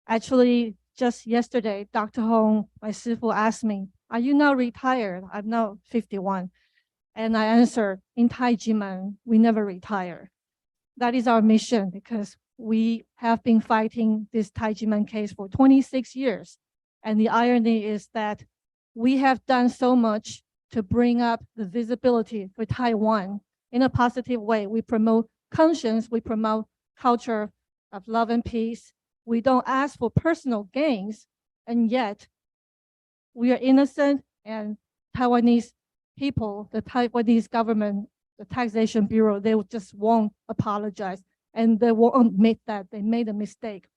Actually, just yesterday, Dr. Hong, my sifu, asked me, "Are you now retired?" I'm now 51. And I answered, "In Taijimen, we never retire." That is our mission because we have been fighting this Taijimen case for 26 years. And the irony is that we have done so much to bring up the visibility for Taiwan in a positive way. We promote conscience, we promote culture of love and peace. We don't ask for personal gains, and yet we are innocent, and Taiwanese people, the Taiwanese government, the Taxation Bureau, they just won't apologize, and they won't admit that they made a mistake.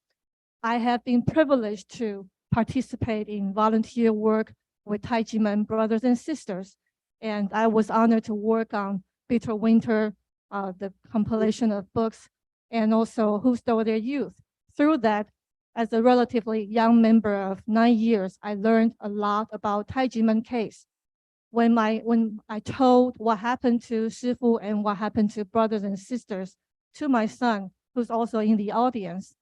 I have been privileged to participate in volunteer work with Taijimen brothers and sisters. And I was honored to work on Bitter Winter, the compilation of books, and also Who Stole Their Youth. Through that, as a relatively young member of 9 years, I learned a lot about Taijimen case. When I told what happened to Shifu and what happened to brothers and sisters to my son, who's also in the audience,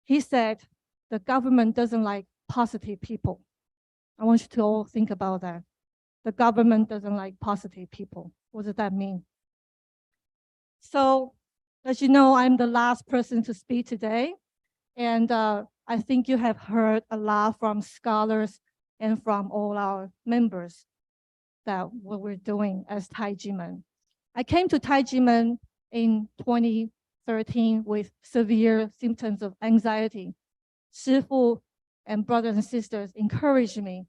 he said, the government doesn't like positive people. I want you to all think about that. The government doesn't like positive people. What does that mean? So, as you know, I'm the last person to speak today. And I think you have heard a lot from scholars and from all our members that what we're doing as Taijimen. I came to Taijimen in 2013 with severe symptoms of anxiety. Shifu and brothers and sisters encouraged me,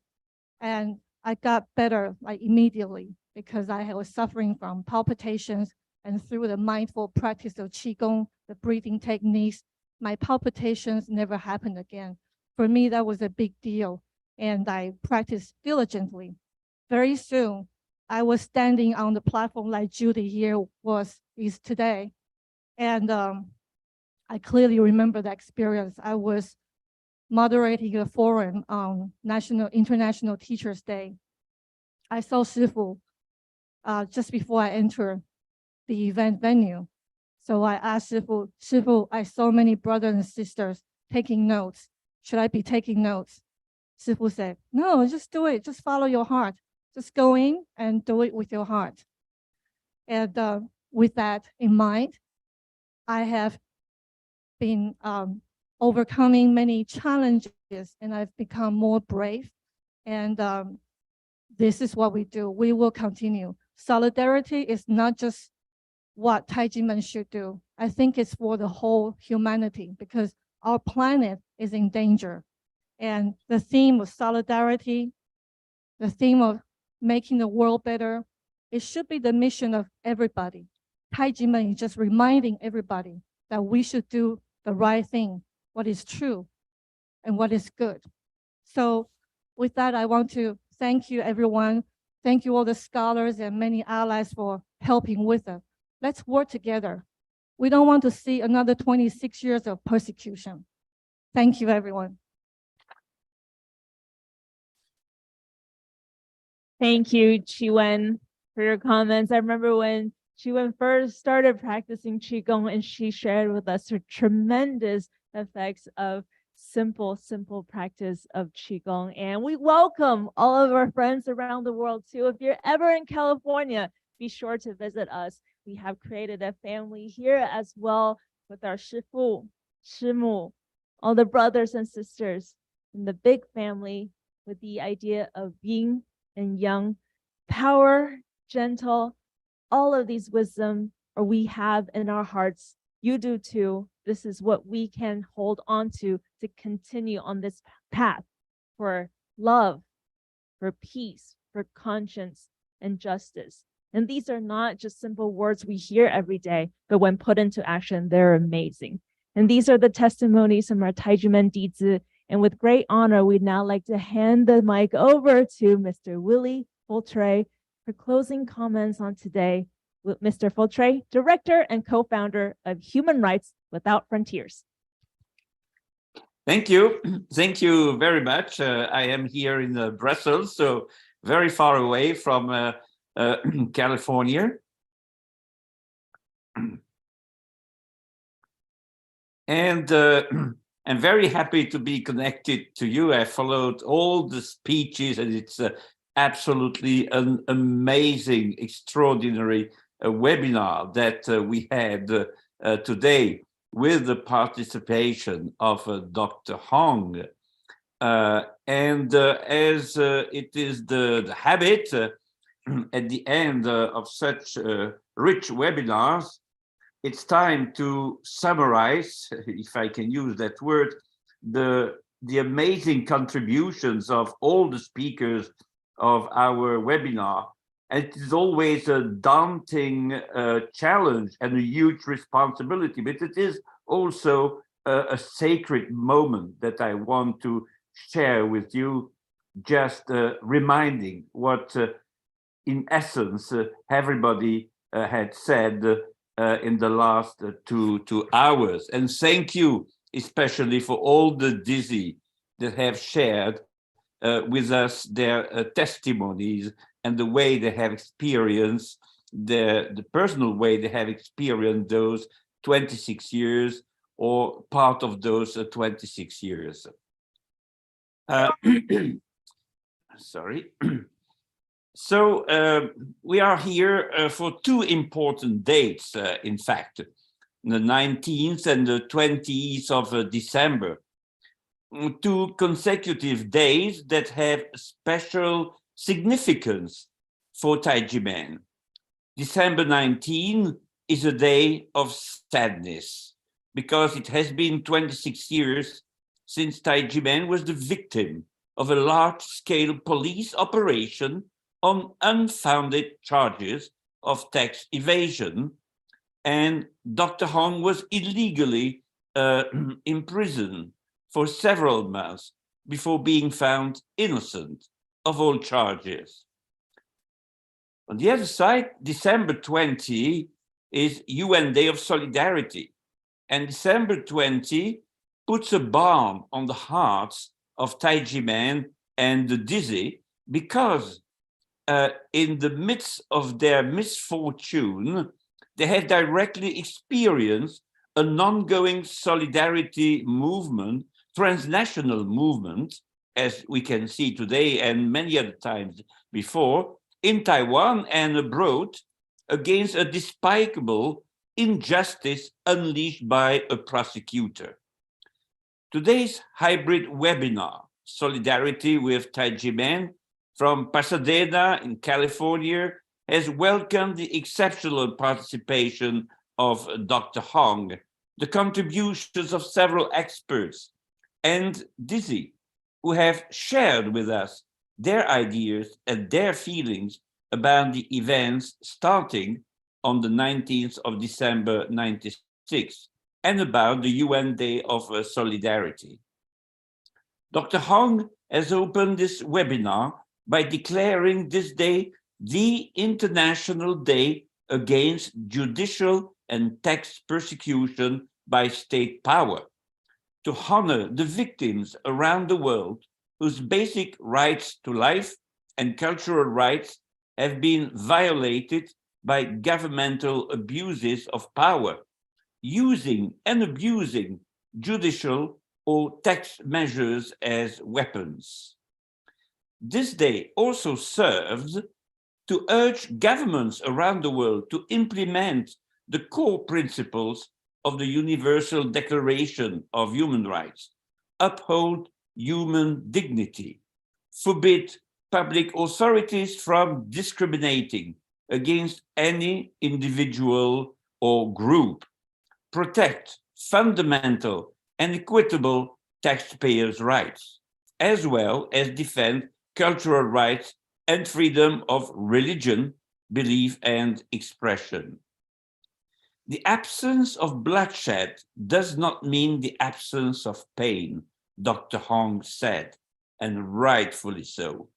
and I got better like immediately because I was suffering from palpitations, and through the mindful practice of Qigong, the breathing techniques, my palpitations never happened again. For me, that was a big deal, and I practiced diligently. Very soon, I was standing on the platform like Judy here is today, and I clearly remember that experience. I was moderating a forum on International Teachers Day. I saw Shifu just before I entered the event venue. So I asked Shifu, I saw many brothers and sisters taking notes. Should I be taking notes? Shifu said, no, just do it. Just follow your heart. Just go in and do it with your heart. And with that in mind, I have been overcoming many challenges, and I've become more brave. And this is what we do. We will continue. Solidarity is not just what Taijimen should do. I think it's for the whole humanity because our planet is in danger. And the theme of solidarity, the theme of making the world better, it should be the mission of everybody. Taijimen is just reminding everybody that we should do the right thing, what is true, and what is good. So with that, I want to thank you, everyone. Thank you all the scholars and many allies for helping with us. Let's work together. We don't want to see another 26 years of persecution. Thank you, everyone. Thank you, Chi Wen, for your comments. I remember when Chi Wen first started practicing Qigong, and she shared with us her tremendous effects of simple practice of Qigong. And we welcome all of our friends around the world too. If you're ever in California, be sure to visit us. We have created a family here as well with our Shifu, Shimu, all the brothers and sisters in the big family with the idea of being and young, power, gentle, all of these wisdom or we have in our hearts. You do too. This is what we can hold on to continue on this path for love, for peace, for conscience and justice. And these are not just simple words we hear every day, but when put into action, they're amazing. And these are the testimonies from our Taijimen Dizi. And with great honor, we'd now like to hand the mic over to Mr. Willie Fultre for closing comments on today. With Mr. Fultre, Director and Co-founder of Human Rights Without Frontiers. Thank you. Thank you very much. I am here in Brussels, so very far away from California. And I'm very happy to be connected to you. I followed all the speeches, and it's absolutely an amazing, extraordinary webinar that we had today with the participation of Dr. Hong. And as it is the habit at the end of such rich webinars, it's time to summarize, if I can use that word, the amazing contributions of all the speakers of our webinar. And it is always a daunting challenge and a huge responsibility, but it is also a sacred moment that I want to share with you, just reminding what, in essence, everybody had said in the last two hours. And thank you, especially for all the Dizzy that have shared with us their testimonies and the way they have experienced, the personal way they have experienced those 26 years or part of those 26 years. Sorry. So we are here for two important dates, in fact, the 19th and the 20th of December, two consecutive days that have special significance for Taijimen. December 19 is a day of sadness because it has been 26 years since Taijimen was the victim of a large-scale police operation on unfounded charges of tax evasion, and Dr. Hong was illegally imprisoned for several months before being found innocent of all charges. On the other side, December 20 is UN Day of Solidarity, and December 20 puts a balm on the hearts of Taijimen and the Dizzy because in the midst of their misfortune, they have directly experienced an ongoing solidarity movement, transnational movement, as we can see today and many other times before, in Taiwan and abroad, against a despicable injustice unleashed by a prosecutor. Today's hybrid webinar, Solidarity with Taijimen, from Pasadena in California, has welcomed the exceptional participation of Dr. Hong, the contributions of several experts, and Dizzy, who have shared with us their ideas and their feelings about the events starting on the 19th of December 96 and about the UN Day of Solidarity. Dr. Hong has opened this webinar by declaring this day the International Day Against Judicial and Tax Persecution by State Power, to honor the victims around the world whose basic rights to life and cultural rights have been violated by governmental abuses of power, using and abusing judicial or tax measures as weapons. This day also serves to urge governments around the world to implement the core principles of the Universal Declaration of Human Rights, uphold human dignity, forbid public authorities from discriminating against any individual or group, protect fundamental and equitable taxpayers' rights, as well as defend cultural rights and freedom of religion, belief, and expression. The absence of bloodshed does not mean the absence of pain, Dr. Hong said, and rightfully so,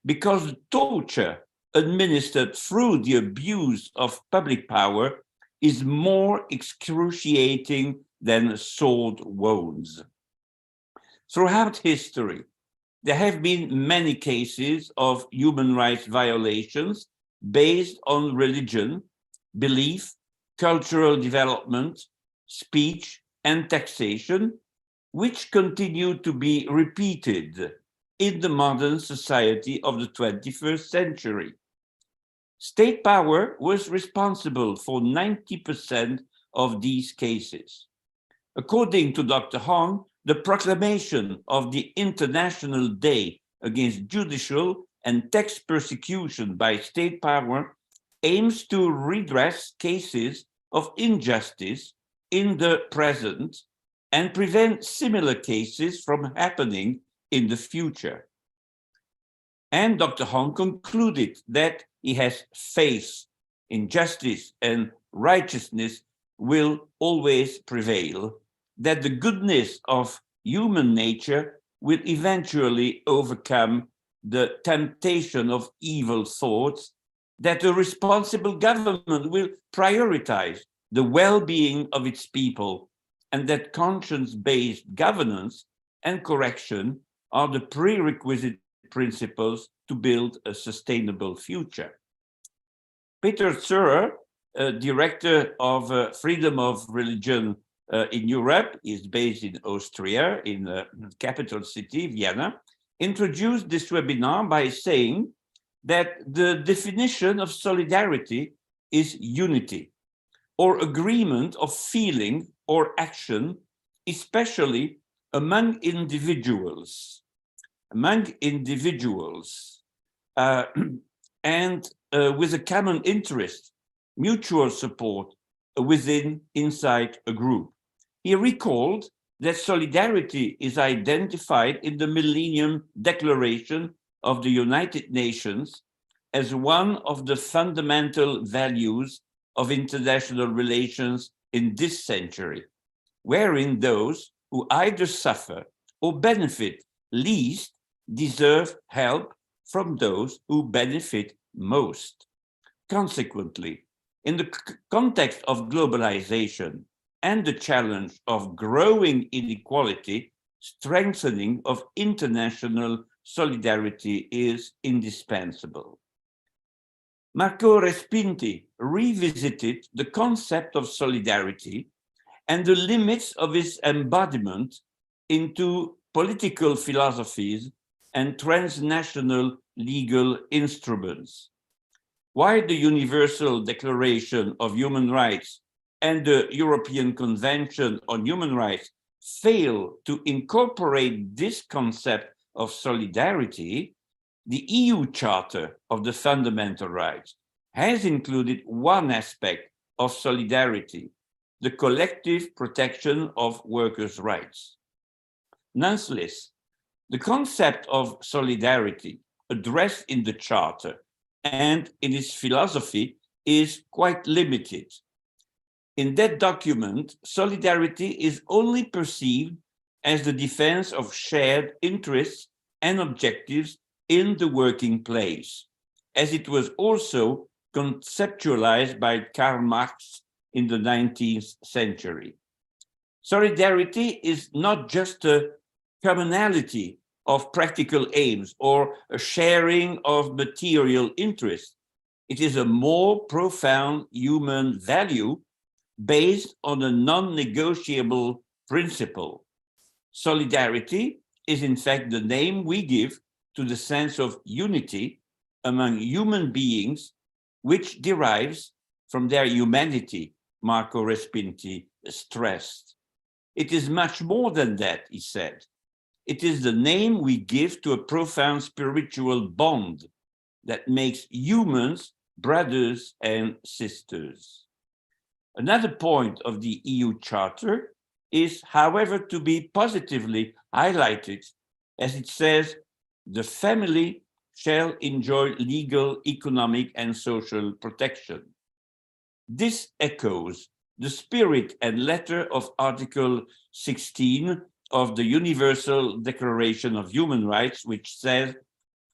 because torture administered through the abuse of public power is more excruciating than sword wounds. Throughout history, there have been many cases of human rights violations based on religion, belief, cultural development, speech, and taxation, which continue to be repeated in the modern society of the 21st century. State power was responsible for 90% of these cases. According to Dr. Hong, the proclamation of the International Day Against Judicial and Tax Persecution by State Power aims to redress cases of injustice in the present and prevent similar cases from happening in the future. And Dr. Hong concluded that he has faith in justice and righteousness will always prevail, that the goodness of human nature will eventually overcome the temptation of evil thoughts, that a responsible government will prioritize the well-being of its people, and that conscience-based governance and correction are the prerequisite principles to build a sustainable future. Peter Zurrer, director of freedom of religion in Europe, is based in Austria, in the capital city, Vienna, introduced this webinar by saying that the definition of solidarity is unity, or agreement of feeling or action, especially among individuals. And with a common interest, mutual support inside a group. He recalled that solidarity is identified in the Millennium Declaration of the United Nations as one of the fundamental values of international relations in this century, wherein those who either suffer or benefit least deserve help from those who benefit most. Consequently, in the context of globalization and the challenge of growing inequality, strengthening of international solidarity is indispensable. Marco Respinti revisited the concept of solidarity and the limits of its embodiment into political philosophies and transnational legal instruments. While the Universal Declaration of Human Rights and the European Convention on Human Rights fail to incorporate this concept of solidarity, the EU Charter of the Fundamental Rights has included one aspect of solidarity, the collective protection of workers' rights. Nonetheless, the concept of solidarity addressed in the Charter and in its philosophy is quite limited. In that document, solidarity is only perceived as the defense of shared interests and objectives in the working place, as it was also conceptualized by Karl Marx in the 19th century. Solidarity is not just a commonality of practical aims or a sharing of material interests. It is a more profound human value based on a non-negotiable principle. Solidarity is in fact the name we give to the sense of unity among human beings, which derives from their humanity, Marco Respinti stressed. It is much more than that, he said. It is the name we give to a profound spiritual bond that makes humans brothers and sisters. Another point of the EU Charter is, however, to be positively highlighted, as it says, the family shall enjoy legal, economic, and social protection. This echoes the spirit and letter of Article 16 of the Universal Declaration of Human Rights, which says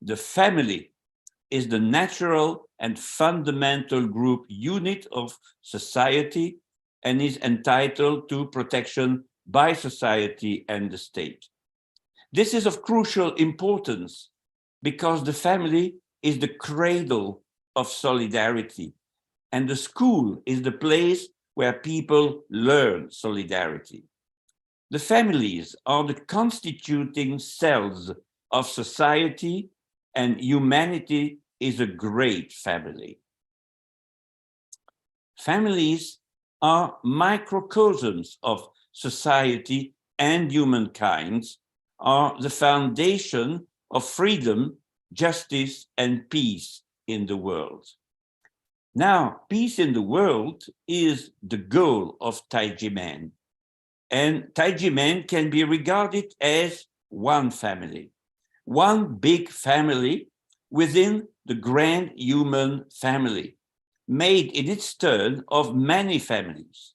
the family is the natural and fundamental group unit of society and is entitled to protection by society and the state. This is of crucial importance because the family is the cradle of solidarity, and the school is the place where people learn solidarity. The families are the constituting cells of society, and humanity is a great family. Families are microcosms of society, and humankind are the foundation of freedom, justice, and peace in the world. Now, peace in the world is the goal of Taijimen, and Taijimen can be regarded as one family, one big family within the grand human family, made in its turn of many families.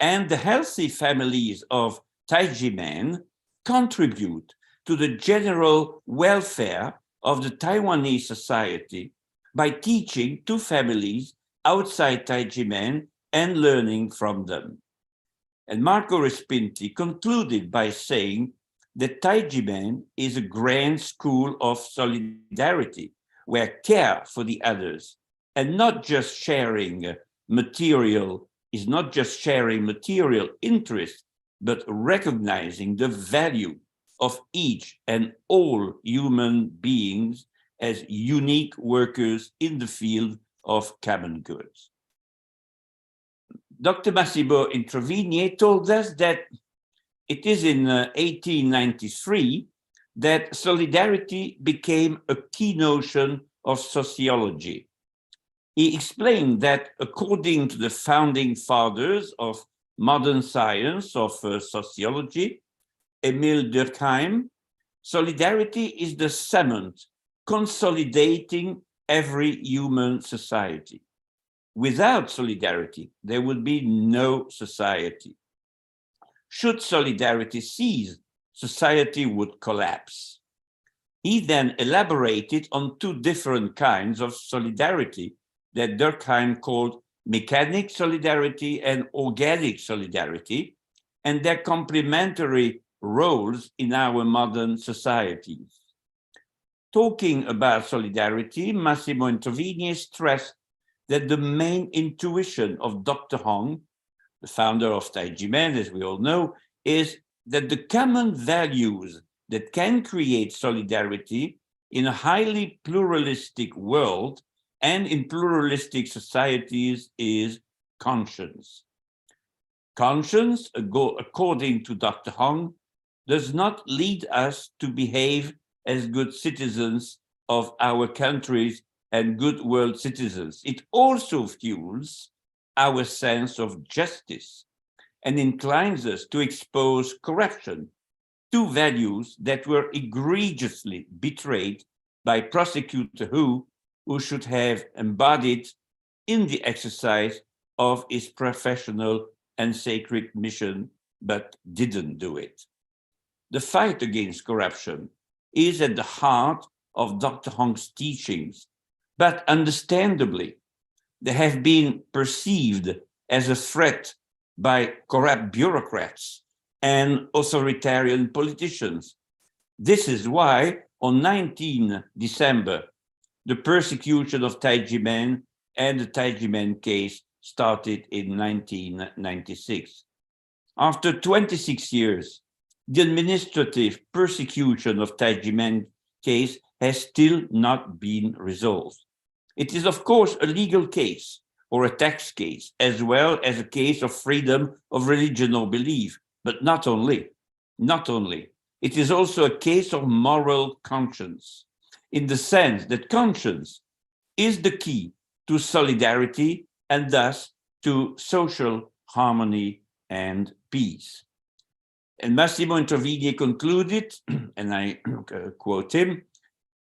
And the healthy families of Taijimen contribute to the general welfare of the Taiwanese society by teaching to families outside Taijimen and learning from them. And Marco Respinti concluded by saying that Taijimen is a grand school of solidarity, where care for the others and not just sharing material interests, but recognizing the value of each and all human beings as unique workers in the field of common goods. Dr. Massimo Introvigne told us that it is in 1893 that solidarity became a key notion of sociology. He explained that according to the founding fathers of modern science of sociology, Emile Durkheim, solidarity is the cement consolidating every human society. Without solidarity, there would be no society. Should solidarity cease, society would collapse. He then elaborated on two different kinds of solidarity that Durkheim called mechanic solidarity and organic solidarity, and their complementary roles in our modern societies. Talking about solidarity, Massimo Introvigne stressed that the main intuition of Dr. Hong, the founder of Taijimen, as we all know, is that the common values that can create solidarity in a highly pluralistic world and in pluralistic societies is conscience. Conscience, according to Dr. Hong, does not lead us to behave as good citizens of our countries and good world citizens. It also fuels our sense of justice and inclines us to expose corruption, two values that were egregiously betrayed by prosecutor who should have embodied in the exercise of his professional and sacred mission, but didn't do it. The fight against corruption is at the heart of Dr. Hong's teachings, but understandably, they have been perceived as a threat by corrupt bureaucrats and authoritarian politicians. This is why on 19 December, the persecution of Taijimen and the Taijimen case started in 1996. After 26 years, the administrative persecution of Taijimen case has still not been resolved. It is, of course, a legal case or a tax case, as well as a case of freedom of religion or belief, but not only. It is also a case of moral conscience, in the sense that conscience is the key to solidarity and thus to social harmony and peace. And Massimo Introvigne concluded, and I quote him,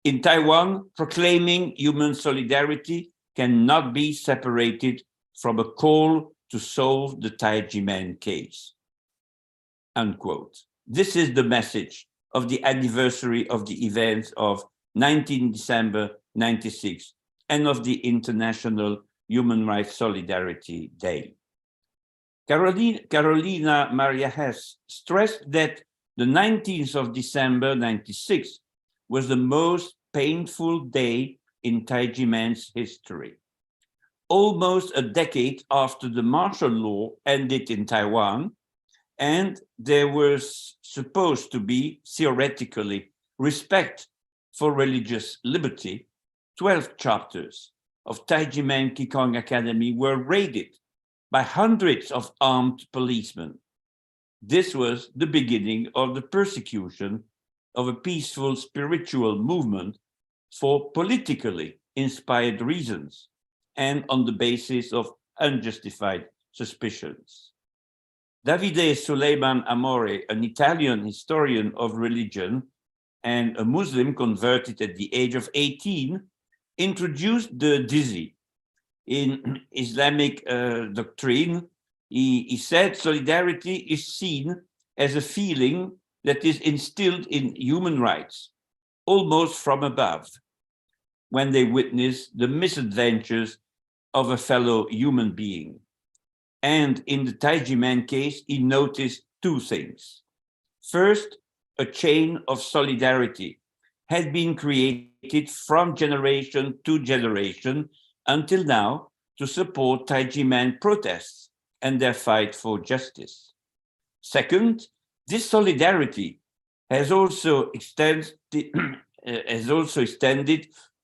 In Taiwan, proclaiming human solidarity cannot be separated from a call to solve the Taijimen case. Unquote. This is the message of the anniversary of the events of 19 December 96 and of the International Human Rights Solidarity Day. Carolina Maria Hess stressed that the 19th of December 96 was the most painful day in Taijimen's history. Almost a decade after the martial law ended in Taiwan, and there was supposed to be, theoretically, respect for religious liberty, 12 chapters of Taijimen Qigong Academy were raided by hundreds of armed policemen. This was the beginning of the persecution of a peaceful spiritual movement for politically inspired reasons and on the basis of unjustified suspicions. Davide Suleiman Amore, an Italian historian of religion and a Muslim converted at the age of 18, introduced the Dizi. In Islamic doctrine, he said solidarity is seen as a feeling that is instilled in human rights, almost from above, when they witness the misadventures of a fellow human being. And in the Taijimen case, he noticed two things. First, a chain of solidarity had been created from generation to generation until now to support Taijimen protests and their fight for justice. Second, this solidarity has also extended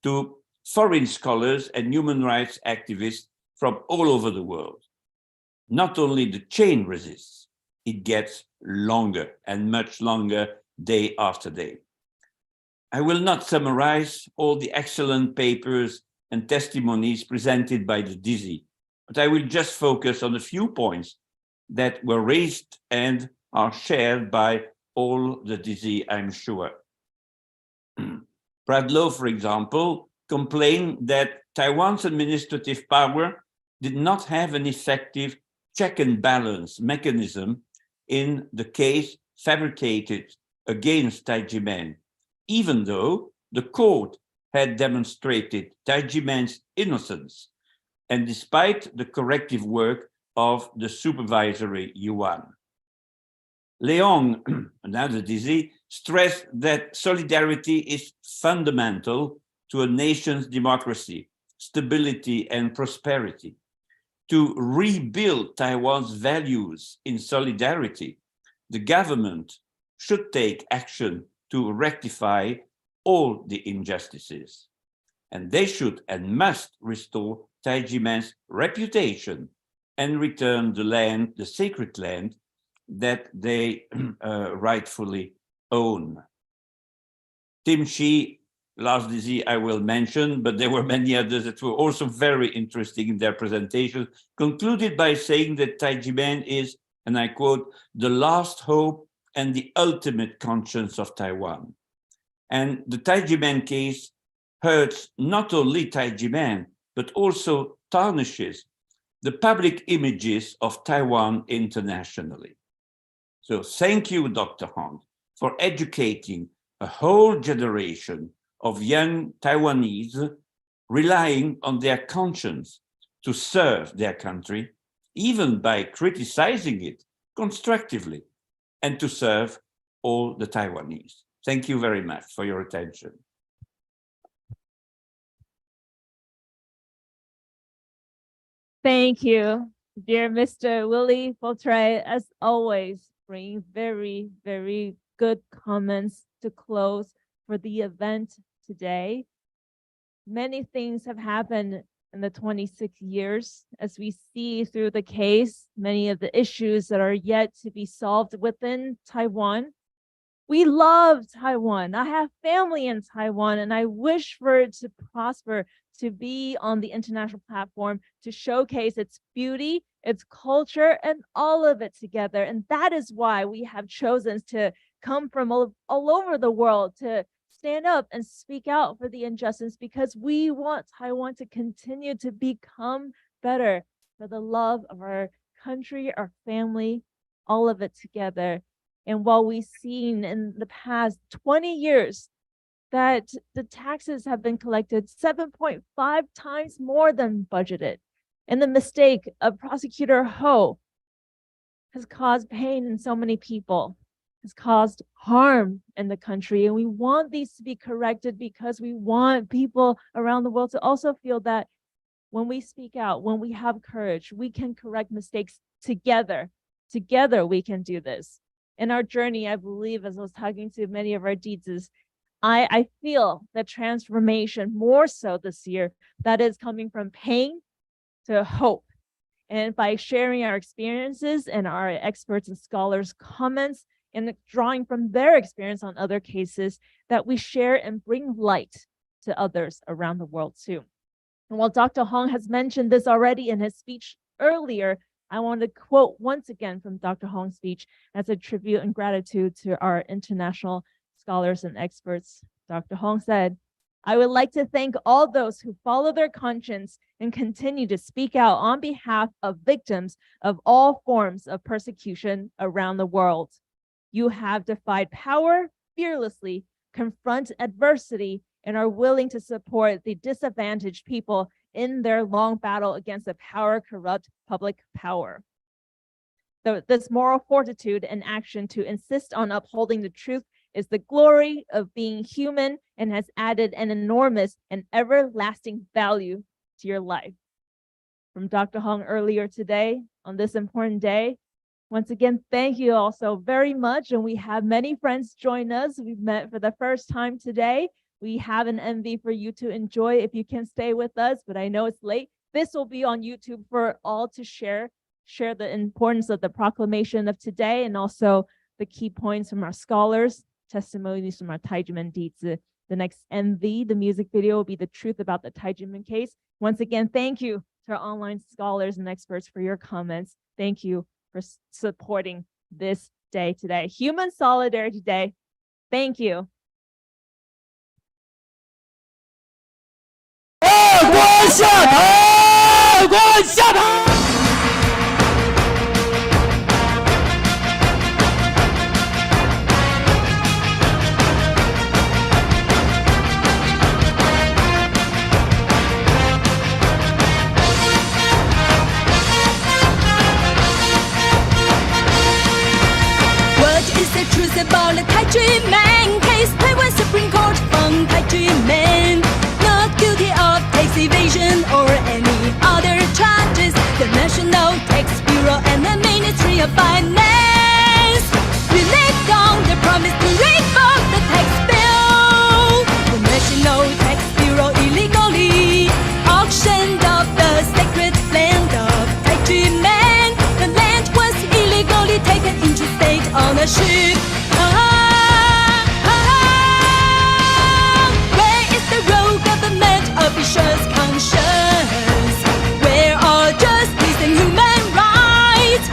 to foreign scholars and human rights activists from all over the world. Not only the chain resists, it gets longer and much longer day after day. I will not summarize all the excellent papers and testimonies presented by the Dizi, but I will just focus on a few points that were raised and are shared by all the Dizi, I'm sure. Bradlow, for example, complained that Taiwan's administrative power did not have an effective check and balance mechanism in the case fabricated against Taijimen, even though the court had demonstrated Taijimen's innocence, and despite the corrective work of the supervisory yuan. Leong, another Dizi, stressed that solidarity is fundamental to a nation's democracy, stability, and prosperity. To rebuild Taiwan's values in solidarity, the government should take action to rectify all the injustices. And they should and must restore Taijimen's reputation and return the land, the sacred land, that they rightfully own. Tim Shi, last Dizi I will mention, but there were many others that were also very interesting in their presentation, concluded by saying that Taijimen is, and I quote, the last hope and the ultimate conscience of Taiwan. And the Taijimen case hurts not only Taijimen, but also tarnishes the public images of Taiwan internationally. So thank you, Dr. Hong, for educating a whole generation of young Taiwanese relying on their conscience to serve their country, even by criticizing it constructively, and to serve all the Taiwanese. Thank you very much for your attention. Thank you, dear Mr. Willie Fautre, as always, bringing very, very good comments to close for the event today. Many things have happened in the 26 years as we see through the case, many of the issues that are yet to be solved within Taiwan. We love Taiwan. I have family in Taiwan, and I wish for it to prosper, to be on the international platform, to showcase its beauty, its culture, and all of it together. And that is why we have chosen to come from all over the world to stand up and speak out for the injustice because we want Taiwan to continue to become better for the love of our country, our family, all of it together. And while we've seen in the past 20 years that the taxes have been collected 7.5 times more than budgeted, and the mistake of Prosecutor Ho has caused pain in so many people, has caused harm in the country. And we want these to be corrected because we want people around the world to also feel that when we speak out, when we have courage, we can correct mistakes together. Together we can do this. In our journey, I believe, as I was talking to many of our deeds, I feel the transformation more so this year that is coming from pain to hope. And by sharing our experiences and our experts and scholars' comments and drawing from their experience on other cases, that we share and bring light to others around the world too. And while Dr. Hong has mentioned this already in his speech earlier, I want to quote once again from Dr. Hong's speech as a tribute and gratitude to our international scholars and experts. Dr. Hong said, "I would like to thank all those who follow their conscience and continue to speak out on behalf of victims of all forms of persecution around the world. You have defied power fearlessly, confront adversity, and are willing to support the disadvantaged people in their long battle against the power-corrupt public power. This moral fortitude and action to insist on upholding the truth is the glory of being human and has added an enormous and everlasting value to your life." From Dr. Hong earlier today on this important day. Once again, thank you all so very much. And we have many friends join us. We've met for the first time today. We have an MV for you to enjoy if you can stay with us, but I know it's late. This will be on YouTube for all to share the importance of the proclamation of today and also the key points from our scholars, testimonies from our Taijimen Dizi. The next MV, the music video, will be the truth about the Taijimen case. Once again, thank you to our online scholars and experts for your comments. Thank you for supporting this day today. Human Solidarity Day. Thank you. Truth about the Taijimen case. Taiwan Supreme Court found Taijimen not guilty of tax evasion or any other charges. The National Tax Bureau and the Ministry of Finance reneged on their promise to revoke the tax bill. The National Tax Bureau illegally auctioned off the sacred land of Taijimen. The land was illegally taken into state ownership. Where is the rogue government officials' conscience? Where are justice and human rights?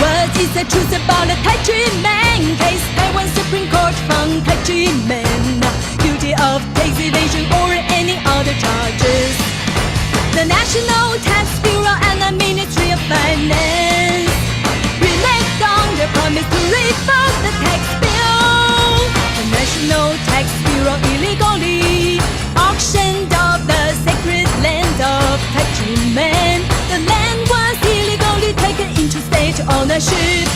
What is the truth about the Taijimen case? Taiwan Supreme Court found Taijimen guilty of tax evasion or any other charges. The National Tax Bureau and the Ministry of Finance reneged on their promise to revoke the tax bill. The National Tax Bureau illegally auctioned off the sacred land of Taijimen. The land was illegally taken into state ownership.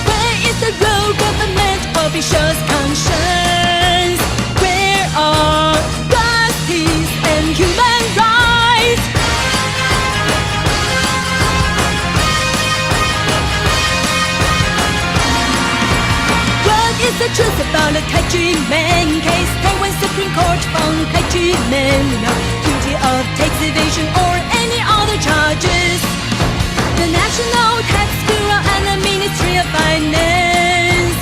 Where is the rogue government officials' conscience? Where are justice and human rights? What is the truth about the Taijimen case? Taiwan Supreme Court found Taijimen guilty of tax evasion or any other charges. The National Tax Bureau and the Ministry of Finance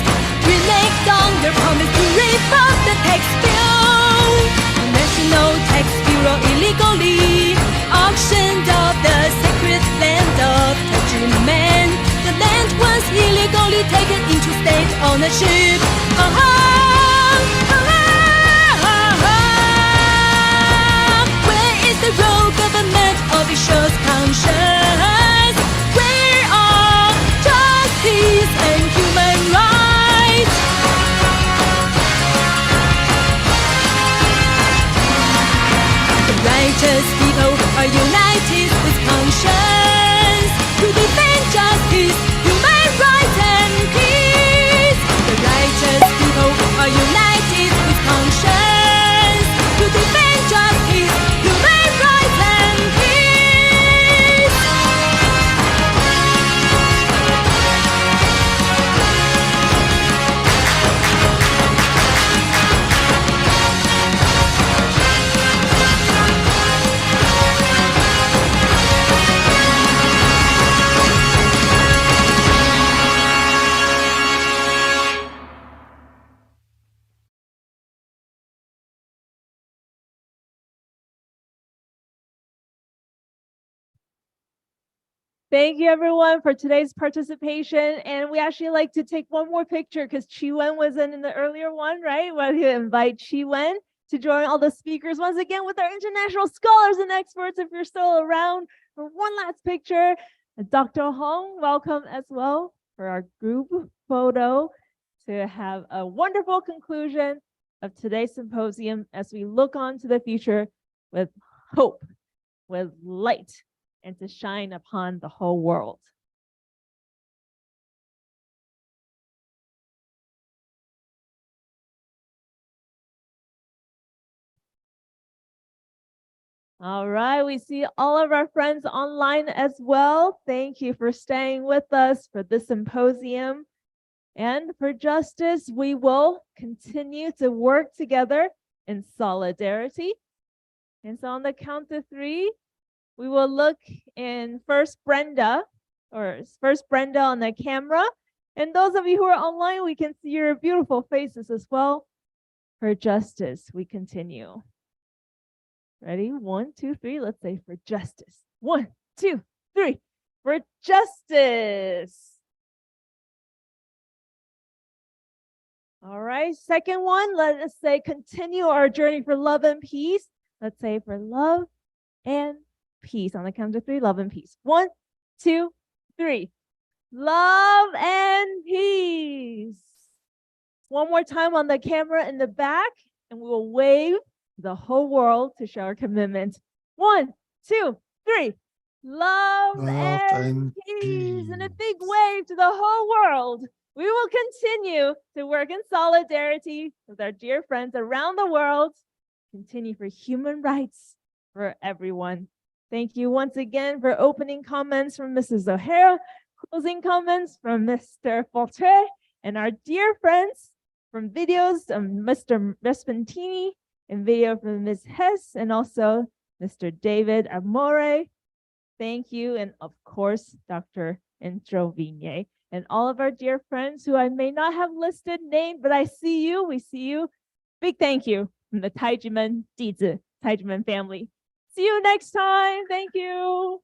reneged on their promise to revoke the tax bill. The National Tax Bureau illegally auctioned off the sacred on a ship. Where is the real government officials' conscience? Where are justice and human rights? The righteous people are united with conscience to defend justice, human rights, and peace. The righteous people are united with conscience to defend justice, human rights, and peace. Thank you everyone for today's participation. And we actually like to take one more picture because Chi Wen was in the earlier one, right? We'll invite Chi Wen to join all the speakers once again with our international scholars and experts. If you're still around for one last picture, Dr. Hong, welcome as well for our group photo to have a wonderful conclusion of today's symposium as we look on to the future with hope, with light, and to shine upon the whole world. All right, we see all of our friends online as well. Thank you for staying with us for this symposium. And for justice, we will continue to work together in solidarity. And so on the count of 3, we will look in first Brenda on the camera. And those of you who are online, we can see your beautiful faces as well. For justice, we continue. Ready? 1, 2, 3. Let's say for justice. 1, 2, 3. For justice. All right. Second one, let us say continue our journey for love and peace. Let's say for love and peace. On the count of 3, love and peace. 1, 2, 3. Love and peace. One more time on the camera in the back, and we will wave the whole world to show our commitment. 1, 2, 3. Love and peace. And a big wave to the whole world. We will continue to work in solidarity with our dear friends around the world. Continue for human rights for everyone. Thank you once again for opening comments from Mrs. O'Hara, closing comments from Mr. Forte, and our dear friends from videos of Mr. Respentini and video from Ms. Hess and also Mr. David Amore. Thank you. And of course, Dr. Introvigne and all of our dear friends who I may not have listed name, but I see you, we see you. Big thank you from the Taijimen Dizi, Taijimen family. See you next time. Thank you.